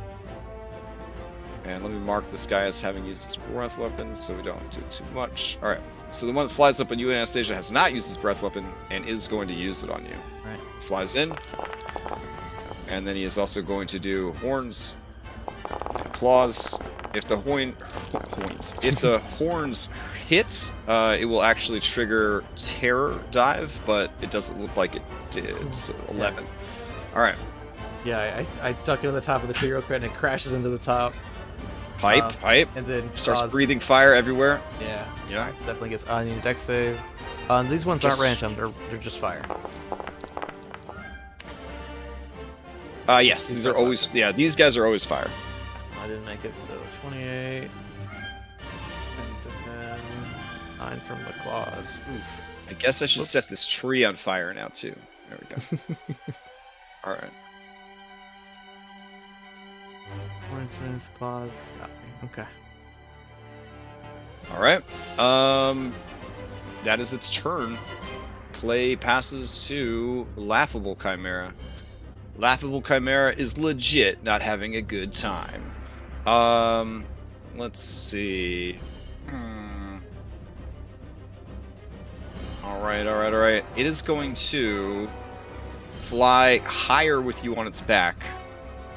And let me mark this guy as having used his breath weapon so we don't do too much. All right. So the one that flies up on you, Anastasia, has not used his breath weapon and is going to use it on you. Right. Flies in. And then he is also going to do horns and claws. If the horns hit, it will actually trigger terror dive, but it doesn't look like it did. So 11. All right. Yeah, I duck into the top of the tree real quick and it crashes into the top. Pipe. And then Starts breathing fire everywhere. Yeah. Yeah. It definitely gets. I need a dex save. These ones aren't random. They're just fire. Yes, these are always. Yeah, these guys are always fire. I didn't make it, so 28. And then 9 from the claws. Oof. I guess I should Whoops. set this tree on fire now too. There we go. All right. Horns, claws. Got me. Okay. All right. That is its turn. Play passes to Laughable Chimera. Laughable Chimera is legit not having a good time. Let's see. All right. It is going to fly higher with you on its back,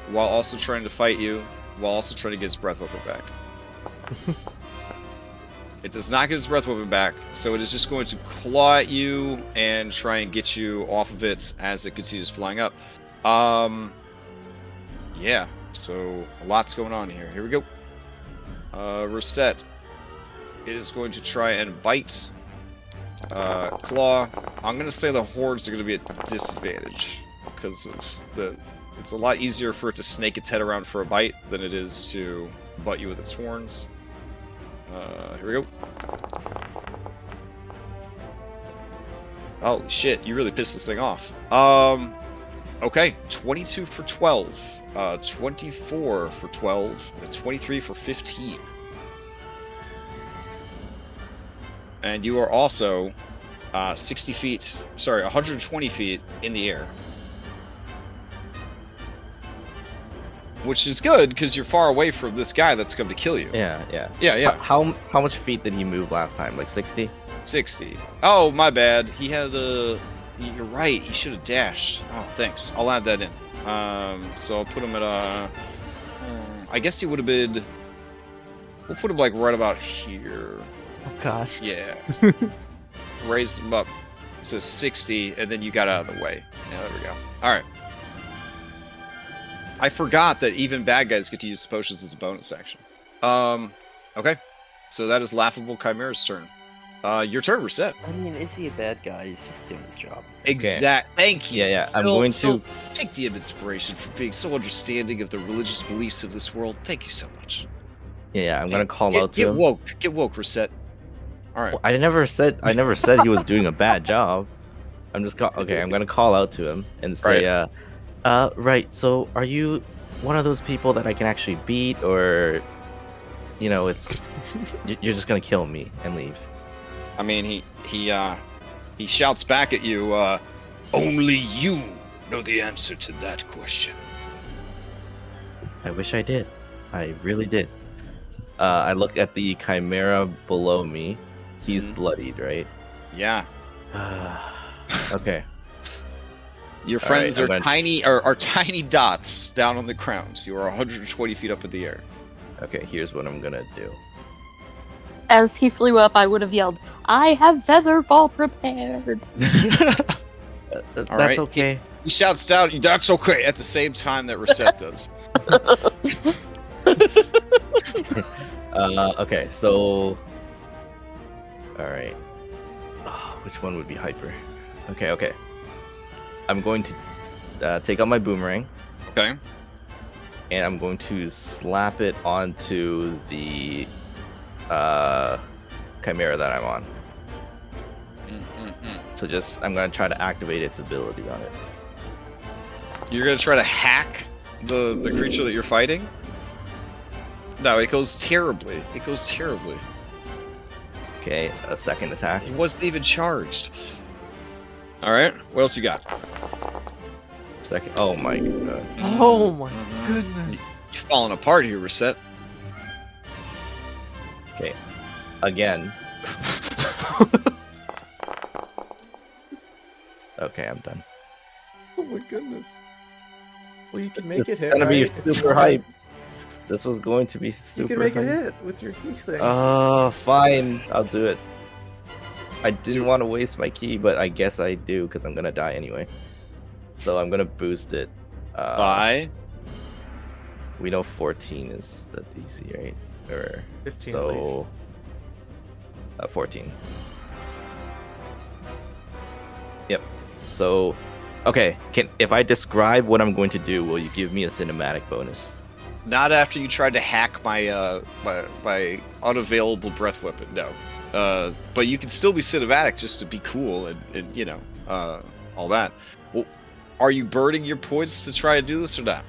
while also trying to fight you, while also trying to get its breath weapon back. It does not get its breath weapon back, so it is just going to claw at you and try and get you off of it as it continues flying up. Yeah, so a lot's going on here. Here we go. Reset. It is going to try and bite. Claw. I'm going to say the hordes are going to be at disadvantage because of the... It's a lot easier for it to snake its head around for a bite than it is to butt you with its horns. Here we go. Holy shit, you really pissed this thing off. Okay, 22 for 12, 24 for 12, and 23 for 15. And you are also 120 feet in the air. Which is good, because you're far away from this guy that's going to kill you. Yeah. How much feet did he move last time? Like 60? 60. Oh, my bad. He had a... You're right. He should have dashed. Oh, thanks. I'll add that in. So I'll put him at I guess he would have been... We'll put him, like, right about here. Oh, gosh. Yeah. Raise him up to 60, and then you got out of the way. Yeah, there we go. All right. I forgot that even bad guys get to use potions as a bonus action. Okay. So that is Laughable Chimera's turn. Your turn, Reset. I mean, is he a bad guy? He's just doing his job. Thank you. Yeah. I'm going to take the inspiration for being so understanding of the religious beliefs of this world. Thank you so much. Yeah, I'm gonna call out to get him. Get woke, Reset. All right. Well, I never said he was doing a bad job. I'm gonna call out to him and say, right. So, are you one of those people that I can actually beat, or, it's you're just gonna kill me and leave? I mean, he shouts back at you. Only you know the answer to that question. I wish I did. I really did. I look at the Chimera below me. He's bloodied, right? Yeah. Okay. Your friends are tiny dots down on the ground. You are 120 feet up in the air. Okay, here's what I'm gonna do. As he flew up, I would have yelled, "I have Featherball prepared." That's right. okay. He shouts down, "That's okay," at the same time that Reset does. Okay, so. Alright. Which one would be hyper? Okay. I'm going to take out my boomerang. Okay. And I'm going to slap it onto the Chimera that I'm on. So I'm going to try to activate its ability on it. You're going to try to hack the creature that you're fighting? No, it goes terribly. Okay, a second attack. It wasn't even charged. Alright, what else you got? Second. Oh my god. Oh my goodness. You're falling apart here, Reset. Okay. Again. Okay, I'm done. Oh my goodness. Well, you can make it hit. It's gonna be right? super hype. This was going to be super You can make hype. it hit with your key thing. Fine. I'll do it. I didn't want to waste my key, but I guess I do because I'm gonna die anyway. So I'm gonna boost it. Bye. We know 14 is the DC, right? Or 15 at least. so 14. Yep. So, okay. If I describe what I'm going to do, will you give me a cinematic bonus? Not after you tried to hack my my unavailable breath weapon. No. But you can still be cinematic just to be cool and you know all that. Well, are you burning your points to try to do this or not?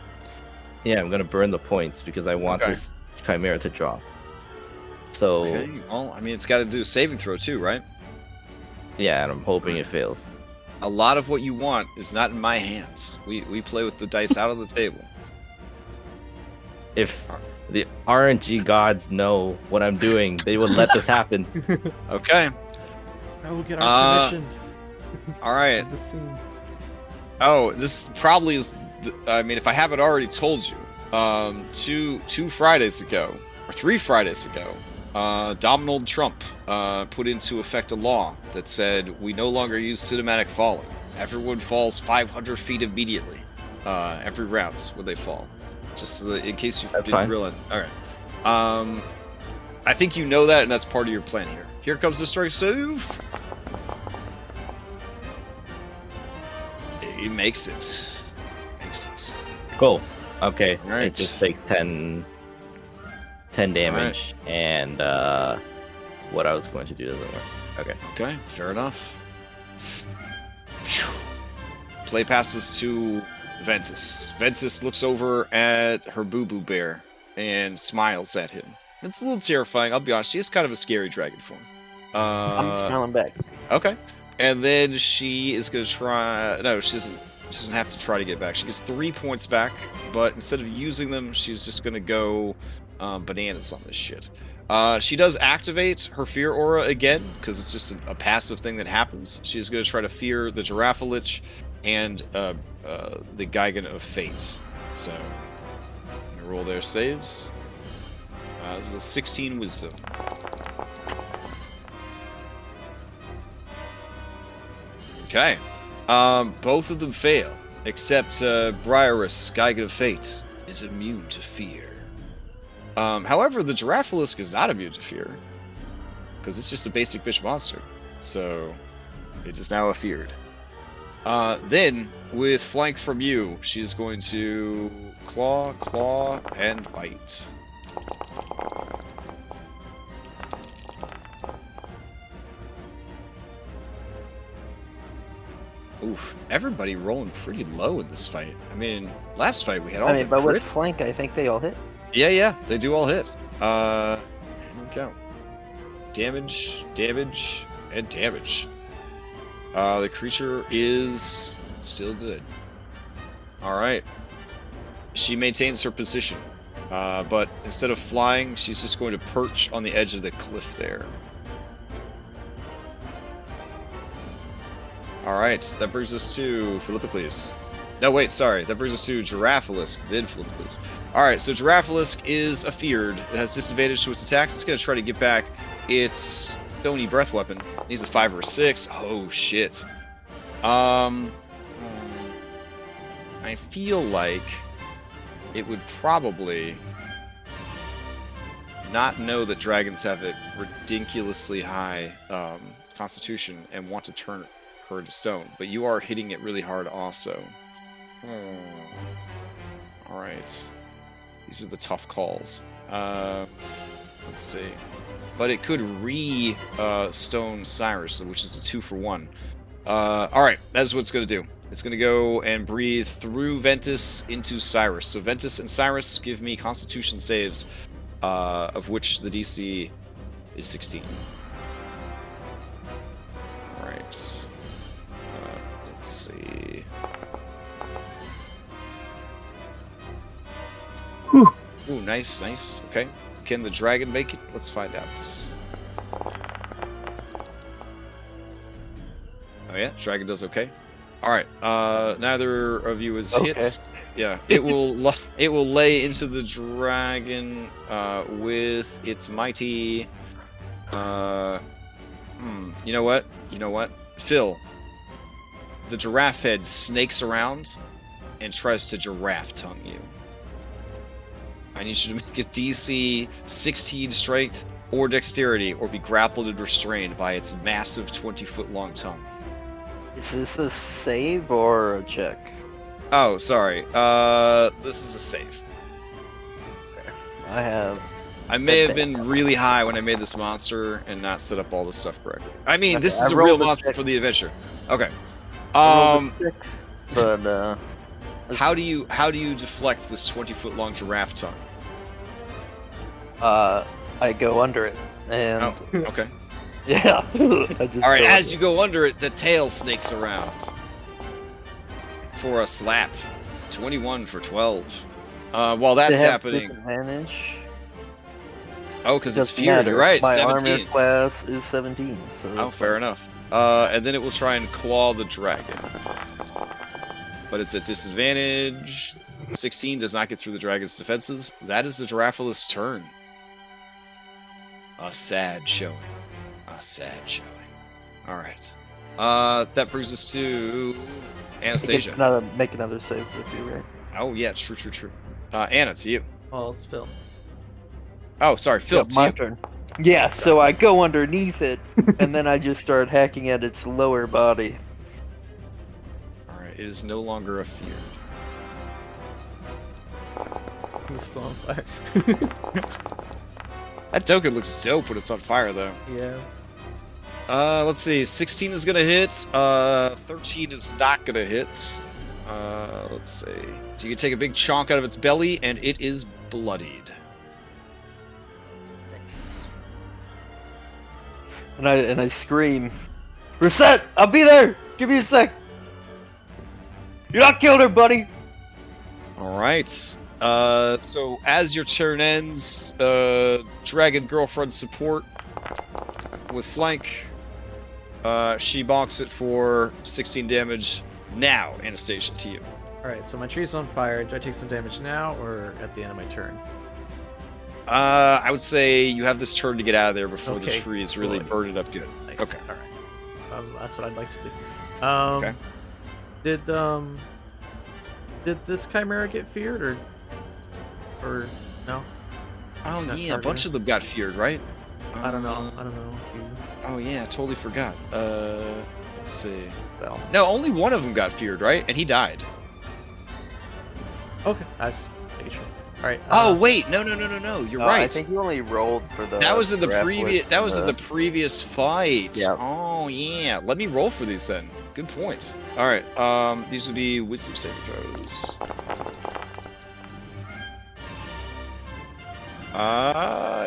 Yeah, I'm gonna burn the points because I want this Chimera to drop. So. Okay. Well, I mean, it's got to do a saving throw too, right? Yeah, and I'm hoping it fails. A lot of what you want is not in my hands. We play with the dice out on the table. If the RNG gods know what I'm doing, they would let this happen. Okay. I will get our commissioned. All right. The scene. Oh, this probably is. I mean, if I haven't already told you, 2 Fridays ago or 3 Fridays ago, Donald Trump put into effect a law that said we no longer use cinematic falling. Everyone falls 500 feet immediately, every round when they fall. Just so that, in case you didn't realize. All right. I think you know that, and that's part of your plan here. Here comes the strike save. He makes it. Cool. Okay. All right. It just takes 10 damage, and what I was going to do doesn't work. Okay. Okay, fair enough. Play passes to Ventus. Ventus looks over at her boo-boo bear and smiles at him. It's a little terrifying, I'll be honest. She is kind of a scary dragon form. I'm smiling back. Okay. And then she is going to try... No, she doesn't have to try to get back. She gets 3 points back, but instead of using them, she's just going to go bananas on this shit. She does activate her fear aura again, because it's just a passive thing that happens. She's going to try to fear the Giraffe-Lich and the Gigan of Fate. So, I'm going to roll their saves. This is a 16 wisdom. Okay. Both of them fail, except Briarus, Gigan of Fate, is immune to fear. However, the Giraffe-Lich is not immune to fear, because it's just a basic fish monster. So, it is now afeared. Then, with flank from you, she's going to claw, and bite. Oof, everybody rolling pretty low in this fight. I mean, last fight we had all the but with crits. flank, I think they all hit. Yeah, they do all hit. Here we go. Damage, and damage. The creature is still good. Alright. She maintains her position. But instead of flying, she's just going to perch on the edge of the cliff there. Alright, that brings us to Philippocles. No, wait, sorry. That brings us to Giraffe-Lich, then Philippocles. Alright, so Giraffe-Lich is afeared. It has disadvantage to its attacks. It's going to try to get back its stony breath weapon. It needs a 5 or a 6. Oh, shit. I feel like it would probably... not know that dragons have a ridiculously high constitution and want to turn her to stone, but you are hitting it really hard also. All right. These are the tough calls. Let's see. But it could stone Cyrus, which is a 2-for-1. All right, that's what it's going to do. It's going to go and breathe through Ventus into Cyrus. So Ventus and Cyrus give me Constitution saves, of which the DC is 16. All right. Let's see. Whew. Ooh, nice, nice. Okay. Can the dragon make it? Let's find out. Oh yeah, dragon does okay. All right. Neither of you is hit. Yeah, it will lay into the dragon with its mighty. You know what? Phil. The giraffe head snakes around and tries to giraffe tongue you. I need you to make a DC 16 strength or dexterity, or be grappled and restrained by its massive 20-foot long tongue. Is this a save or a check? Oh, sorry. This is a save. I may have been really high when I made this monster and not set up all this stuff correctly. I mean, this is a real monster for the adventure. Okay. But how do you deflect this 20-foot long giraffe tongue? I go under it, and Oh, okay. yeah. All right. As you go under it, the tail snakes around for a slap. 21 for 12. While that's happening. Disadvantage. Oh, because it's feared. You're right. My 17. armor class is 17. So Oh, fair enough. And then it will try and claw the dragon. But it's at disadvantage. 16 does not get through the dragon's defenses. That is the Giraffalist's turn. A sad showing. All right. That brings us to Anastasia. Make another save with you, right? Oh, yeah. True. Anna, it's you. Oh, it's Phil. Oh, sorry. Phil, it's my you. turn. Yeah, so I go underneath it, and then I just start hacking at its lower body. Alright, it is no longer a fear. It's still on fire. That token looks dope when it's on fire, though. Yeah. Let's see. 16 is gonna hit. 13 is not gonna hit. Let's see. So you can take a big chunk out of its belly, and it is bloodied. And I scream, "Reset! I'll be there! Give me a sec! You're not killed her, buddy!" Alright. So as your turn ends, Dragon Girlfriend support with flank. She bonks it for 16 damage. Now, Anastasia, to you. Alright, so my tree's on fire. Do I take some damage now or at the end of my turn? I would say you have this turn to get out of there before the Okay, tree is really good. burned up good. Nice. Okay. Alright. That's what I'd like to do. Okay. Did this Chimera get feared or no? Oh Not yeah, a bunch of them got feared, right? I don't know. I don't know if you... Oh yeah, I totally forgot. Let's see. Well, No, only one of them got feared, right? And he died. okay. I was making sure. Alright. Oh wait, no. You're right. I think you only rolled for the. That was in the grapple previous. with That was in the previous fight. Yeah. Oh yeah. Let me roll for these then. Good point. All right. These would be wisdom saving throws.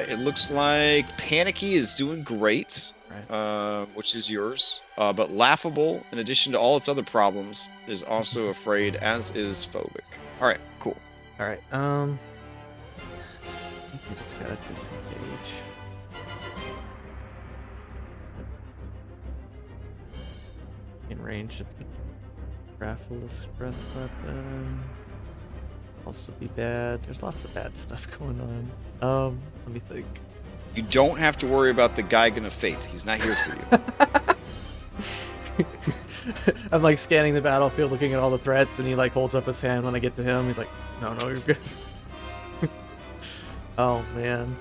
It looks like Panicky is doing great, Right. which is yours. But Laughable, in addition to all its other problems, is also afraid, as is Phobic. All right, cool. Alright, I think we just gotta disengage. In range of the Raffle's breath weapon. Also be bad. There's lots of bad stuff going on. Let me think. You don't have to worry about the Gigan of Fate. He's not here for you. I'm like scanning the battlefield, looking at all the threats, and he like holds up his hand when I get to him. He's like, "No, you're good." Oh man.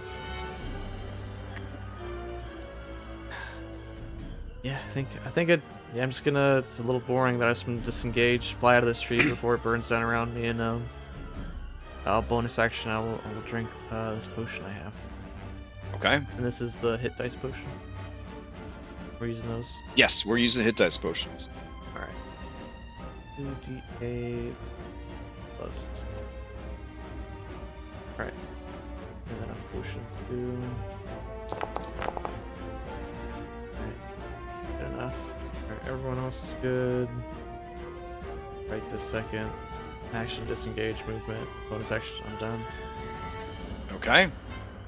Yeah, I think it. Yeah, I'm just gonna. It's a little boring, but I'm just gonna disengage, fly out of this tree before it burns down around me, and bonus action. I will drink this potion I have. Okay. And this is the hit dice potion. We're using those. Yes, we're using hit dice potions. All right. 2d8 plus. All right. And then a potion 2. Alright. Good enough. Alright, everyone else is good. Right this second. Action, disengage, movement, bonus action, I'm done. Okay.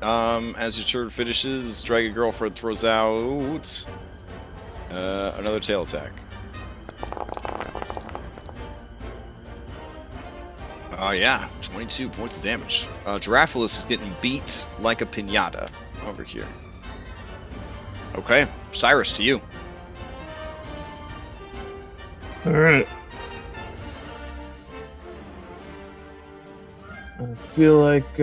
As your turn finishes, Dragon Girlfriend throws out another tail attack. Oh yeah, 22 points of damage. Giraffalus is getting beat like a piñata over here. Okay, Cyrus, to you. All right. I feel like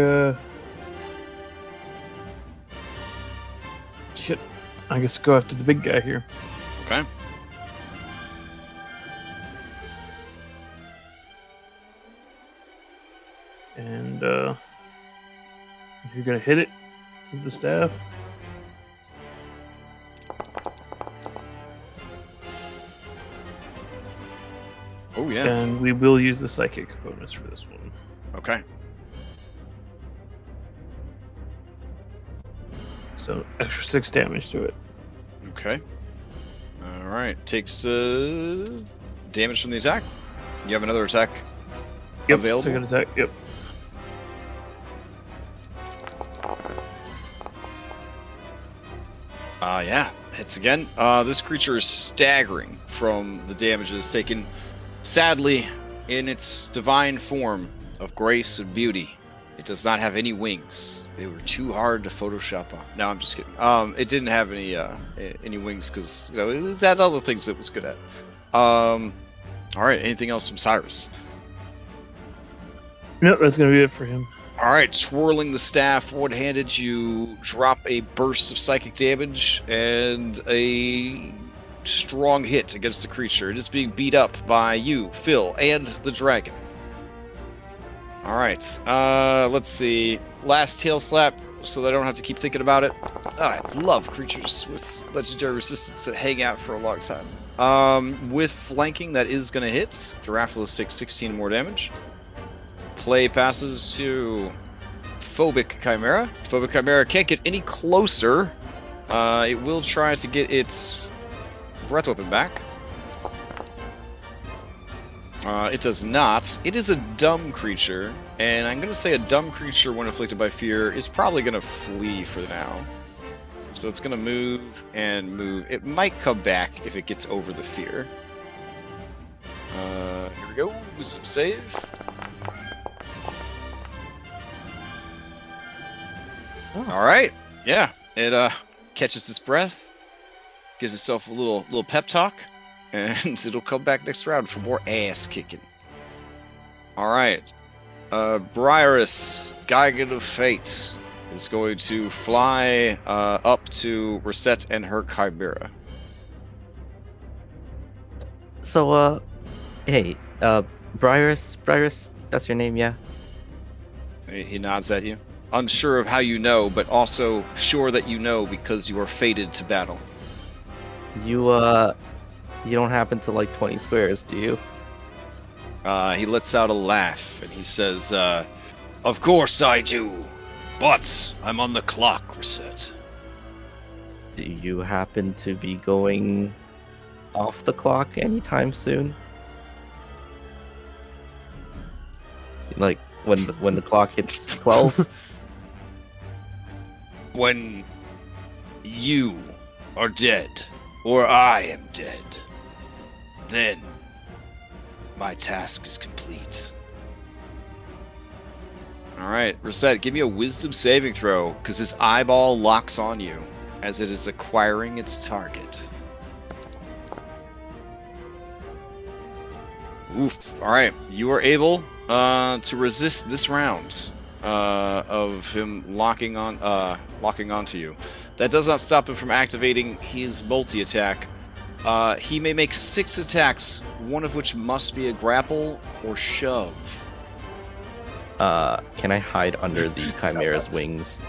shit. I guess go after the big guy here. Okay. And if you're gonna hit it with the staff. Oh yeah. And we will use the psychic bonus for this one. Okay. So extra 6 damage to it. Okay. All right. Takes damage from the attack. You have another attack available. Second attack. Yep. Yeah, hits again. This creature is staggering from the damages taken. Sadly, in its divine form of grace and beauty, it does not have any wings. They were too hard to Photoshop on. No, I'm just kidding. It didn't have any wings because it had other things it was good at. All right. Anything else from Cyrus? Nope, that's gonna be it for him. All right, twirling the staff one-handed, you drop a burst of psychic damage and a strong hit against the creature. It is being beat up by you, Phil, and the dragon. All right, let's see. Last tail slap, so that I don't have to keep thinking about it. I love creatures with legendary resistance that hang out for a long time. With flanking, that is going to hit. Giraffalus takes 16 more damage. Play passes to Phobic Chimera. Phobic Chimera can't get any closer. It will try to get its breath weapon back. It does not. It is a dumb creature, and I'm going to say a dumb creature when afflicted by fear is probably going to flee for now. So it's going to move and move. It might come back if it gets over the fear. Here we go. Wisdom save. All right, yeah, it catches its breath, gives itself a little pep talk, and it'll come back next round for more ass kicking. All right, Briarus, Guardian of Fate, is going to fly up to Reset and her Chimera. So, hey, Briarus, that's your name, yeah? He nods at you. Unsure of how you know, but also sure that you know because you are fated to battle. You don't happen to like 20 squares, do you? He lets out a laugh, and he says, of course I do, but I'm on the clock, Reset. Do you happen to be going off the clock anytime soon? Like, when the clock hits 12? When you are dead, or I am dead, then my task is complete. Alright, Reset, give me a wisdom saving throw, because his eyeball locks on you as it is acquiring its target. Oof. Alright, you are able to resist this round of him locking onto you. That does not stop him from activating his multi-attack, He may make 6 attacks, one of which must be a grapple or shove. Can I hide under the Chimera's wings?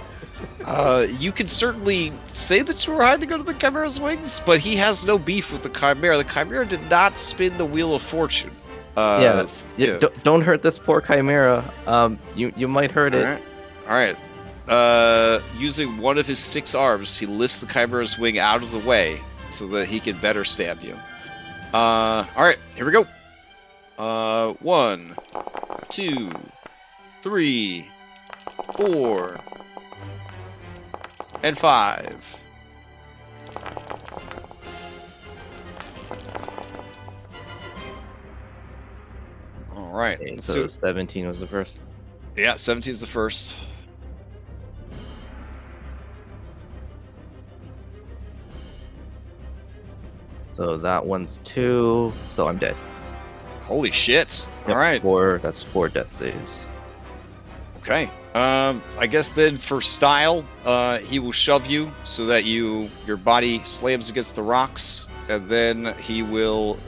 You can certainly say that you were hiding under the Chimera's wings, but he has no beef with the Chimera. The Chimera did not spin the Wheel of Fortune. Yes. Yeah. Don't hurt this poor Chimera. You might hurt it. All right. Using one of his 6 arms, he lifts the Chimera's wing out of the way so that he can better stab you. All right, here we go. 1, 2, 3, 4, and 5. All right. Okay, so 17 was the first. Yeah, 17 is the first. So that one's 2. So I'm dead. Holy shit! Yep, All right. 4. That's 4 death saves. Okay. I guess then for style, he will shove you so that your body slams against the rocks, and then he will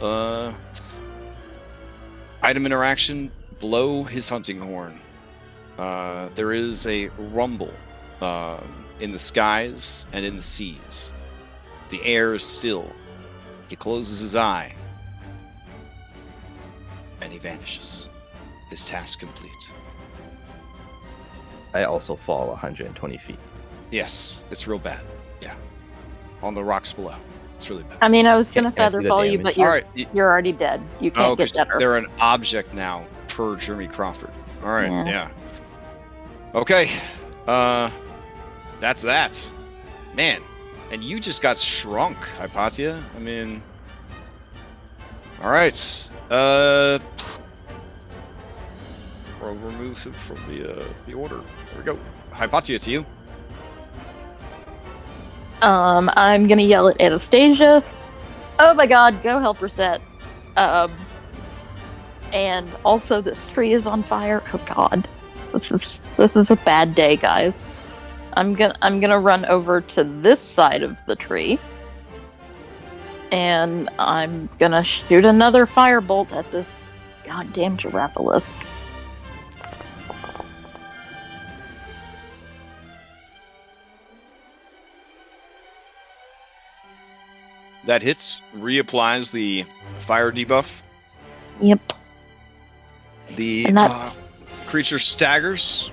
item interaction, blow his hunting horn. There is a rumble in the skies and in the seas. The air is still. He closes his eye, and he vanishes. His task complete. I also fall 120 feet. Yes, it's real bad. Yeah. On the rocks below. It's really bad. I mean, I was Can gonna I see the featherfall you, damage? but you're Alright. you're already dead. You can't get 'cause better. they're an object now, per Jeremy Crawford. Alright, Yeah. yeah. Okay. That's that. Man, and you just got shrunk, Hypatia. I mean... Alright. We'll remove him from the order. There we go. Hypatia, to you. I'm gonna yell at Anastasia. Oh my god, go help reset. And also this tree is on fire. Oh god. This is a bad day, guys. I'm gonna run over to this side of the tree. And I'm gonna shoot another firebolt at this goddamn Giraffalisk. That hits, reapplies the fire debuff. Yep. The And that's creature staggers,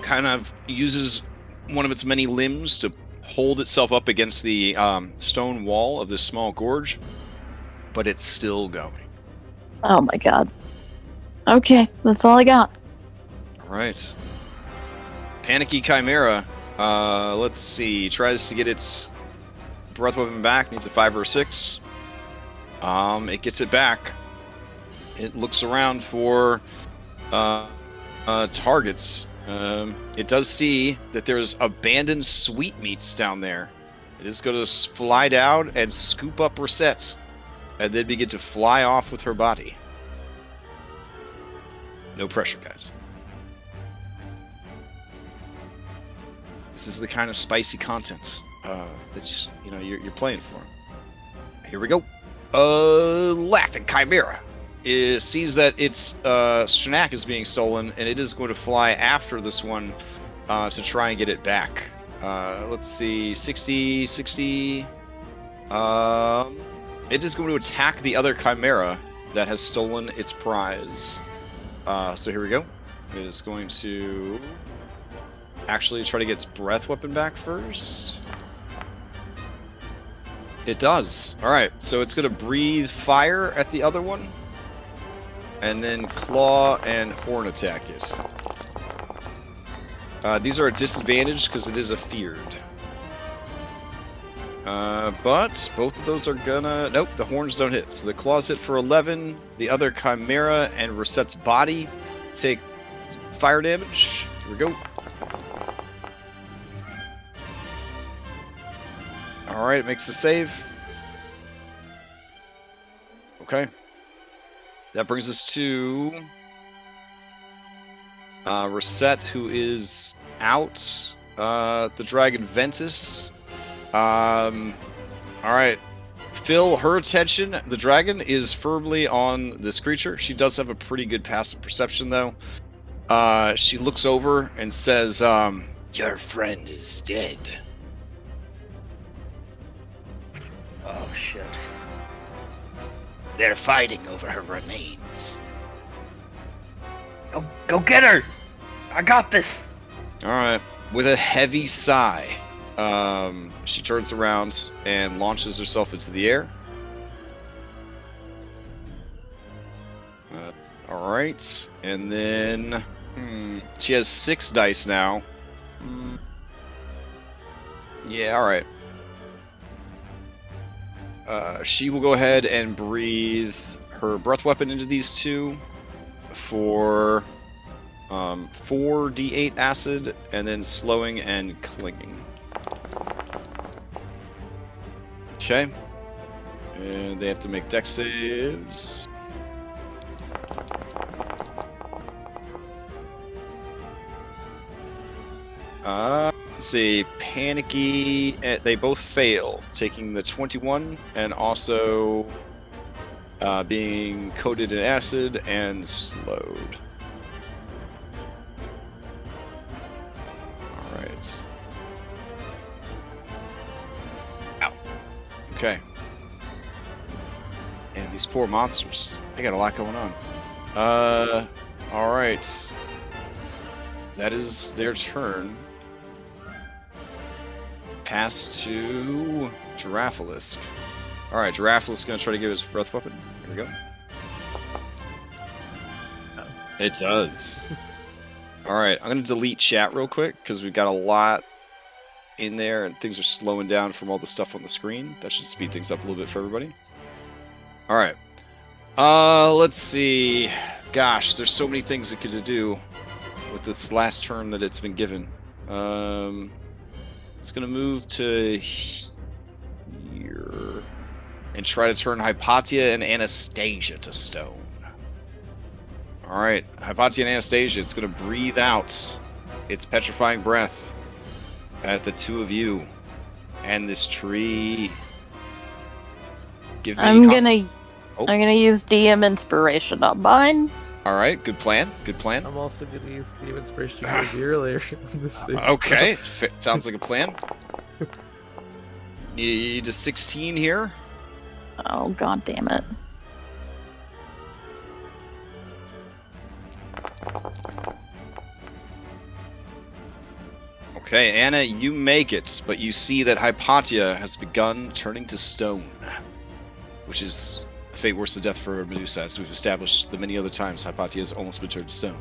kind of uses one of its many limbs to hold itself up against the stone wall of this small gorge, but it's still going. oh my god. Okay, that's all I got. All right. Panicky Chimera, let's see, tries to get its breath weapon back, needs a 5 or a 6. It gets it back. It looks around for targets. It does see that there's abandoned sweetmeats down there. It is going to fly down and scoop up Reset, and then begin to fly off with her body. No pressure, guys. This is the kind of spicy content that you're playing for. Here we go. Laughing Chimera sees that its Shnak is being stolen, and it is going to fly after this one to try and get it back. Let's see, 60. It is going to attack the other Chimera that has stolen its prize. So here we go. It is going to actually try to get its breath weapon back first. It does. Alright, so it's going to breathe fire at the other one, and then claw and horn attack it. These are a disadvantage because it is a feared. But both of those are gonna... Nope, the horns don't hit. So the claws hit for 11. The other Chimera and Reset's body take fire damage. Here we go. Alright, it makes the save. Okay. That brings us to Reset, who is out. The Dragon Ventus. All right. Phil, her attention, the dragon, is firmly on this creature. She does have a pretty good passive perception, though. She looks over and says, your friend is dead. Oh, shit. They're fighting over her remains. Go get her! I got this! Alright. With a heavy sigh, she turns around and launches herself into the air. Alright. And then... she has 6 dice now. Yeah, alright. She will go ahead and breathe her breath weapon into these two for 4d8 acid, and then slowing and clinging. Okay. And they have to make dex saves. Let's see, Panicky, they both fail, taking the 21 and also being coated in acid and slowed. Alright. Ow. Okay. And these poor monsters, they got a lot going on. Alright. That is their turn. Pass to Giraffalisk. Alright, Giraffalisk is going to try to give his breath weapon. Here we go. It does. Alright, I'm going to delete chat real quick because we've got a lot in there and things are slowing down from all the stuff on the screen. That should speed things up a little bit for everybody. Alright. Let's see. Gosh, there's so many things it could do with this last turn that it's been given. It's going to move to here and try to turn Hypatia and Anastasia to stone. Alright, Hypatia and Anastasia, it's going to breathe out its petrifying breath at the two of you and this tree. Give me I'm gonna use DM inspiration on mine. Alright, good plan, good plan. I'm also going to use the inspiration you gave me earlier in this scene. Okay, sounds like a plan. Need a 16 here. Oh, god damn it. Okay, Anna, you make it, but you see that Hypatia has begun turning to stone, which is a fate worse than death for Medusa, as we've established the many other times Hypatia has almost been turned to stone.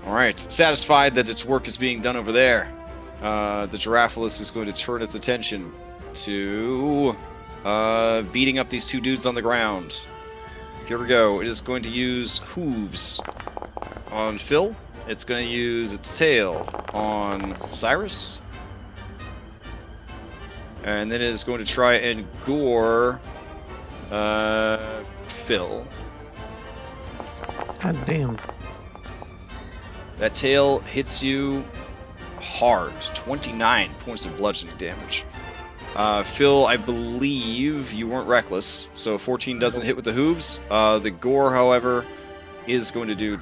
Alright, satisfied that its work is being done over there, the Giraffalisk is going to turn its attention to beating up these two dudes on the ground. Here we go. It is going to use hooves on Phil. It's going to use its tail on Cyrus. And then it is going to try and gore Phil. God damn. That tail hits you hard. 29 points of bludgeoning damage. Phil, I believe you weren't reckless, so 14 doesn't hit with the hooves. The gore, however, is going to do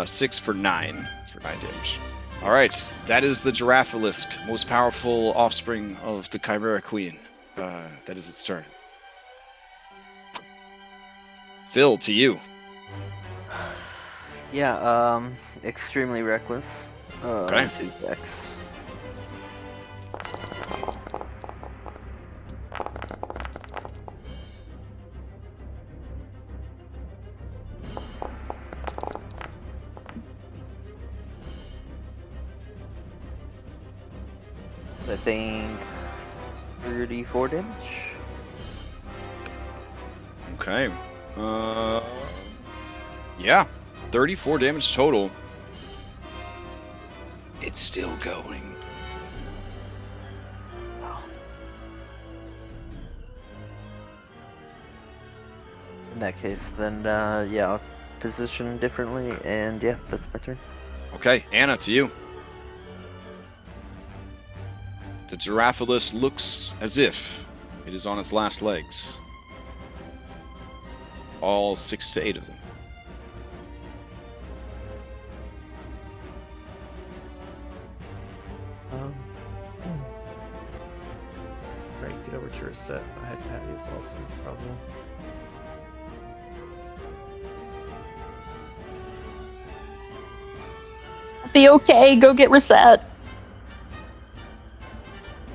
6 for 9 damage. Alright, that is the Giraffalisk, most powerful offspring of the Chimera Queen. That is its turn. Phil, to you. Yeah, extremely reckless. Okay. 2 decks. I think 34 damage. Okay. Yeah. 34 damage total. It's still going. In that case, then, yeah, I'll position differently, and yeah, that's my turn. Okay, Anna, to you. The Giraffalus looks as if it is on its last legs. All 6 to 8 of them. Right, get over to reset. I had Patty is also probably. Be okay. Go get reset.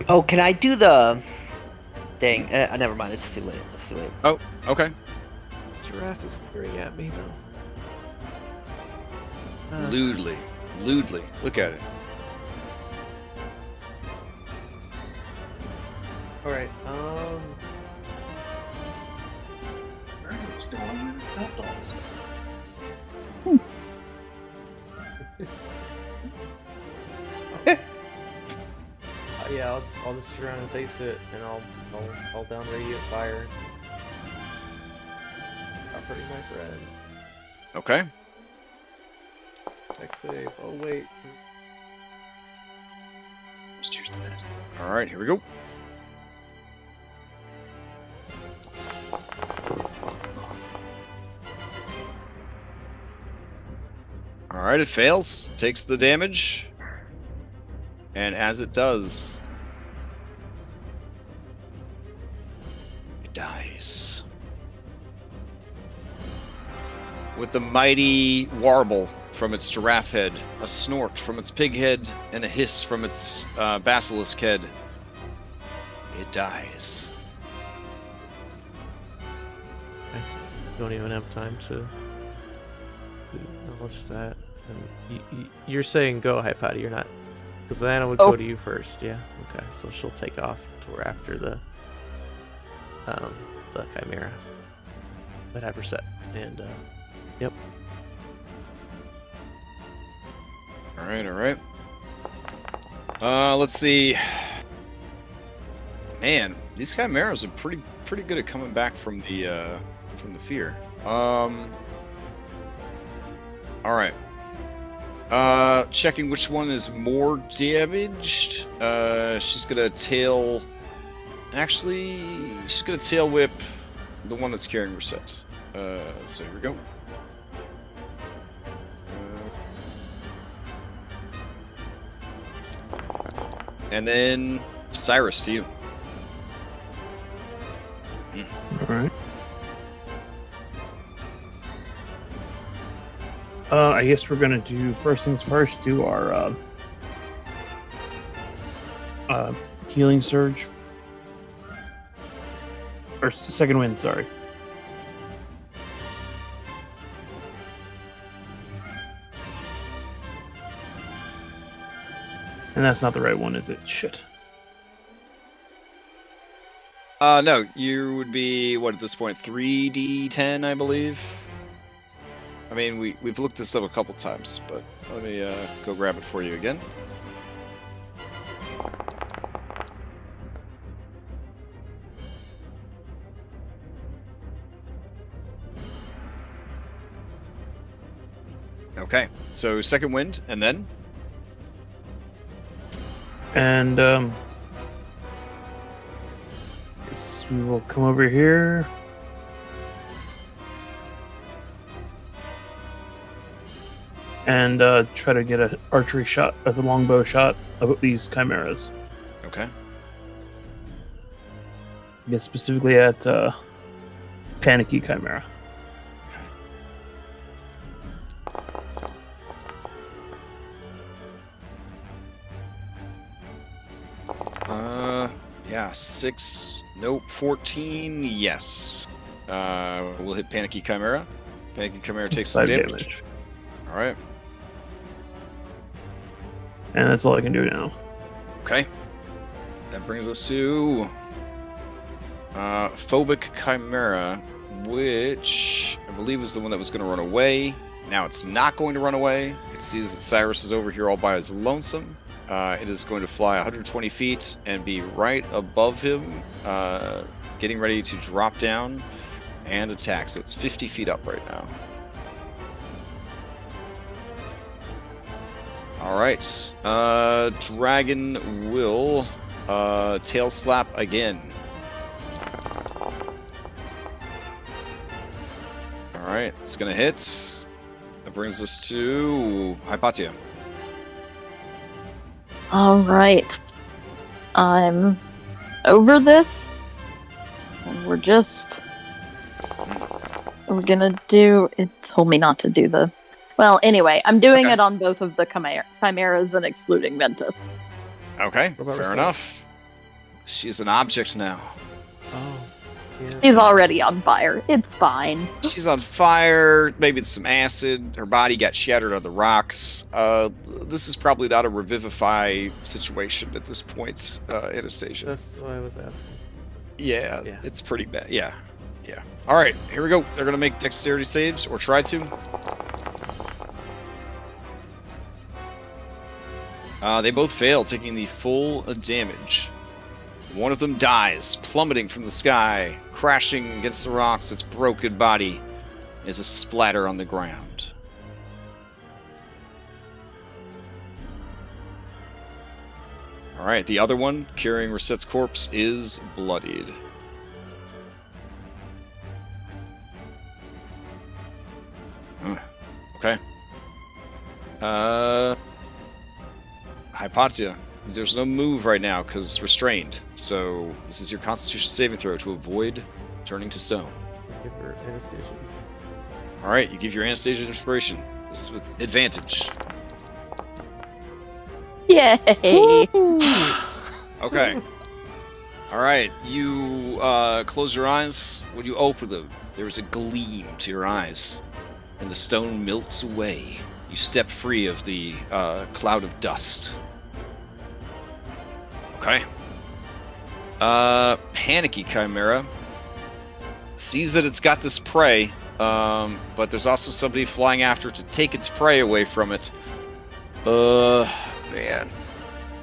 Oh, can I do the... Dang, never mind, it's too late. It's too late. Oh, okay. This giraffe is staring at me, though. Lewdly. Look at it. Alright, yeah, I'll just surround and face it, and I'll down radiant fire. Not hurting my friend. Okay. Next save. Oh wait. All right, here we go. All right, it fails. Takes the damage. And as it does, it dies. With the mighty warble from its giraffe head, a snort from its pig head, and a hiss from its basilisk head, it dies. I don't even have time to acknowledge that. And you're saying go ahead, Patty. You're not, because Anna would go to you first. Yeah. Okay. So she'll take off to after the Chimera that have her set. And yep. All right. Let's see. Man, these chimeras are pretty good at coming back from the fear. All right. Checking which one is more damaged. She's gonna tail. Actually, she's gonna tail whip the one that's carrying resets. So here we go. And then Cyrus to you. All right. I guess we're gonna do first things first. Do our healing surge, or second wind. Sorry. And that's not the right one, is it? Shit. No, you would be, what, at this point, 3d10, I believe? I mean, we've looked this up a couple times, but let me go grab it for you again. Okay, so second wind, and then? And guess we will come over here. And try to get an archery shot at the longbow shot of these chimeras. Okay. I guess specifically at Panicky Chimera. Yeah, 6, nope, 14, yes. We'll hit Panicky Chimera. Panicky Chimera takes some 5 damage. Alright. And that's all I can do now. Okay. That brings us to Phobic Chimera, which I believe is the one that was going to run away. Now it's not going to run away. It sees that Cyrus is over here all by his lonesome. It is going to fly 120 feet and be right above him, getting ready to drop down and attack. So it's 50 feet up right now. All right. Dragon will tail slap again. All right, it's gonna hit. That brings us to Hypatia. All right. I'm over this. And we're gonna do. It told me not to do the. Well, anyway, I'm doing it on both of the chimeras and excluding Ventus. Okay, What about fair herself? enough. She's an object now. Oh, yeah. He's already on fire. It's fine. She's on fire. Maybe it's some acid. Her body got shattered on the rocks. This is probably not a revivify situation at this point, Anastasia. That's what I was asking. Yeah, Yeah. it's pretty bad. Yeah. All right, here we go. They're gonna make dexterity saves or try to. They both fail, taking the full damage. One of them dies, plummeting from the sky, crashing against the rocks. Its broken body is a splatter on the ground. All right, the other one, carrying Rosette's corpse, is bloodied. Okay. Hypatia, there's no move right now because restrained. So this is your Constitution saving throw to avoid turning to stone. Give her Anastasia. All right, you give your Anastasia inspiration. This is with advantage. Yay! Okay. All right, you close your eyes. When you open them, there is a gleam to your eyes, and the stone melts away. You step free of the cloud of dust. Okay. Panicky Chimera sees that it's got this prey, but there's also somebody flying after it to take its prey away from it. Man.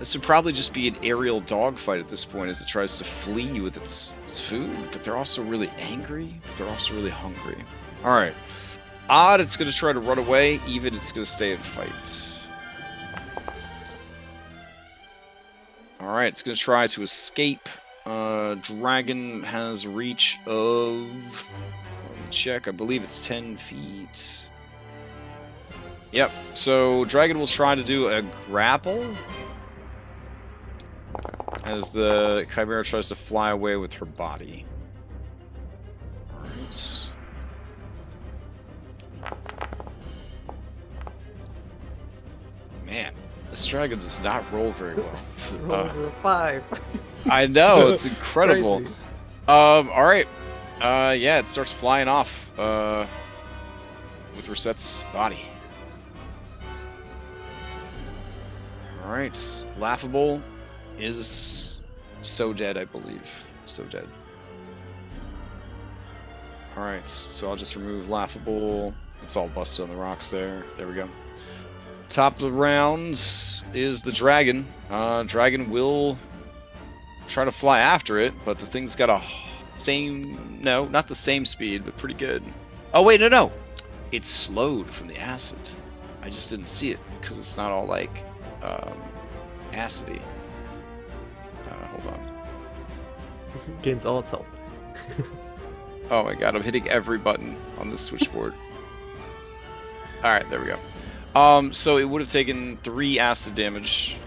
This would probably just be an aerial dogfight at this point as it tries to flee with its food, but they're also really angry, but they're also really hungry. Alright. Odd, it's going to try to run away. Even, it's going to stay and fight. Alright, it's going to try to escape. Dragon has reach of... Let me check. I believe it's 10 feet. Yep. So, Dragon will try to do a grapple as the Chimera tries to fly away with her body. Alright. Man, this dragon does not roll very well. Roll over a 5. I know, it's incredible. Crazy. Alright. Yeah, it starts flying off with Rosette's body. Alright. Laughable is so dead, I believe. So dead. Alright, so I'll just remove Laughable. It's all busted on the rocks there. There we go. Top of the rounds is the dragon. Dragon will try to fly after it, but the thing's got a no, not the same speed, but pretty good. Oh, wait, no. It's slowed from the acid. I just didn't see it because it's not all like acidy. Hold on. Gains all its health. Oh my god, I'm hitting every button on this switchboard. Alright, there we go. So it would have taken 3 acid damage.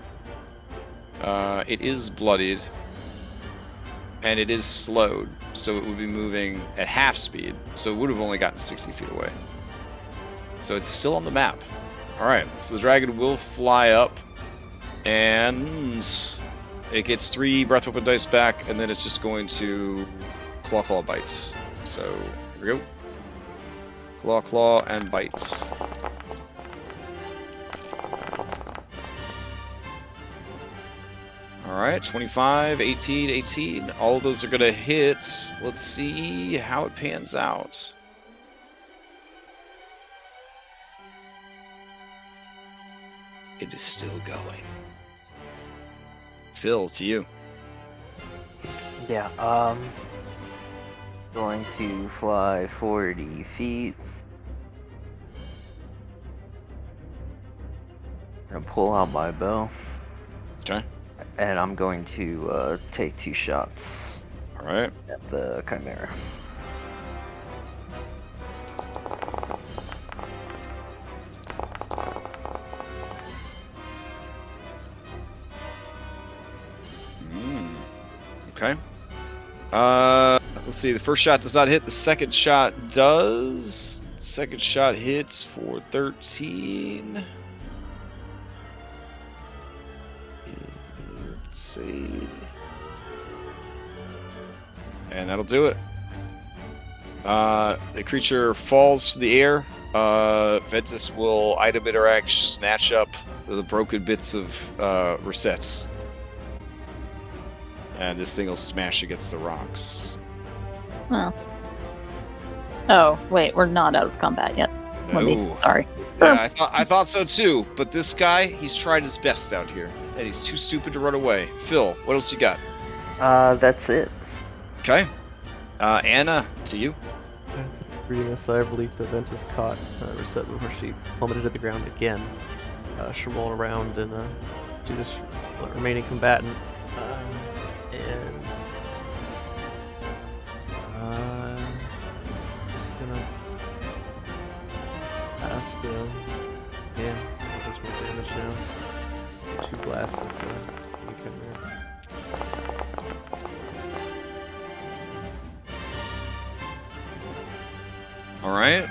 It is bloodied. And it is slowed, so it would be moving at half speed. So it would have only gotten 60 feet away. So it's still on the map. Alright, so the dragon will fly up. And it gets 3 breath weapon dice back, and then it's just going to claw bite. So here we go. Claw and bite. Alright, 25, 18, 18. All of those are gonna hit. Let's see how it pans out. It is still going. Phil, to you. Yeah, going to fly 40 feet. Gonna pull out my bow. Okay. And I'm going to take 2 shots All right. at the Chimera. Okay. Let's see. The first shot does not hit. The second shot does. The second shot hits for 13. Let's see. And that'll do it. The creature falls to the air. Ventus will item interact, snatch up the broken bits of resets. And this thing will smash against the rocks. Huh. Oh, wait, we're not out of combat yet. No. Sorry. Yeah, I thought so too. But this guy, he's tried his best out here. And he's too stupid to run away. Phil, what else you got? That's it. Okay. Anna, to you. Breathing a sigh of relief that Ventus caught Reset before she plummeted to the ground again. She'll roll around and to this remaining combatant. And just gonna pass the that's more damage now. 2 blasts at the Chimera. All right.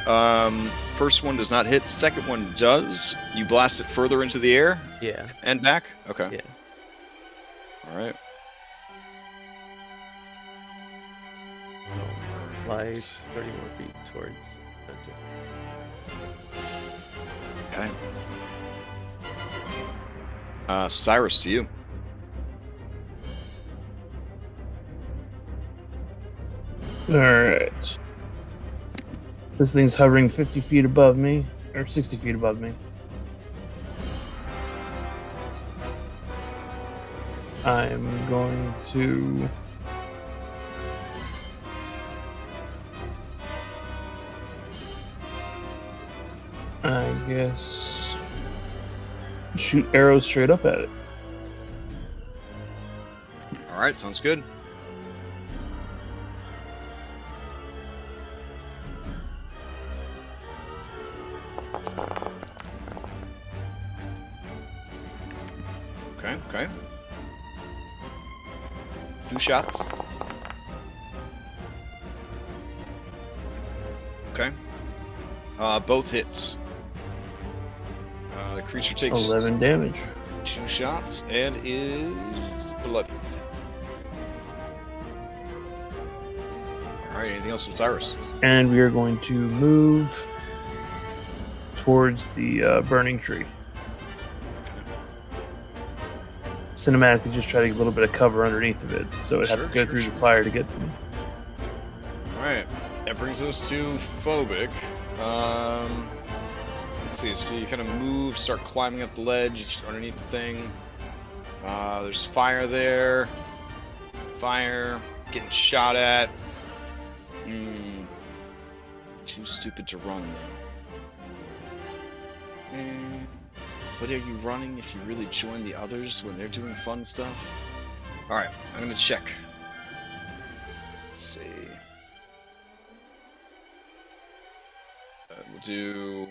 First one does not hit. Second one does. You blast it further into the air Yeah. and back. Okay. Yeah. All right. Fly 30 more feet towards Ventus. Okay. Cyrus, to you. Alright. This thing's hovering 50 feet above me, or 60 feet above me. I'm going to... I guess... shoot arrows straight up at it. All right. Sounds good. Okay. 2 shots. Okay. Both hits. The creature takes 11 damage. 2 shots and is bloodied. All right. Anything else from Cyrus? And we are going to move towards the burning tree. Cinematically, just try to get a little bit of cover underneath of it, so it has to go through the fire to get to me. Alright, that brings us to Phobic. Let's see, so you kind of move, start climbing up the ledge underneath the thing. There's fire there. Fire, getting shot at. Too stupid to run though. What are you running if you really join the others when they're doing fun stuff? Alright, I'm gonna check. Let's see. We'll do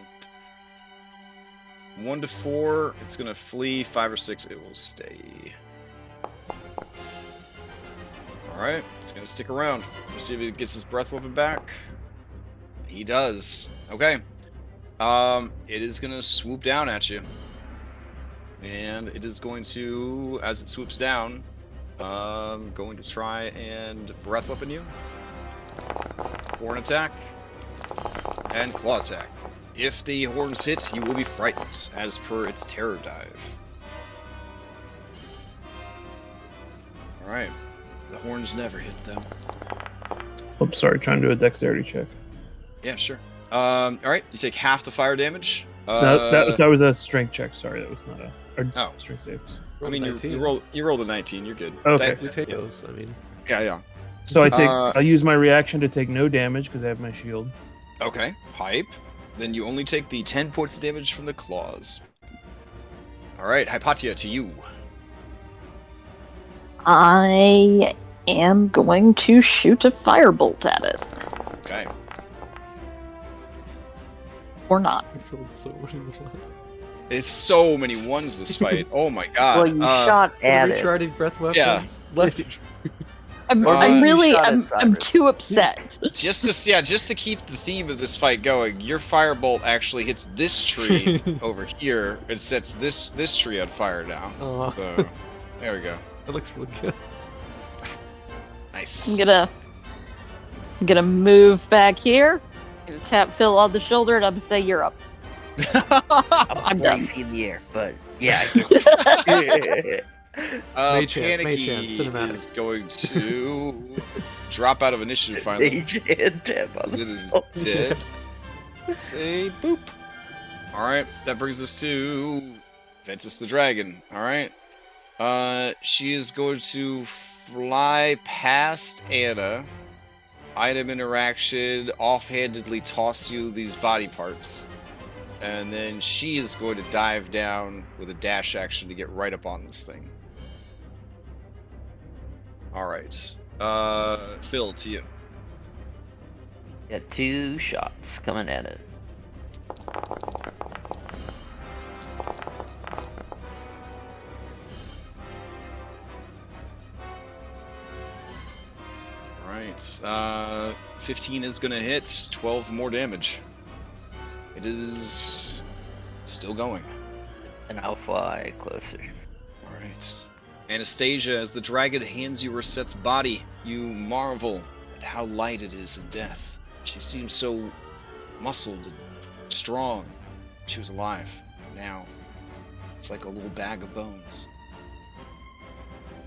1 to 4. It's gonna flee. 5 or 6, it will stay. Alright, it's gonna stick around. Let's see if he gets his breath weapon back. He does. Okay. It is gonna swoop down at you. And it is going to, as it swoops down, going to try and breath weapon you. Horn attack. And claw attack. If the horns hit, you will be frightened, as per its terror dive. Alright. The horns never hit, though. Oops, sorry, trying to do a dexterity check. Yeah, sure. Alright, you take half the fire damage. No, that was a strength check, sorry, that was not a... Or Oh. strength saves. I mean, you rolled a 19, you're good. Okay. We take those, I mean. Yeah. So I use my reaction to take no damage, because I have my shield. Okay, hype. Then you only take the 10 points of damage from the claws. Alright, Hypatia, to you. I am going to shoot a firebolt at it. Okay. Or not. I feel so many ones. It's so many ones this fight. Oh my god. Well, you shot at it. Recharging breath weapons. Yeah. Left. I'm Cyrus. too upset. Just to keep the theme of this fight going, your firebolt actually hits this tree over here and sets this tree on fire now. Oh, So there we go. that looks really good. Nice. I'm gonna move back here. Gonna tap Phil on the shoulder and I'm gonna say you're up. I'm 40 done. feet in the air, but yeah. Mage hand, Panicky cinematic. is going to drop out of initiative finally. Mage hand tap on Because it the is shoulder. dead. Say boop. Alright, that brings us to Ventus the Dragon. Alright. She is going to fly past Anna. Item interaction, offhandedly toss you these body parts. And then she is going to dive down with a dash action to get right up on this thing. Alright. Phil, to you. Got 2 shots coming at it. Alright. 15 is gonna hit, 12 more damage. It is still going. And I'll fly closer. Alright. Anastasia, as the dragon hands you Rosette's body, you marvel at how light it is in death. She seems so muscled and strong. She was alive. Now, it's like a little bag of bones.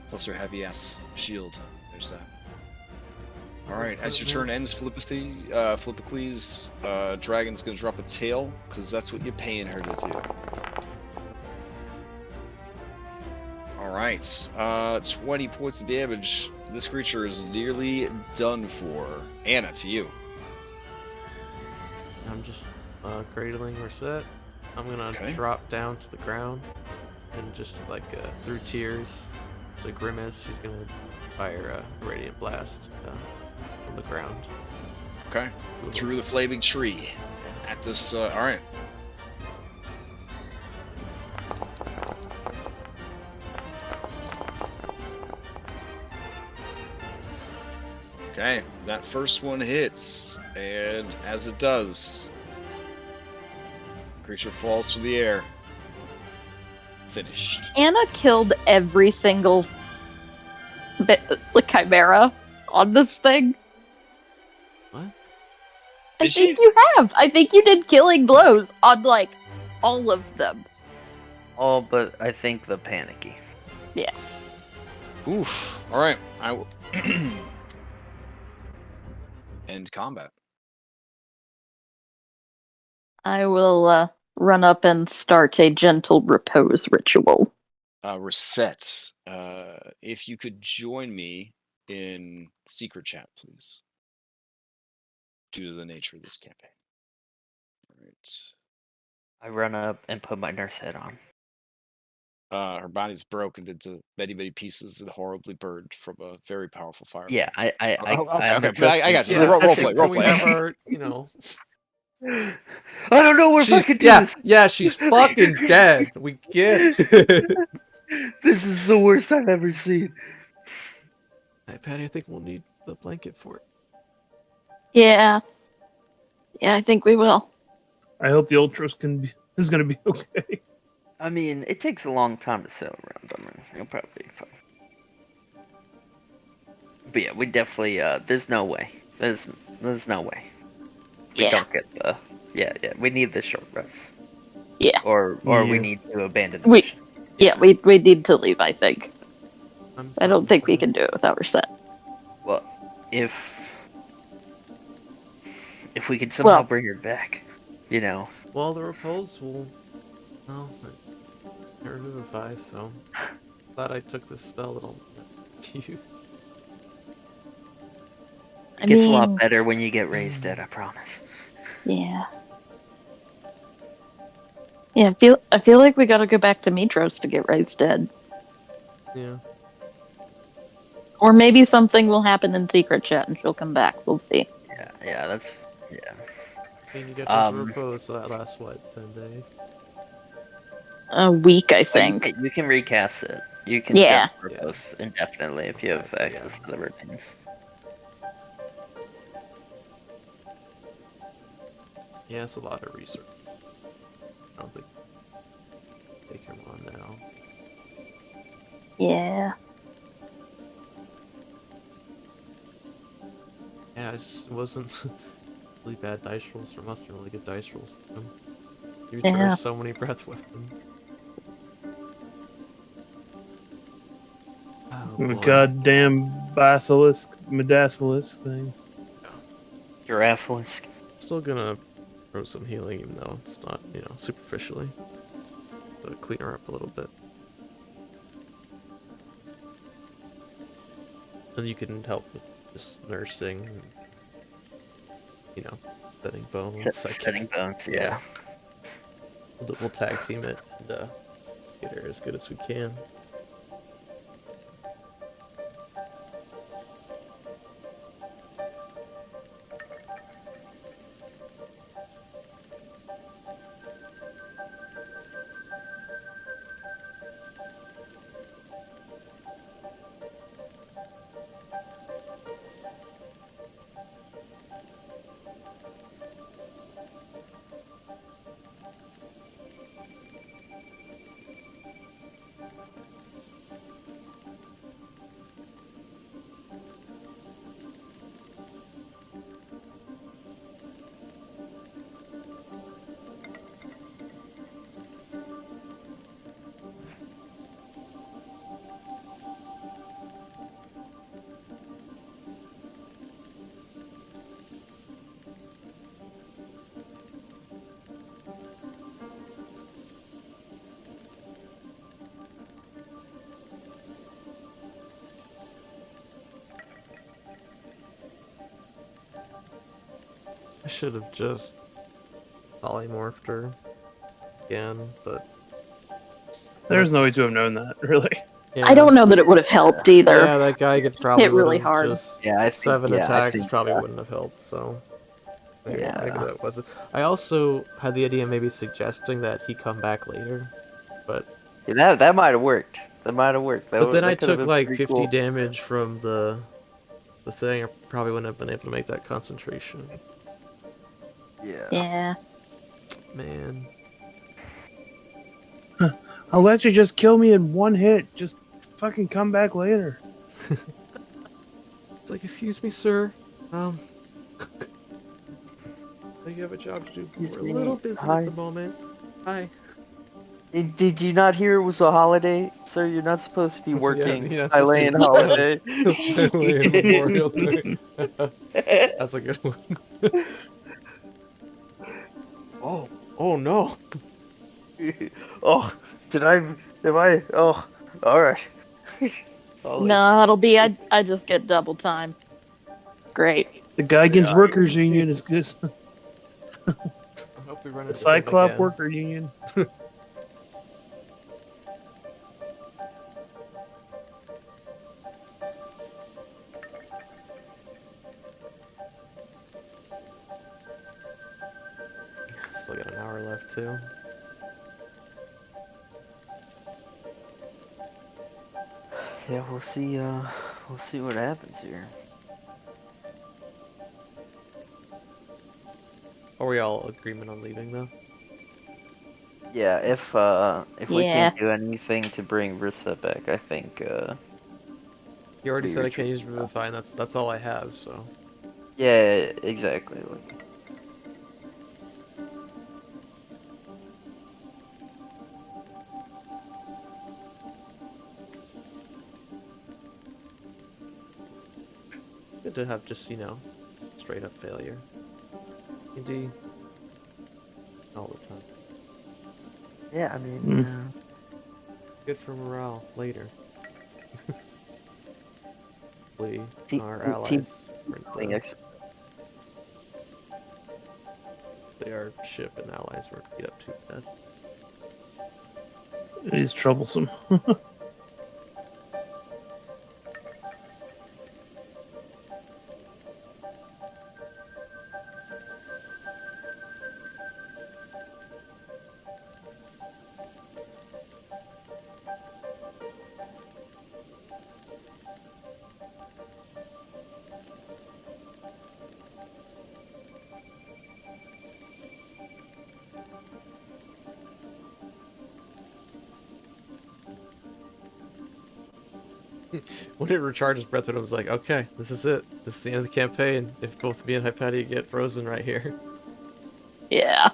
Plus her heavy-ass shield. There's that. Alright, as your turn ends, Philippocles, Dragon's gonna drop a tail, because that's what you're paying her to do. Alright, 20 points of damage. This creature is nearly done for. Anna, to you. I'm just cradling Rosette. I'm gonna drop down to the ground and just like through tears, it's a grimace. She's gonna fire a radiant blast from the ground. Okay. Through the flaming tree. At this, alright. Okay, that first one hits, and as it does, creature falls through the air. Finished. Anna killed every single chimera on this thing. What? I Did think she? you have. I think you did killing blows on like all of them. Oh, but I think the panicky. Yeah. Oof. Alright, I will end combat. I will run up and start a gentle repose ritual. Rosette, if you could join me in secret chat, please. Due to the nature of this campaign. Alright. I run up and put my nurse head on. Her body's broken into many, many pieces and horribly burned from a very powerful fire. Yeah, I I got you. Yeah, Role can play. we have our, you know, I don't know what she's, fucking do yeah, this. yeah, she's fucking dead. We get it. This is the worst I've ever seen. Hey, Patty, I think we'll need the blanket for it. Yeah. Yeah, I think we will. I hope the Ultros is going to be okay. I mean, it takes a long time to sail around. I mean, you'll probably be fine. But yeah, we definitely, there's no way. There's no way. We don't get the, yeah, we need the short rest. Yeah. Or Yeah. we need to abandon the mission. Yeah, we need to leave, I think. I'm I don't fine think we with can do it without Reset. Well, if we could somehow Well- bring her back, you know. it. Well, the repose will, well, revivify, so glad I took this spell that I'll use. It gets a lot better when you get raised dead, I promise. Yeah. Yeah, I feel like we gotta go back to Mitros to get raised dead. Yeah. Or maybe something will happen in secret chat and she'll come back. We'll see. Yeah, that's yeah. I mean, you get time to repose, so that lasts what, 10 days? A week, I Oh, think. you can recast it. You can Yeah. just repose indefinitely if you have access to the remains. Yeah, it's a lot of research. I don't think they can run now. Yeah. Yeah, it wasn't really bad dice rolls from us, and really good dice rolls from them. You Yeah. charge so many breath weapons. Oh, boy. Goddamn basilisk, medasilisk thing. Giraffalisk. Still gonna throw some healing, even though it's not, superficially. To clean her up a little bit. And you can help with just nursing and, setting bones. Setting bones, yeah. We'll tag team it and get her as good as we can. I should have just polymorphed her again, but There's no way to have known that, really. yeah. I don't know that it would have helped either. Yeah, that guy could probably Hit really would've hard. just Yeah, I think- 7 yeah, I attacks think, probably yeah. wouldn't have helped. So maybe Yeah. that wasn't. I also had the idea of maybe suggesting that he come back later, but That might have worked. That might have worked. then I took like 50 damage from the thing. I probably wouldn't have been able to make that concentration. Yeah. Yeah. Man. I'll let you just kill me in one hit. Just fucking come back later. It's like, excuse me, sir. I think you have a job to do. We're a little busy Hi. at the moment. Hi. Did you not hear it was a holiday, sir? You're not supposed to be working. you're not supposed to be Thylea holiday. Thylea Memorial Day. That's a good one. Oh no. Oh, am I? Oh, alright. No, it'll be I just get double time. Great. The Geigen's Workers Union is good. I hope we run The into them Cyclop again. Worker Union. Still got an hour left too. Yeah, we'll see. We'll see what happens here. Are we all agreement on leaving though? Yeah, if we Yeah. can't do anything to bring Rissa back, I think. You already We said I retreat. can't use Revivify, and that's all I have. So Yeah, exactly. Like, good to have just straight up failure. Indeed. All the time. yeah, I mean, Good for morale later. Hopefully, Te- our team- allies weren't playing the- extra. our ship and allies weren't beat up too bad. It is troublesome. When it recharges Breathwood, I was like, okay, this is it. This is the end of the campaign. If both me and Hypatia get frozen right here. Yeah.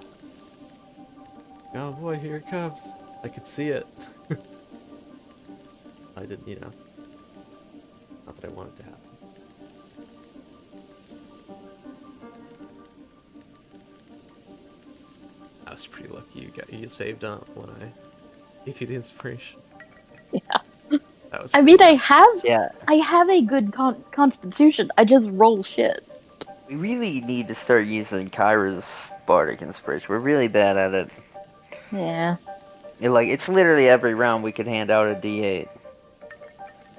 Oh boy, here it comes. I could see it. I didn't, not that I wanted to happen. I was pretty lucky you saved up when I gave you the inspiration. Yeah. That was I mean, pretty I have a good constitution. I just roll shit. We really need to start using Kyra's bardic inspiration. We're really bad at it. Yeah. It's literally every round we could hand out a D8.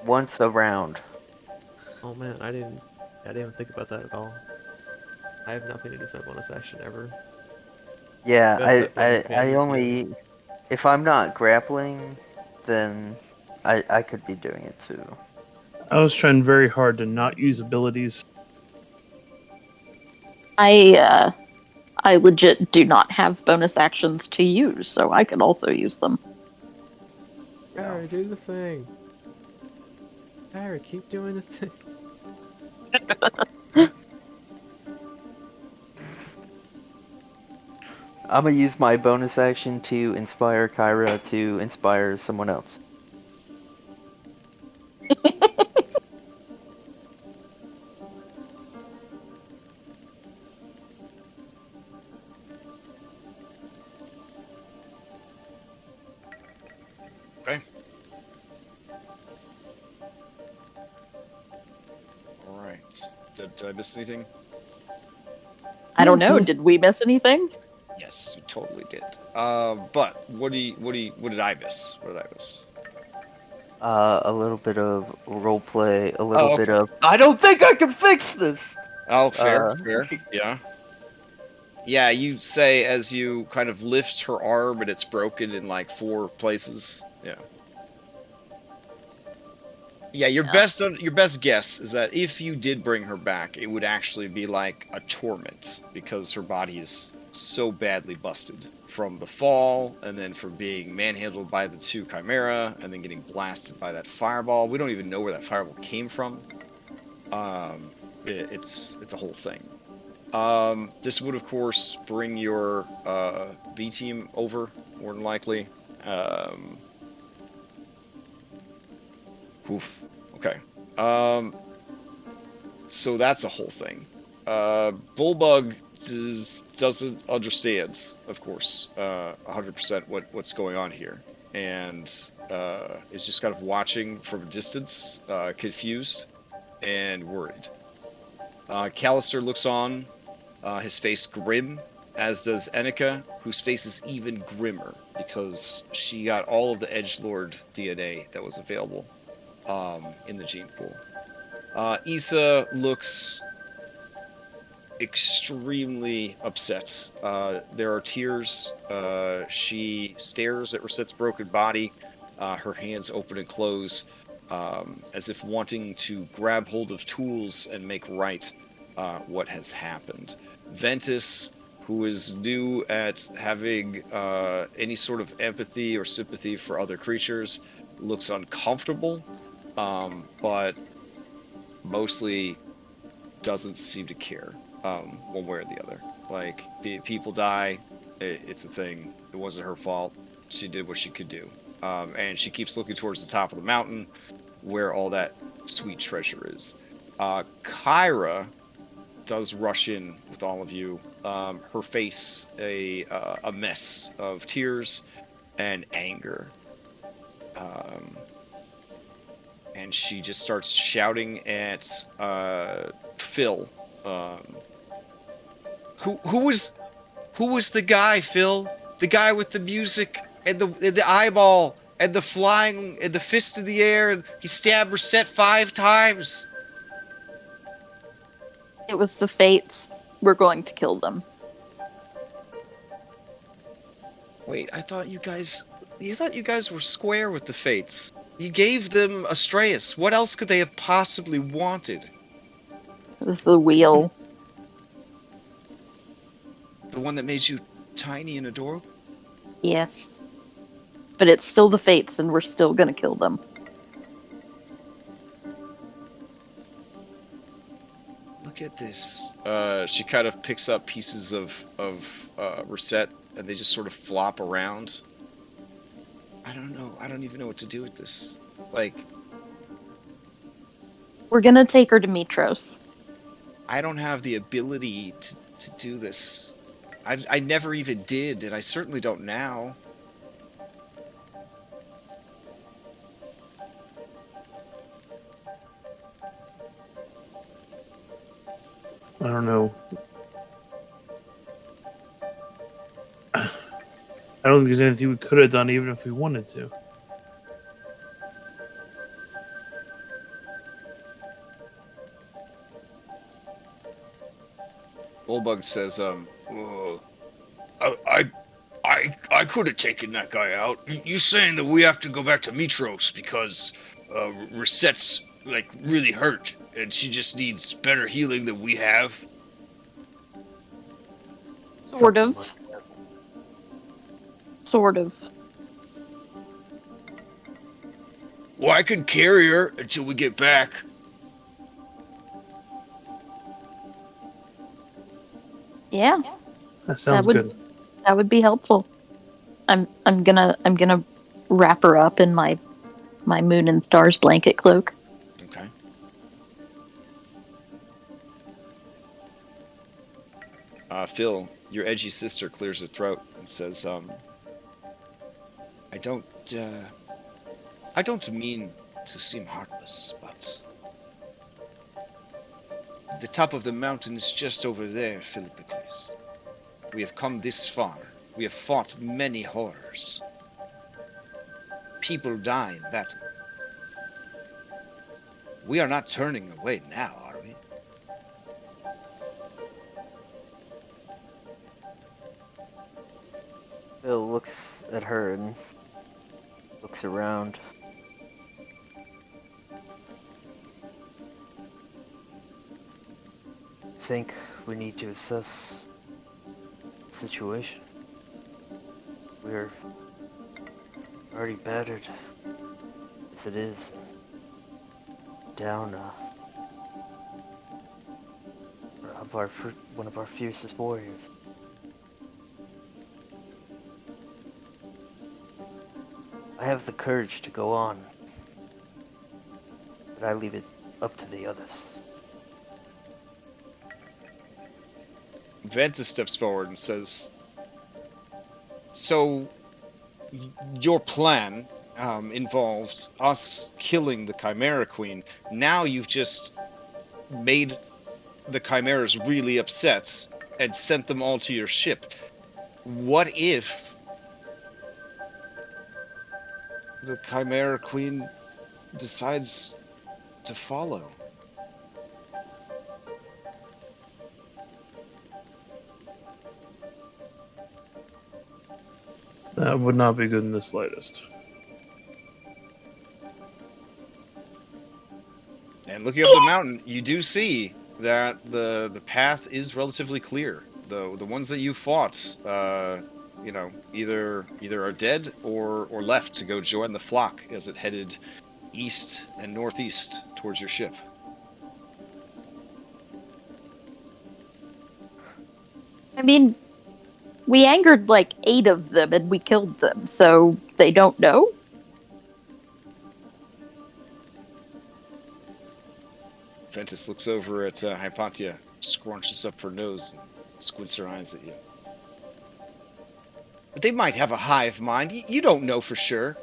Once a round. Oh man, I didn't even think about that at all. I have nothing to do with my bonus action ever. Yeah, That's I only... If I'm not grappling, then I could be doing it too. I was trying very hard to not use abilities. I legit do not have bonus actions to use, so I could also use them. Harry, do the thing. Harry, keep doing the thing. I'm gonna use my bonus action to inspire Kyra to inspire someone else. Okay. All right. Did I miss anything? I don't know. Did we miss anything? Yes, you totally did. But what did I miss? What did I miss? A little bit of roleplay, a little bit okay. of... I don't think I can fix this! Oh, fair. Yeah. Yeah, you say as you kind of lift her arm and it's broken in like 4 places. Yeah. Yeah, your best guess is that if you did bring her back, it would actually be like a torment because her body is so badly busted from the fall and then from being manhandled by the 2 Chimera and then getting blasted by that fireball. We don't even know where that fireball came from. It's a whole thing. This would of course bring your B team over more than likely. Oof. Okay. So that's a whole thing. Bullbug doesn't understand, of course, 100% what's going on here, and is just kind of watching from a distance, confused and worried. Callister looks on, his face grim, as does Enika, whose face is even grimmer because she got all of the Edgelord DNA that was available in the gene pool. Issa looks extremely upset. There are tears. She stares at Rosette's broken body, her hands open and close, as if wanting to grab hold of tools and make right what has happened. Ventus, who is new at having any sort of empathy or sympathy for other creatures, looks uncomfortable, but mostly doesn't seem to care one way or the other. Like, people die, it's a thing. It wasn't her fault. She did what she could do. And she keeps looking towards the top of the mountain where all that sweet treasure is. Kyra does rush in with all of you. Her face a mess of tears and anger. And she just starts shouting at Phil. Who was the guy, Phil? The guy with the music and the eyeball and the flying and the fist in the air, and he stabbed Rosette 5 times. It was the Fates. We're going to kill them. Wait, I thought you guys were square with the Fates. You gave them Astraeus. What else could they have possibly wanted? It was the wheel. The one that made you tiny and adorable? Yes. But it's still the Fates, and we're still gonna kill them. look at this. She kind of picks up pieces of Reset, and they just sort of flop around. I don't know. I don't even know what to do with this. Like, We're gonna take her to Mitros. I don't have the ability to do this. I never even did, and I certainly don't now. I don't know. I don't think there's anything we could have done, even if we wanted to. Bullbug says, I could have taken that guy out. You saying that we have to go back to Mitros because Reset's like really hurt and she just needs better healing than we have? Sort of. Sort of. Well, I can carry her until we get back. Yeah. That sounds would- good. That would be helpful. I'm gonna wrap her up in my moon and stars blanket cloak. Okay. Phil, your edgy sister clears her throat and says, I don't mean to seem heartless, but the top of the mountain is just over there, Philippicles. We have come this far. We have fought many horrors. People die in battle. We are not turning away now, are we? Phil looks at her and looks around. I think we need to assess the situation. We're already battered as it is, down one of our fiercest warriors. I have the courage to go on, but I leave it up to the others. Ventus steps forward and says, so your plan involved us killing the Chimera Queen. Now you've just made the Chimeras really upset and sent them all to your ship. What if the Chimera Queen decides to follow? That would not be good in the slightest. And looking up the mountain, you do see that the path is relatively clear. The ones that you fought, either are dead or left to go join the flock as it headed east and northeast towards your ship. I mean, we angered like 8 of them and we killed them, so they don't know? Ventus looks over at Hypatia, scrunches up her nose, and squints her eyes at you. But they might have a hive mind. You don't know for sure.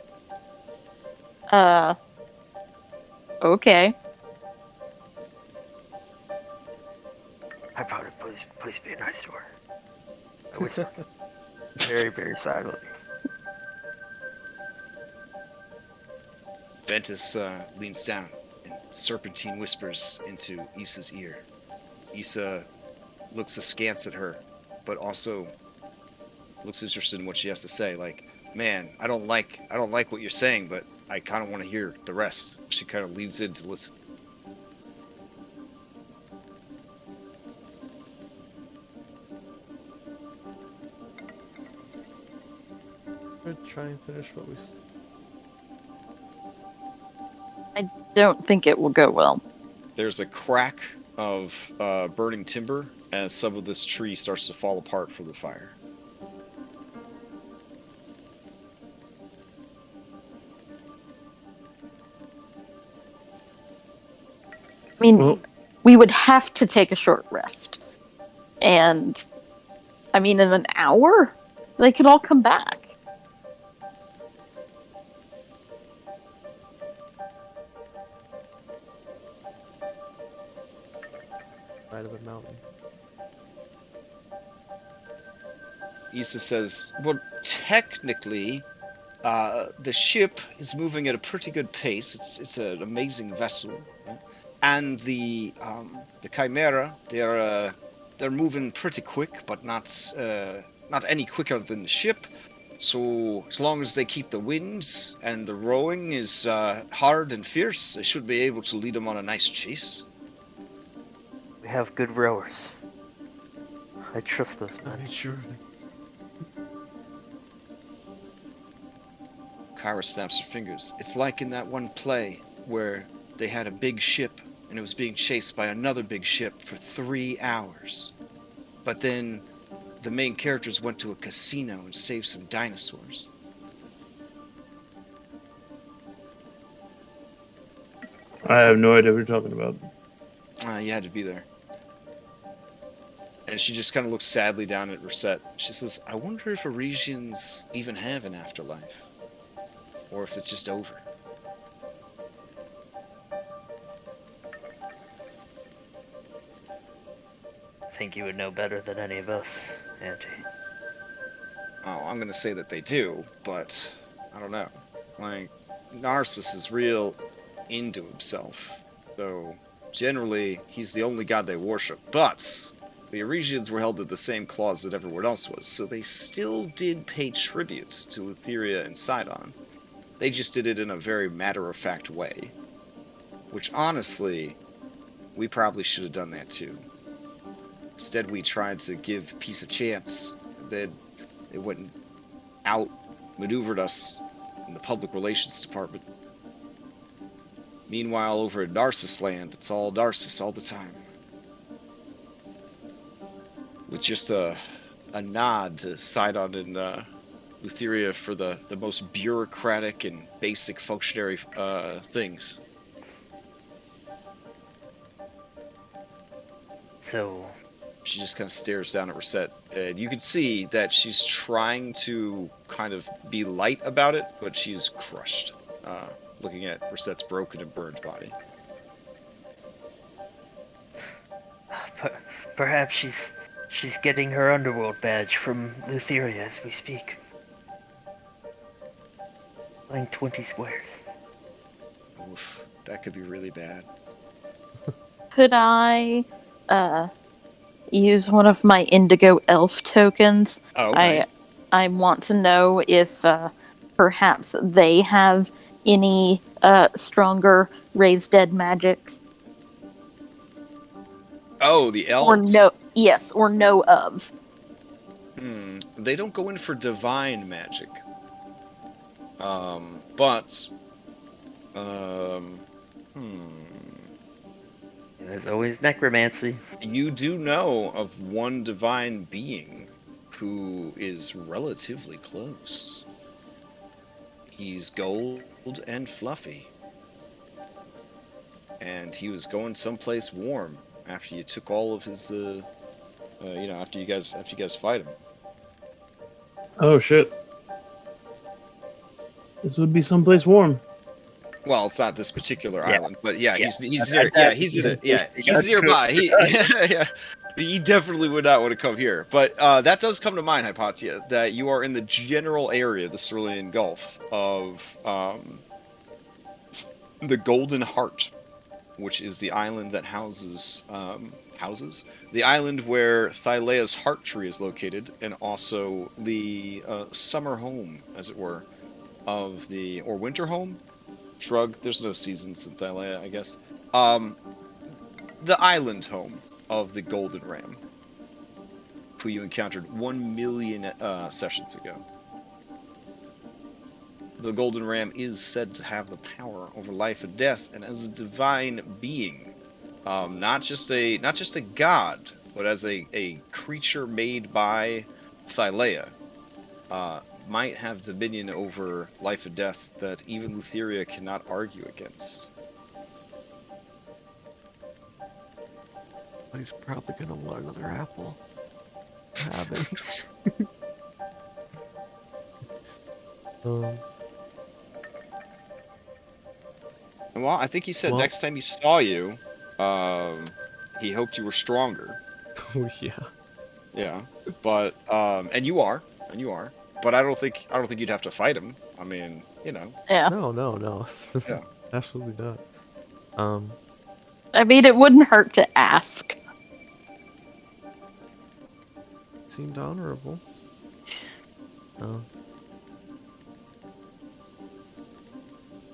Okay. Hypatia, please be nice to her. I whisper. Very, very silently. Ventus leans down and serpentine whispers into Issa's ear. Issa looks askance at her, but also looks interested in what she has to say. Like, man, I don't like what you're saying, but I kind of want to hear the rest. She kind of leans in to listen. We'll try and finish what we. I don't think it will go well. There's a crack of burning timber as some of this tree starts to fall apart from the fire. I mean, Well, we would have to take a short rest. And, I mean, in an hour, they could all come back. Side of a mountain. Issa says, well, technically, the ship is moving at a pretty good pace. It's an amazing vessel. Right? And the Chimera, they're moving pretty quick, but not any quicker than the ship. So as long as they keep the winds and the rowing is hard and fierce, they should be able to lead them on a nice chase. We have good rowers. I trust those men. Sure. Kyra snaps her fingers. It's like in that one play where they had a big ship and it was being chased by another big ship for 3 hours. But then the main characters went to a casino and saved some dinosaurs. I have no idea what you're talking about. You had to be there. And she just kind of looks sadly down at Rosette. She says, I wonder if Arisians even have an afterlife. Or if it's just over. I think you would know better than any of us, Auntie. Oh, I'm gonna say that they do, but I don't know. Like, Narcissus is real into himself. So, generally, he's the only god they worship. But the Arisians were held to the same clause that everyone else was, so they still did pay tribute to Thylea and Sidon. They just did it in a very matter-of-fact way. Which, honestly, we probably should have done that too. Instead, we tried to give peace a chance. They went and out-maneuvered us in the public relations department. Meanwhile, over in Narcissus land, it's all Narcissus all the time. With just a nod to Sidon and Lutheria for the most bureaucratic and basic functionary things. So, she just kind of stares down at Rosette, and you can see that she's trying to kind of be light about it, but she's crushed, looking at Rosette's broken and burned body. Perhaps she's getting her underworld badge from Lutheria as we speak. Playing 20 squares. Oof, that could be really bad. Could I use one of my indigo elf tokens? Oh, nice. I want to know if perhaps they have any stronger raise dead magics. Oh, the elves? Or no, yes, or know of. They don't go in for divine magic. But There's always necromancy. you do know of one divine being who is relatively close. He's gold and fluffy. And he was going someplace warm after you took all of his, after you guys fight him. Oh shit. This would be someplace warm. Well, it's not this particular island, but yeah, Yeah. he's near. Yeah, he's in it. Yeah, he's nearby. He definitely would not want to come here. But that does come to mind, Hypatia, that you are in the general area, the Cerulean Gulf, of the Golden Heart, which is the island that houses the island where Thylea's heart tree is located, and also the summer home, as it were, of the winter home. Shrug. There's no seasons in Thylea, I guess. The island home of the Golden Ram, who you encountered 1 million sessions ago. The Golden Ram is said to have the power over life and death, and as a divine being, not just a god, but as a creature made by Thylea, might have dominion over life and death that even Lutheria cannot argue against. He's probably gonna want another apple. Have it. And well, I think he said next time he saw you, he hoped you were stronger. Oh yeah. Yeah, but and you are, but I don't think you'd have to fight him. I mean, you know. Yeah. No. Yeah. Absolutely not. I mean, it wouldn't hurt to ask. Seemed honorable.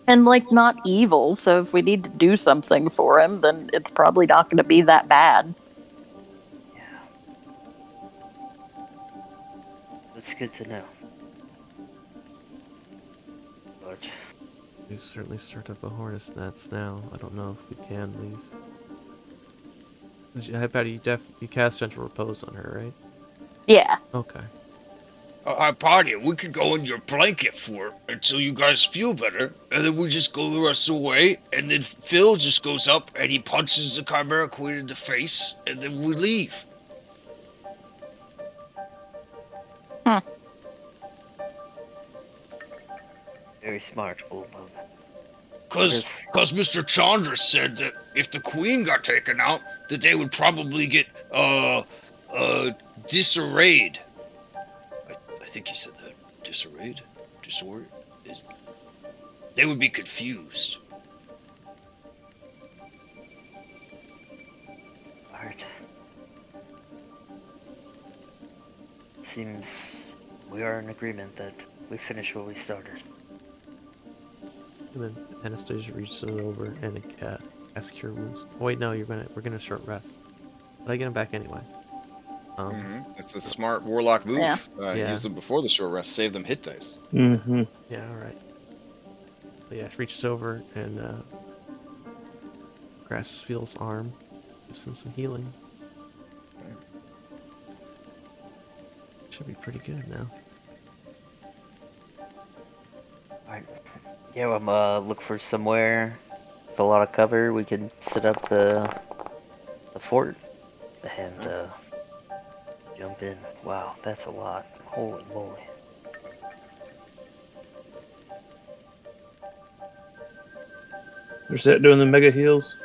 And, like, not evil, so if we need to do something for him, then it's probably not going to be that bad. Yeah. That's good to know. But We've certainly stirred up a hornet's nest now. I don't know if we can leave. I bet you cast Gentle Repose on her, right? Yeah. Okay. Hi, party. We could go in your blanket for until you guys feel better, and then we just go the rest of the way, and then Phil just goes up and he punches the Chimera Queen in the face, and then we leave. very smart, old man. Cause Mr. Chandra said that if the Queen got taken out, that they would probably get disarrayed. I think he said that. Disarrayed? Disordered? They would be confused. Alright. Seems we are in agreement that we finish what we started. And then Anastasia reaches over and asks Cure Wounds. Oh, wait, no, we're gonna short rest. But I get him back anyway. It's a smart warlock move. Yeah. Use them before the short rest. Save them hit dice. Mm-hmm. Yeah, alright. Yeah, she reaches over and grasps Phil's arm, gives him some healing. Should be pretty good now. Alright. Yeah, I'm look for somewhere with a lot of cover. We can set up the fort and jump in. Wow, that's a lot. Holy moly. You're set doing the mega heals.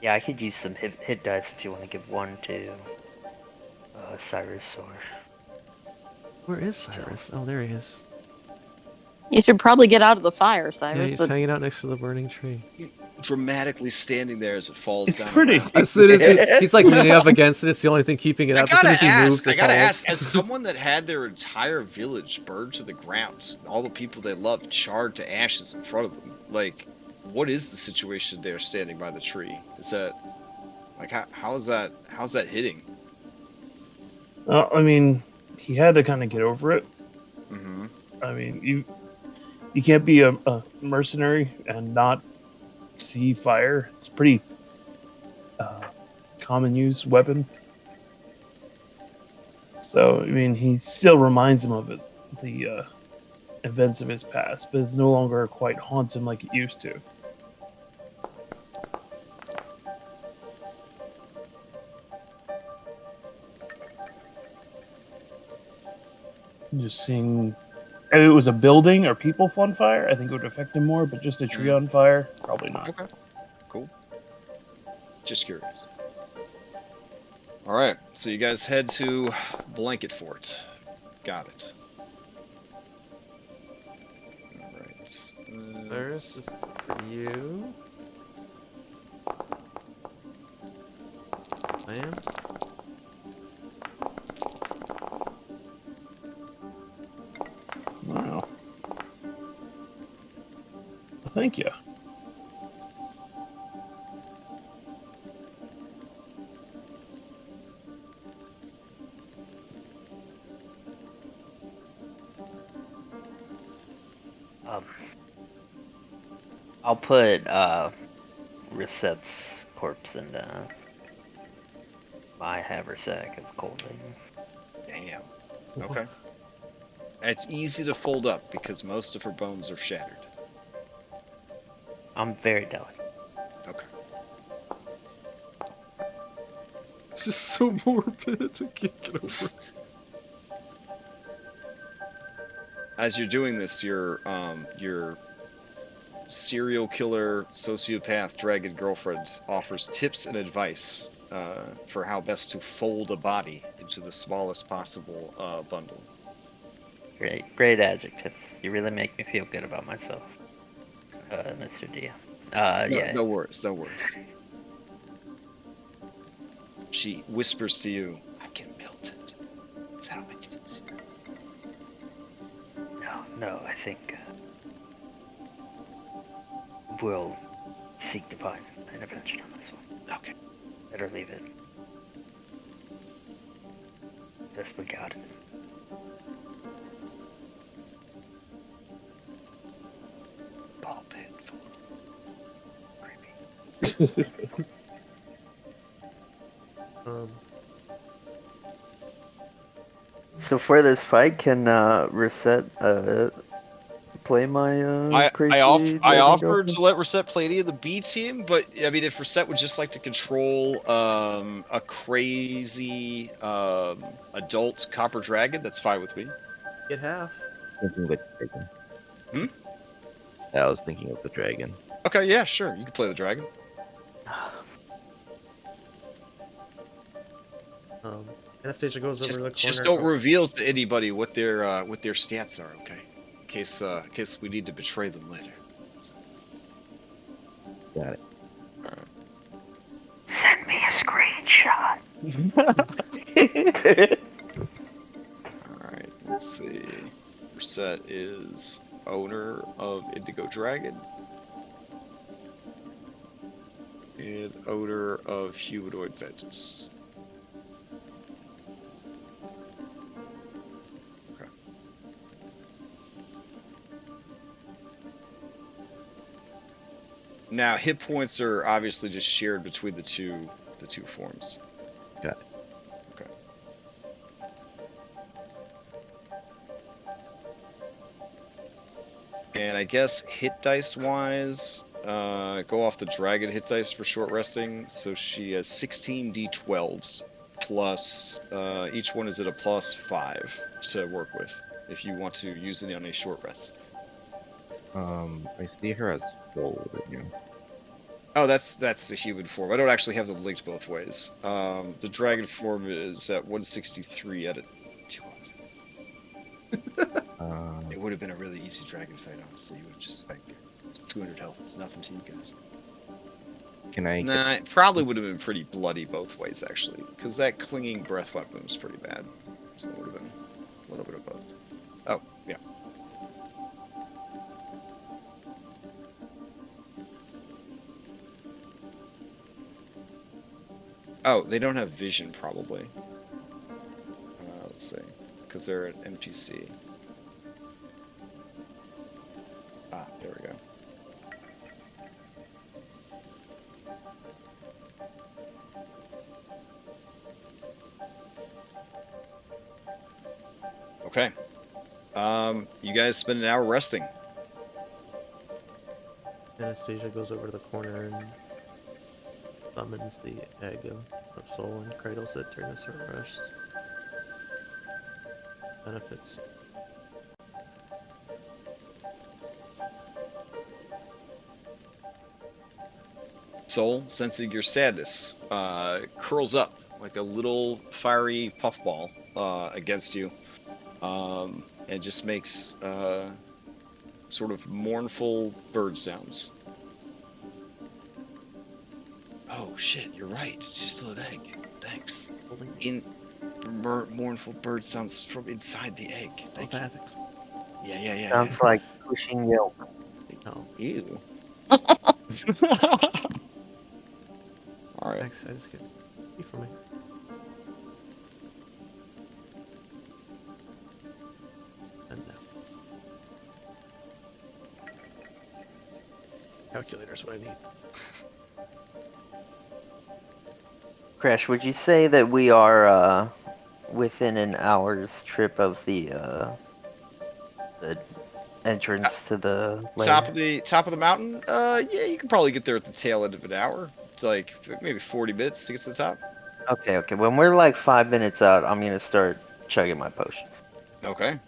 Yeah, I could use some hit dice if you want to give one to Cyrus or... Where is Cyrus? Oh, there he is. You should probably get out of the fire, Yeah, Cyrus. he's hanging out next to the burning tree. Dramatically standing there as it falls It's down. pretty. As soon as he's like leaning up against it, it's the only thing keeping it I up. As soon gotta as he moves, I it gotta falls. ask, as someone that had their entire village burned to the ground, all the people they loved charred to ashes in front of them, like, what is the situation there standing by the tree? Is that, like, how's that hitting? I mean, he had to kind of get over it. Mm-hmm. I mean, you can't be a mercenary and not see fire. It's pretty common use weapon. So, I mean, he still reminds him of it, the events of his past, but it's no longer quite haunts him like it used to. Just seeing if it was a building or people on fire, I think it would affect him more, but just a tree on fire, probably not. Okay. Cool. Just curious. All right, so you guys head to Blanket Fort. Got it. All right. Cyrus, this is for you. Man. Wow. Thank you. I'll put Reset's corpse and my haversack of clothing. Damn. Okay. It's easy to fold up because most of her bones are shattered. I'm very delicate. Okay. It's just so morbid. I can't get over it. As you're doing this, your serial killer, sociopath, dragon girlfriend offers tips and advice for how best to fold a body into the smallest possible bundle. Great adjectives. You really make me feel good about myself, Mr. D. Yeah. No worries, no worries. She whispers to you, I can melt it. That'll make it easier. No, I think we'll seek to find an intervention on this one. Okay. Better leave it. Best we got it. Ball pit full. Creepy. So for this fight, can Reset play my crazy I dragon offered girlfriend? to let Reset play any of the B team, but I mean, if Reset would just like to control a crazy adult copper dragon, that's fine with me. Get half. Thinking of the dragon. Hmm? Yeah, I was thinking of the dragon. Okay, yeah, sure, you can play the dragon. Anastasia goes over to the corner. Just don't reveal to anybody what their stats are, okay? In case we need to betray them later. Got it. All right. Send me a screenshot. All right, let's see. Reset is owner of Indigo Dragon and owner of Humanoid Ventus. Okay. Now, hit points are obviously just shared between the two forms. Got it. Okay. And I guess hit dice wise, go off the dragon hit dice for short resting. So she has 16 d12s plus, each one is at a +5 to work with if you want to use it on a short rest. I see her as full right now. Oh, that's the human form. I don't actually have them linked both ways. The dragon form is at 163 out of 200. It would have been a really easy dragon fight, honestly. You would have just like 200 health. It's nothing to you guys. Can I? Nah, it probably would have been pretty bloody both ways, actually, because that clinging breath weapon was pretty bad. So it would have been a little bit of both. Oh, yeah. Oh, they don't have vision, probably. Let's see. Because they're an NPC. Ah, there we go. Okay. You guys spend an hour resting. Anastasia goes over to the corner and summons the egg of soul and cradles it during this rest. Benefits. Soul, sensing your sadness, curls up like a little fiery puffball against you, and just makes sort of mournful bird sounds. Oh shit, you're right. It's just still an egg. Thanks. Mournful bird sounds from inside the egg. Thank you. Yeah. Sounds like pushing yelp. No. Ew. All right. Thanks, I just get you for me. And now. Calculator's what I need. Crash, would you say that we are within an hour's trip of the entrance to the lair? Top of the mountain? Yeah, you can probably get there at the tail end of an hour. It's like maybe 40 minutes to get to the top. Okay. When we're like 5 minutes out, I'm gonna start chugging my potions. Okay.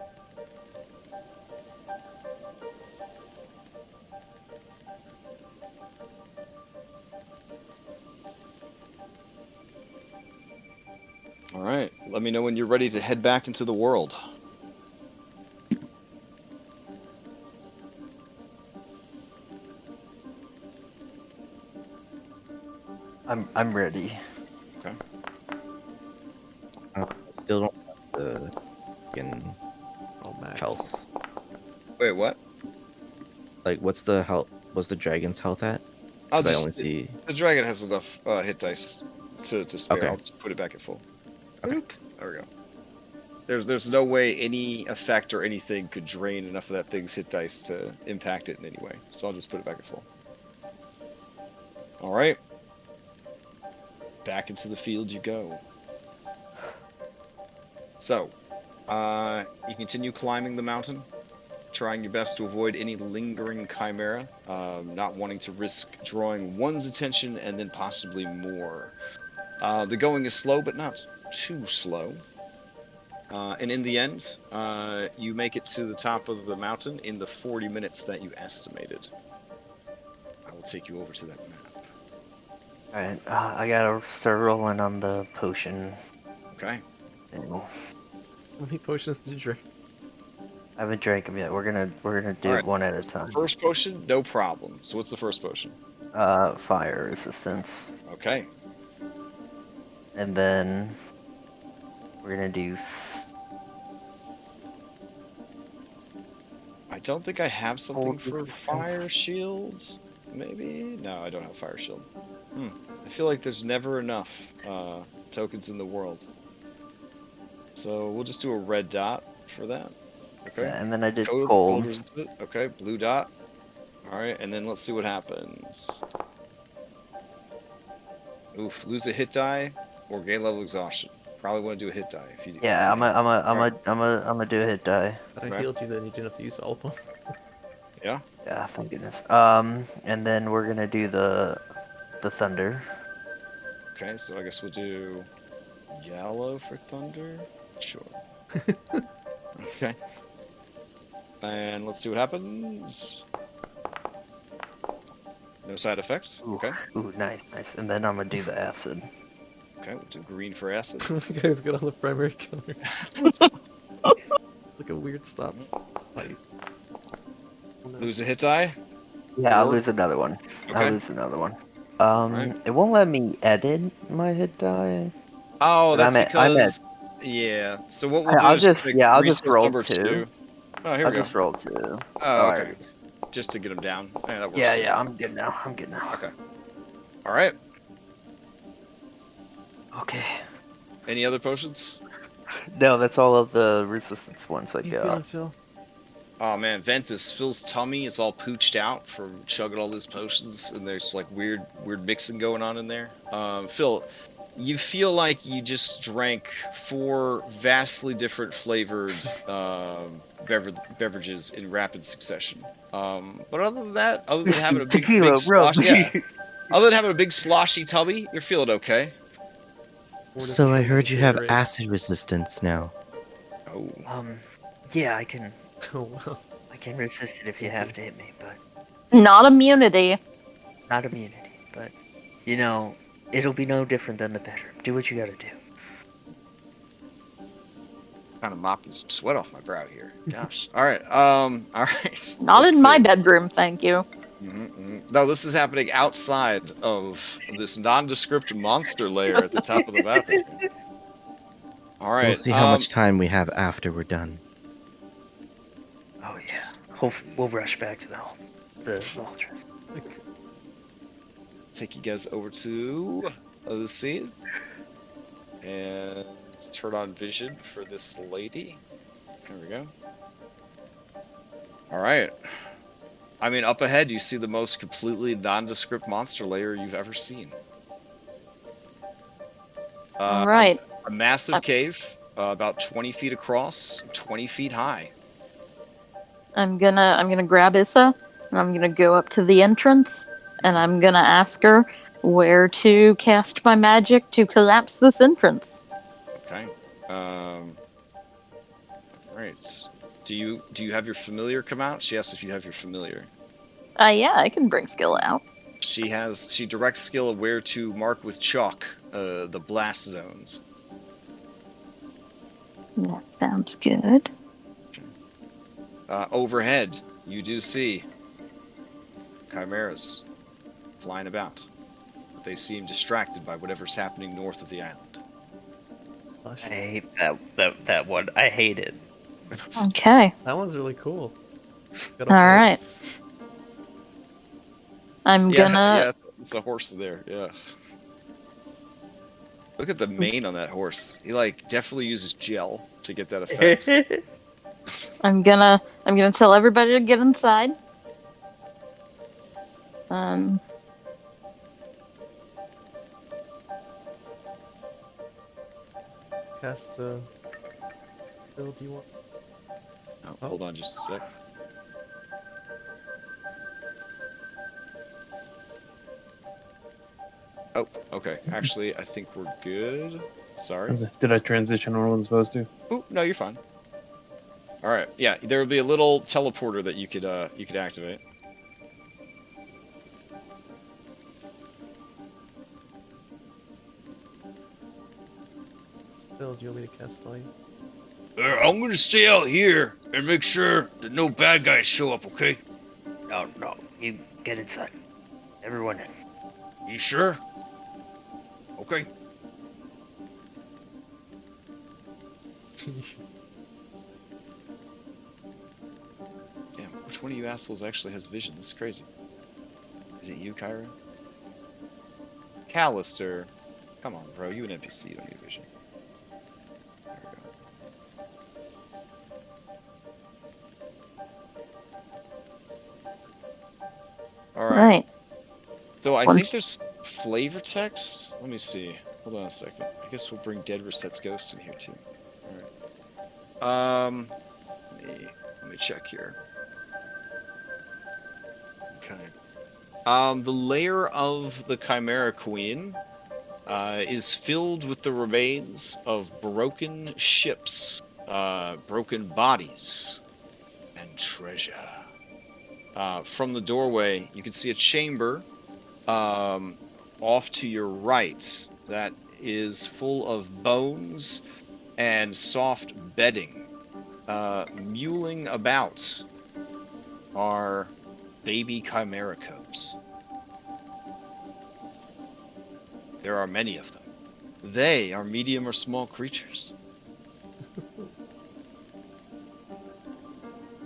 All right. Let me know when you're ready to head back into the world. I'm ready. Okay. Still don't have the fucking Max. health. Wait, what? Like, what's the health? What's the dragon's health at? I'll 'Cause I just only see. the dragon has enough hit dice to spare. Okay. I'll just put it back at full. Okay. There we go. There's no way any effect or anything could drain enough of that thing's hit dice to impact it in any way. So I'll just put it back at full. All right. Back into the field you go. So, you continue climbing the mountain, trying your best to avoid any lingering chimera, not wanting to risk drawing one's attention and then possibly more. The going is slow, but not too slow. And in the end, you make it to the top of the mountain in the 40 minutes that you estimated. I will take you over to that map. Alright, I gotta start rolling on the potion. Okay. Ew. How many potions did you drink? I haven't drank them yet. We're gonna do Alright. it one at a time. First potion, no problem. So what's the first potion? Fire resistance, Okay. and then we're gonna do. I don't think I have something Hold for resistance. fire shield. Maybe? No, I don't have fire shield. I feel like there's never enough tokens in the world. So we'll just do a red dot for that. Okay. Yeah, and then I did Cold cold. resistant. Okay, blue dot. Alright, and then let's see what happens. Oof, lose a hit die or gain level exhaustion. Probably want to do a hit die if you do. Yeah, I'm gonna do a hit die. But I Okay. healed you, then you didn't have to use all of them. Yeah? Yeah, thank goodness. And then we're gonna do the thunder. Okay, so I guess we'll do yellow for thunder. Sure. Okay. And let's see what happens. No side effects. Ooh, Okay. Ooh, nice. And then I'm gonna do the acid. Okay, we'll do green for acid. You guys get on the primary color. Like a weird stop fight. Lose a hit die. Yeah, I'll Or- lose another one. Okay. I'll lose another one. Alright. It won't let me edit my hit die. Oh, But that's I'm because. Yeah. So what we'll do I'll is just- pick yeah, I'll just resource roll number 2. Oh, here I'll we go. just roll 2. Oh, okay. Alright. Just to get them down. Yeah, that works. Yeah, I'm good now. Okay. All right. Okay. Any other potions? No, that's all of the resistance ones I You got. feeling, Phil? Oh man, Ventus, Phil's tummy is all pooched out from chugging all those potions, and there's like weird mixing going on in there. Phil, you feel like you just drank 4 vastly different flavored beverages in rapid succession. But other than that, other than having a big Tequila, bro. slosh, yeah, other than having a big sloshy tummy, you're feeling okay. So I heard you have acid resistance now. Oh, Yeah, I can Oh, well. resist it if you have to hit me, but Not immunity. not immunity. But you know, it'll be no different than the bedroom. Do what you gotta do. kind of mopping some sweat off my brow here. Gosh. All right. All right. Not Let's in my see. bedroom, thank you. No, this is happening outside of this nondescript monster lair at the top of the mountain. All right. We'll see how much time we have after we're done. Oh yeah. We'll rush back to the vultures. Take you guys over to the scene and let's turn on vision for this lady. There we go. All right. I mean, up ahead, you see the most completely nondescript monster lair you've ever seen. All right. A massive cave, about 20 feet across, 20 feet high. I'm gonna grab Issa and I'm gonna go up to the entrance and I'm gonna ask her where to cast my magic to collapse this entrance. Okay. Right. Do you have your familiar come out? She asks if you have your familiar. Yeah, I can bring skill out. She directs skill of where to mark with chalk the blast zones. That sounds good. Overhead, you do see chimeras flying about. They seem distracted by whatever's happening north of the island. I hate that one. I hate it. Okay. That one's really cool. Got a All right. horse. I'm Yeah, gonna. yeah, it's a horse there. Yeah. Look at the mane on that horse. He like definitely uses gel to get that effect. I'm gonna tell everybody to get inside. Cast Bill, do you want? Oh, hold on just a sec. Oh, okay. Actually, I think we're good. Sorry. Did I transition more than supposed to? Oh, no, you're fine. All right. Yeah, there will be a little teleporter that you could activate. Bill, do you want me to cast light? I'm gonna stay out here and make sure that no bad guys show up, okay? No, you get inside. Everyone in. You sure? Okay. Damn, which one of you assholes actually has vision? That's crazy. Is it you, Kyra? Callister. Come on, bro. You an NPC. You don't need vision. There we go. All right. So I think there's flavor text. Let me see. Hold on a second. I guess we'll bring Dead Reset's Ghost in here too. All right. Let me check here. Okay. The lair of the Chimera Queen is filled with the remains of broken ships, broken bodies, and treasure. From the doorway, you can see a chamber off to your right that is full of bones and soft bedding. Mewling about are baby chimera cubs. There are many of them. They are medium or small creatures.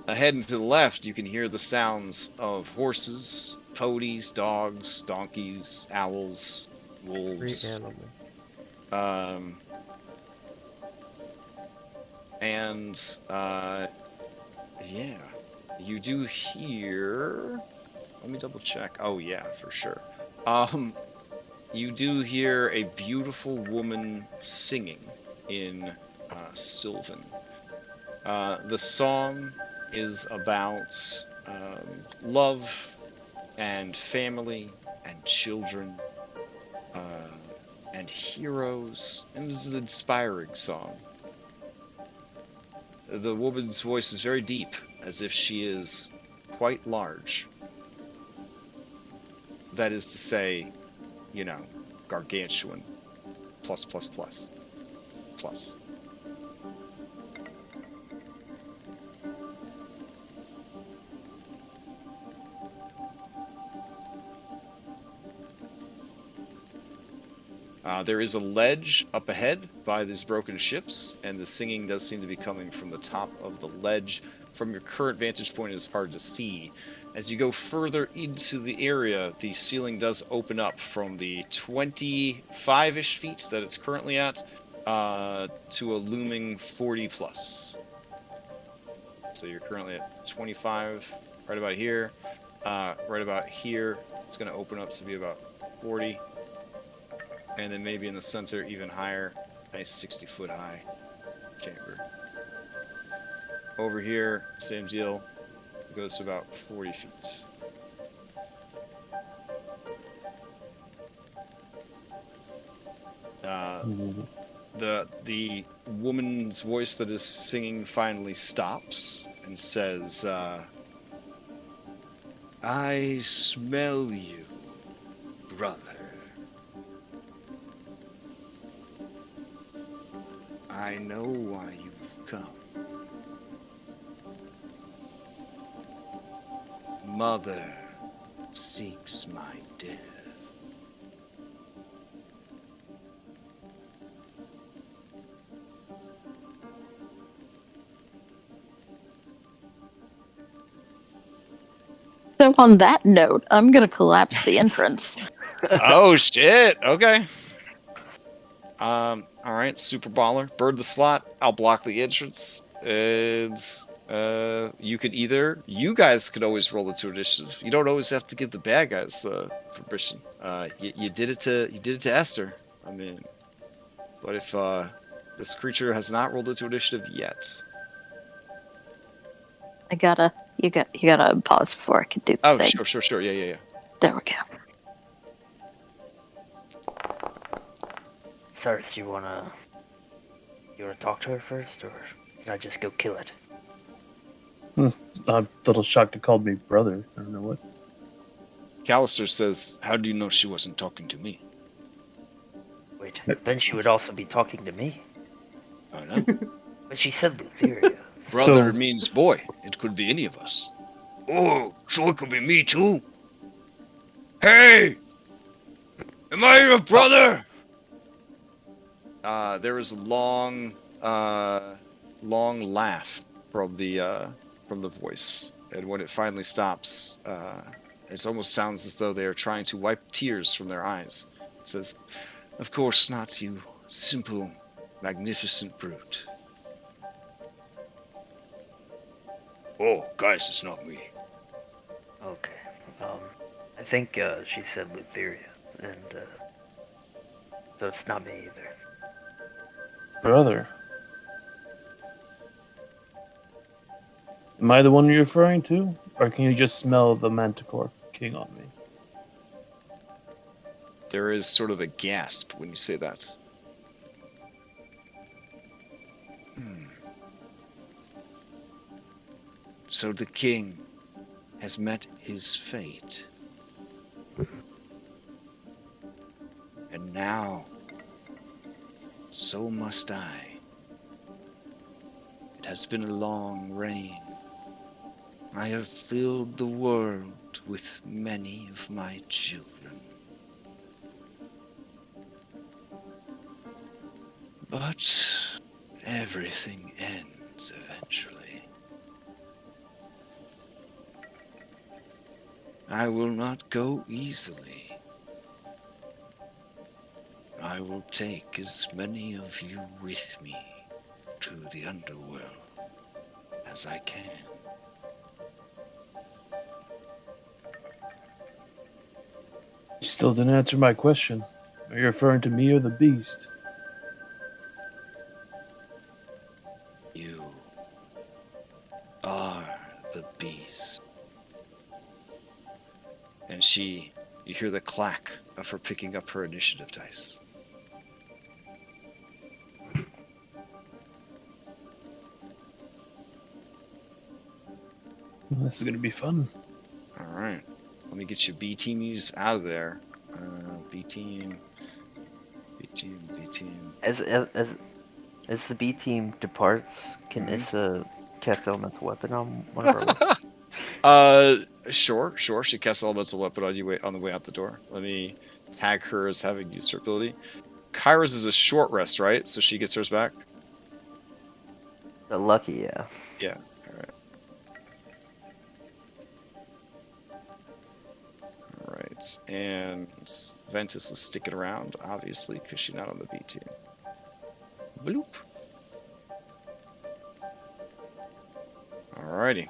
Ahead and to the left, you can hear the sounds of horses, ponies, dogs, donkeys, owls, wolves. Great animal. Yeah, you do hear. Let me double check. Oh yeah, for sure. You do hear a beautiful woman singing in Sylvan. The song is about love and family and children and heroes, and this is an inspiring song. The woman's voice is very deep, as if she is quite large. That is to say, you know, gargantuan. Plus. There is a ledge up ahead by these broken ships, and the singing does seem to be coming from the top of the ledge. From your current vantage point, it's hard to see. As you go further into the area, the ceiling does open up from the 25-ish feet that it's currently at to a looming 40 plus. So you're currently at 25, right about here. Right about here, it's going to open up to be about 40. and then maybe in the center, even higher. Nice 60-foot high chamber. Over here, same deal. It goes to about 40 feet. The woman's voice that is singing finally stops and says, I smell you, brother. I know why you've come. Mother seeks my death. So on that note, I'm gonna collapse the entrance. Oh shit! Okay. All right, super baller. Bird the slot. I'll block the entrance, and you guys could always roll into initiative. You don't always have to give the bad guys permission. You did it to Esther. I mean, but if this creature has not rolled into initiative yet. You gotta pause before I can do the Oh, thing. sure. Yeah. There we go. Cyrus, you wanna talk to her first, or can I just go kill it? I'm a little shocked it called me brother. I don't know what. Callister says, "How do you know she wasn't talking to me?" Wait, then she would also be talking to me. Oh no. But she said Lutheria. Brother means boy. It could be any of us. Oh, so it could be me too. Hey! Am I your brother? There is a long laugh from the voice, and when it finally stops, it almost sounds as though they are trying to wipe tears from their eyes. It says, "Of course not, you simple, magnificent brute." Oh, guys, it's not me. Okay. I think she said Lutheria, and so it's not me either. Brother. Am I the one you're referring to? Or can you just smell the Manticore King on me? There is sort of a gasp when you say that. So the king has met his fate. And now, so must I. It has been a long reign. I have filled the world with many of my children. But everything ends eventually. I will not go easily. I will take as many of you with me to the underworld as I can. You still didn't answer my question. Are you referring to me or the beast? You are the beast. And you hear the clack of her picking up her initiative dice. This is gonna be fun. All right. Let me get you B-teamies out of there. B-team. As the B team departs, can Issa cast elemental weapon on one of our weapons? Sure. She casts elemental weapon on you on the way out the door. Let me tag her as having used her ability. Kyra's is a short rest, right? So she gets hers back? Lucky, yeah. Yeah, alright. Alright, and Ventus is sticking around, obviously, because she's not on the B team. Bloop. Alrighty.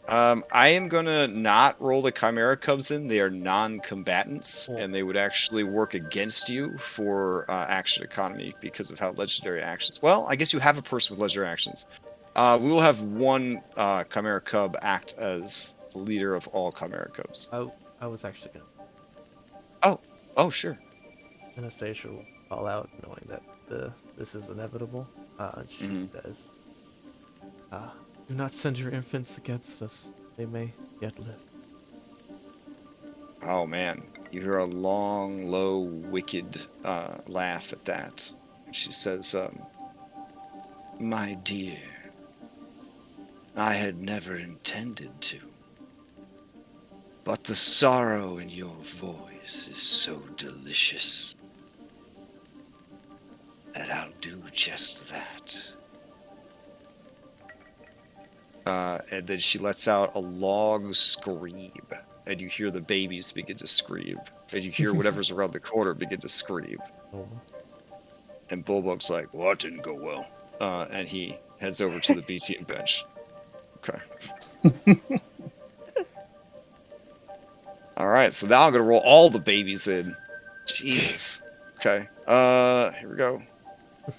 I am gonna not roll the Chimera Cubs in. They are non-combatants, Cool. and they would actually work against you for action economy because of how legendary actions. Well, I guess you have a person with legendary actions. We will have one Chimera Cub act as the leader of all Chimera Cubs. I was actually gonna. Oh, sure. Anastasia will call out, knowing that this is inevitable. And she says, "Do not send your infants against us. They may yet live." Oh man, you hear a long, low, wicked laugh at that. She says, "My dear, I had never intended to, but the sorrow in your voice is so delicious that I'll do just that." And then she lets out a long scream, and you hear the babies begin to scream, and you hear whatever's around the corner begin to scream. Oh. And Bulbug's like, "Well, that didn't go well," and he heads over to the B team bench. Okay. All right, so now I'm gonna roll all the babies in. Jesus. Okay. Here we go.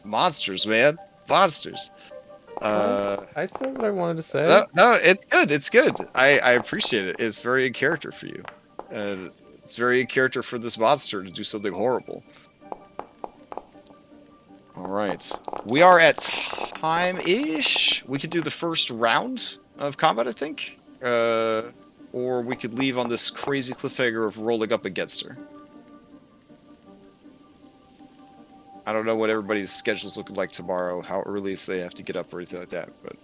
Monsters, man. Monsters. I said what I wanted to say. No, it's good. It's good. I appreciate it. It's very in character for you, and it's very in character for this monster to do something horrible. All right, we are at time-ish. We could do the first round of combat, I think, or we could leave on this crazy cliffhanger of rolling up against her. I don't know what everybody's schedule's looking like tomorrow, how early they have to get up or anything like that. But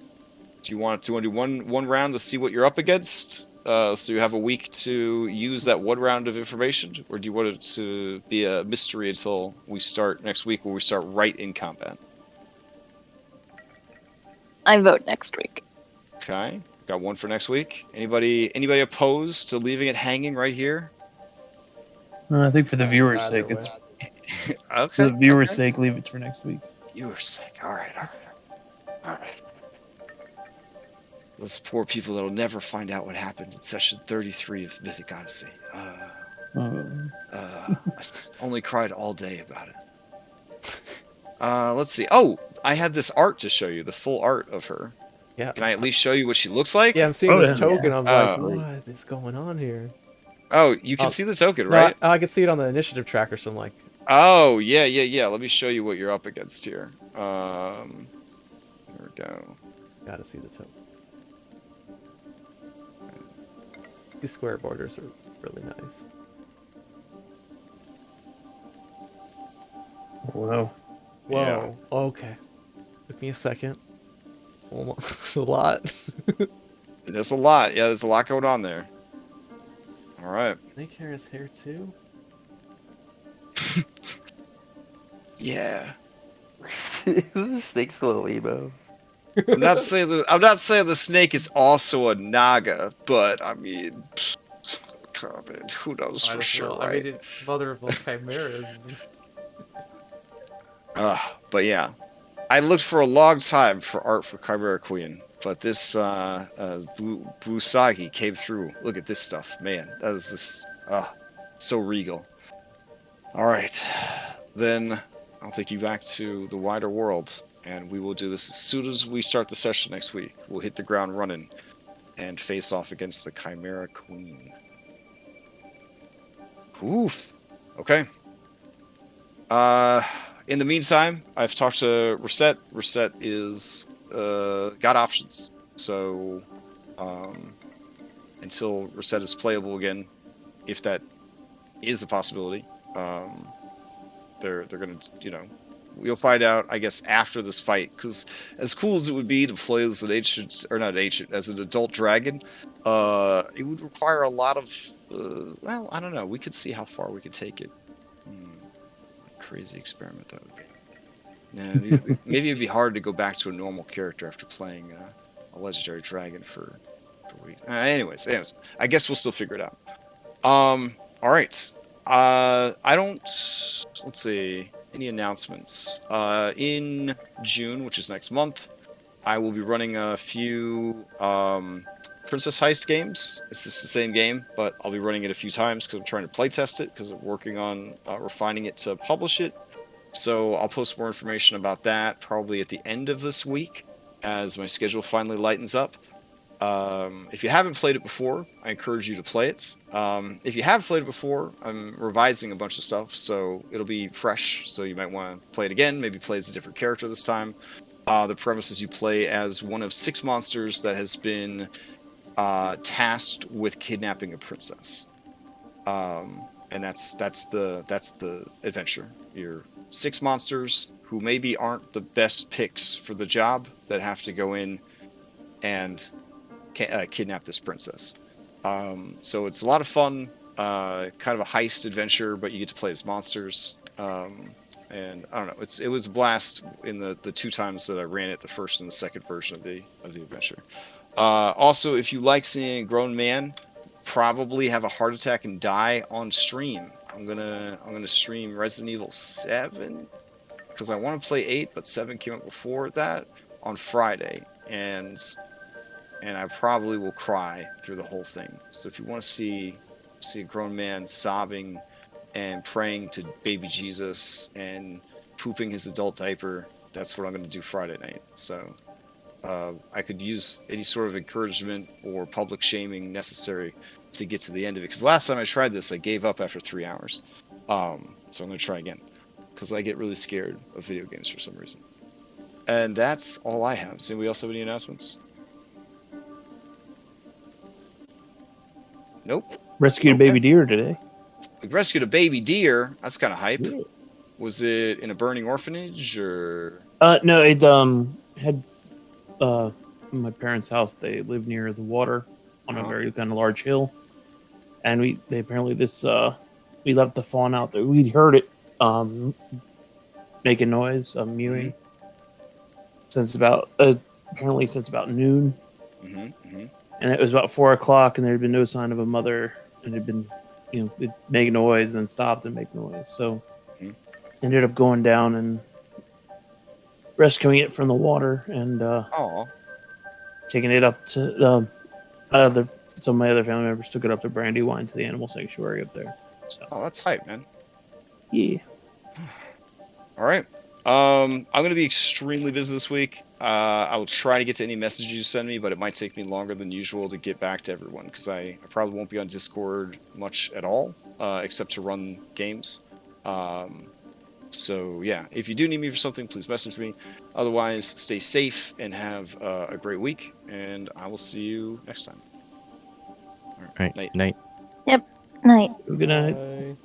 do you want to do one round to see what you're up against, so you have a week to use that one round of information, or do you want it to be a mystery until we start next week, where we start right in combat? I vote next week. Okay, got one for next week. Anybody opposed to leaving it hanging right here? I think for the viewer's Either sake, way. it's Okay. for the viewer's sake, leave it for next week. Viewer's sake. All right. Those poor people that'll never find out what happened in session 33 of Mythic Odyssey. I only cried all day about it. Let's see. Oh, I had this art to show you, the full art of her. Yeah. Can I at least show you what she looks like? Yeah, I'm seeing this yeah. token. I'm like, Oh. what is going on here? Oh, you can Oh, see the token, No, right? I can see it on the initiative tracker, so I'm like, Oh, yeah. Let me show you what you're up against here. There we go. gotta see the token. These square borders are really nice. Wow. Whoa. Okay. Took me a second. It's a lot. There's a lot. Yeah, there's a lot going on there. All right. Snake hair is hair too? Yeah. Snake's a little emo. I'm not saying the snake is also a naga, but I mean, comment. Who knows for sure, right? I mean, it's mother of all chimeras. But yeah, I looked for a long time for art for Chimera Queen, but this Busagi came through. Look at this stuff, man. That is this so regal. All right, then I'll take you back to the wider world, and we will do this as soon as we start the session next week. We'll hit the ground running and face off against the Chimera Queen. Oof. Okay. In the meantime, I've talked to Reset. Reset is got options. So until Reset is playable again, if that is a possibility, they're gonna, you'll find out, I guess, after this fight. Because as cool as it would be to play as an as an adult dragon, it would require a lot of, well, I don't know. We could see how far we could take it. Crazy experiment that would be. Yeah, maybe it'd be hard to go back to a normal character after playing a legendary dragon for weeks. Anyways, I guess we'll still figure it out. All right. Let's see, any announcements. In June, which is next month, I will be running a few Princess Heist games. It's just the same game, but I'll be running it a few times because I'm trying to play test it because I'm working on refining it to publish it. So I'll post more information about that probably at the end of this week as my schedule finally lightens up. If you haven't played it before, I encourage you to play it. If you have played it before, I'm revising a bunch of stuff, so it'll be fresh. So you might want to play it again, maybe play as a different character this time. The premise is you play as one of 6 monsters that has been tasked with kidnapping a princess, and that's the adventure. You're 6 monsters who maybe aren't the best picks for the job that have to go in and kidnap this princess. So it's a lot of fun, kind of a heist adventure, but you get to play as monsters. And I don't know, it was a blast in the 2 times that I ran it, the first and the second version of the adventure. Also, if you like seeing a grown man probably have a heart attack and die on stream, I'm gonna stream Resident Evil 7 because I want to play 8, but 7 came out before that on Friday, and I probably will cry through the whole thing. So if you want to see a grown man sobbing and praying to baby Jesus and pooping his adult diaper, that's what I'm going to do Friday night. So I could use any sort of encouragement or public shaming necessary to get to the end of it. Because last time I tried this, I gave up after 3 hours. So I'm going to try again because I get really scared of video games for some reason. And that's all I have. Does anybody else have any announcements? Nope. Rescued a baby deer today. We rescued a baby deer. That's kind of hype. Yeah. Was it in a burning orphanage or? No, it had my parents' house. They live near the water on a very kind of large hill, and we left the fawn out there. We'd heard it making noise, mewing, since about noon. And it was about 4 o'clock, and there had been no sign of a mother, and it had been, it'd make noise and then stopped and make noise. So ended up going down and rescuing it from the water and taking it up to some of my other family members took it up to Brandywine to the animal sanctuary up there. So. Oh, that's hype, man. Yeah. All right. I'm going to be extremely busy this week. I will try to get to any messages you send me, but it might take me longer than usual to get back to everyone because I probably won't be on Discord much at all, except to run games. So yeah, if you do need me for something, please message me. Otherwise, stay safe and have a great week, and I will see you next time. All right. Night. Yep. Night. Good night. Bye.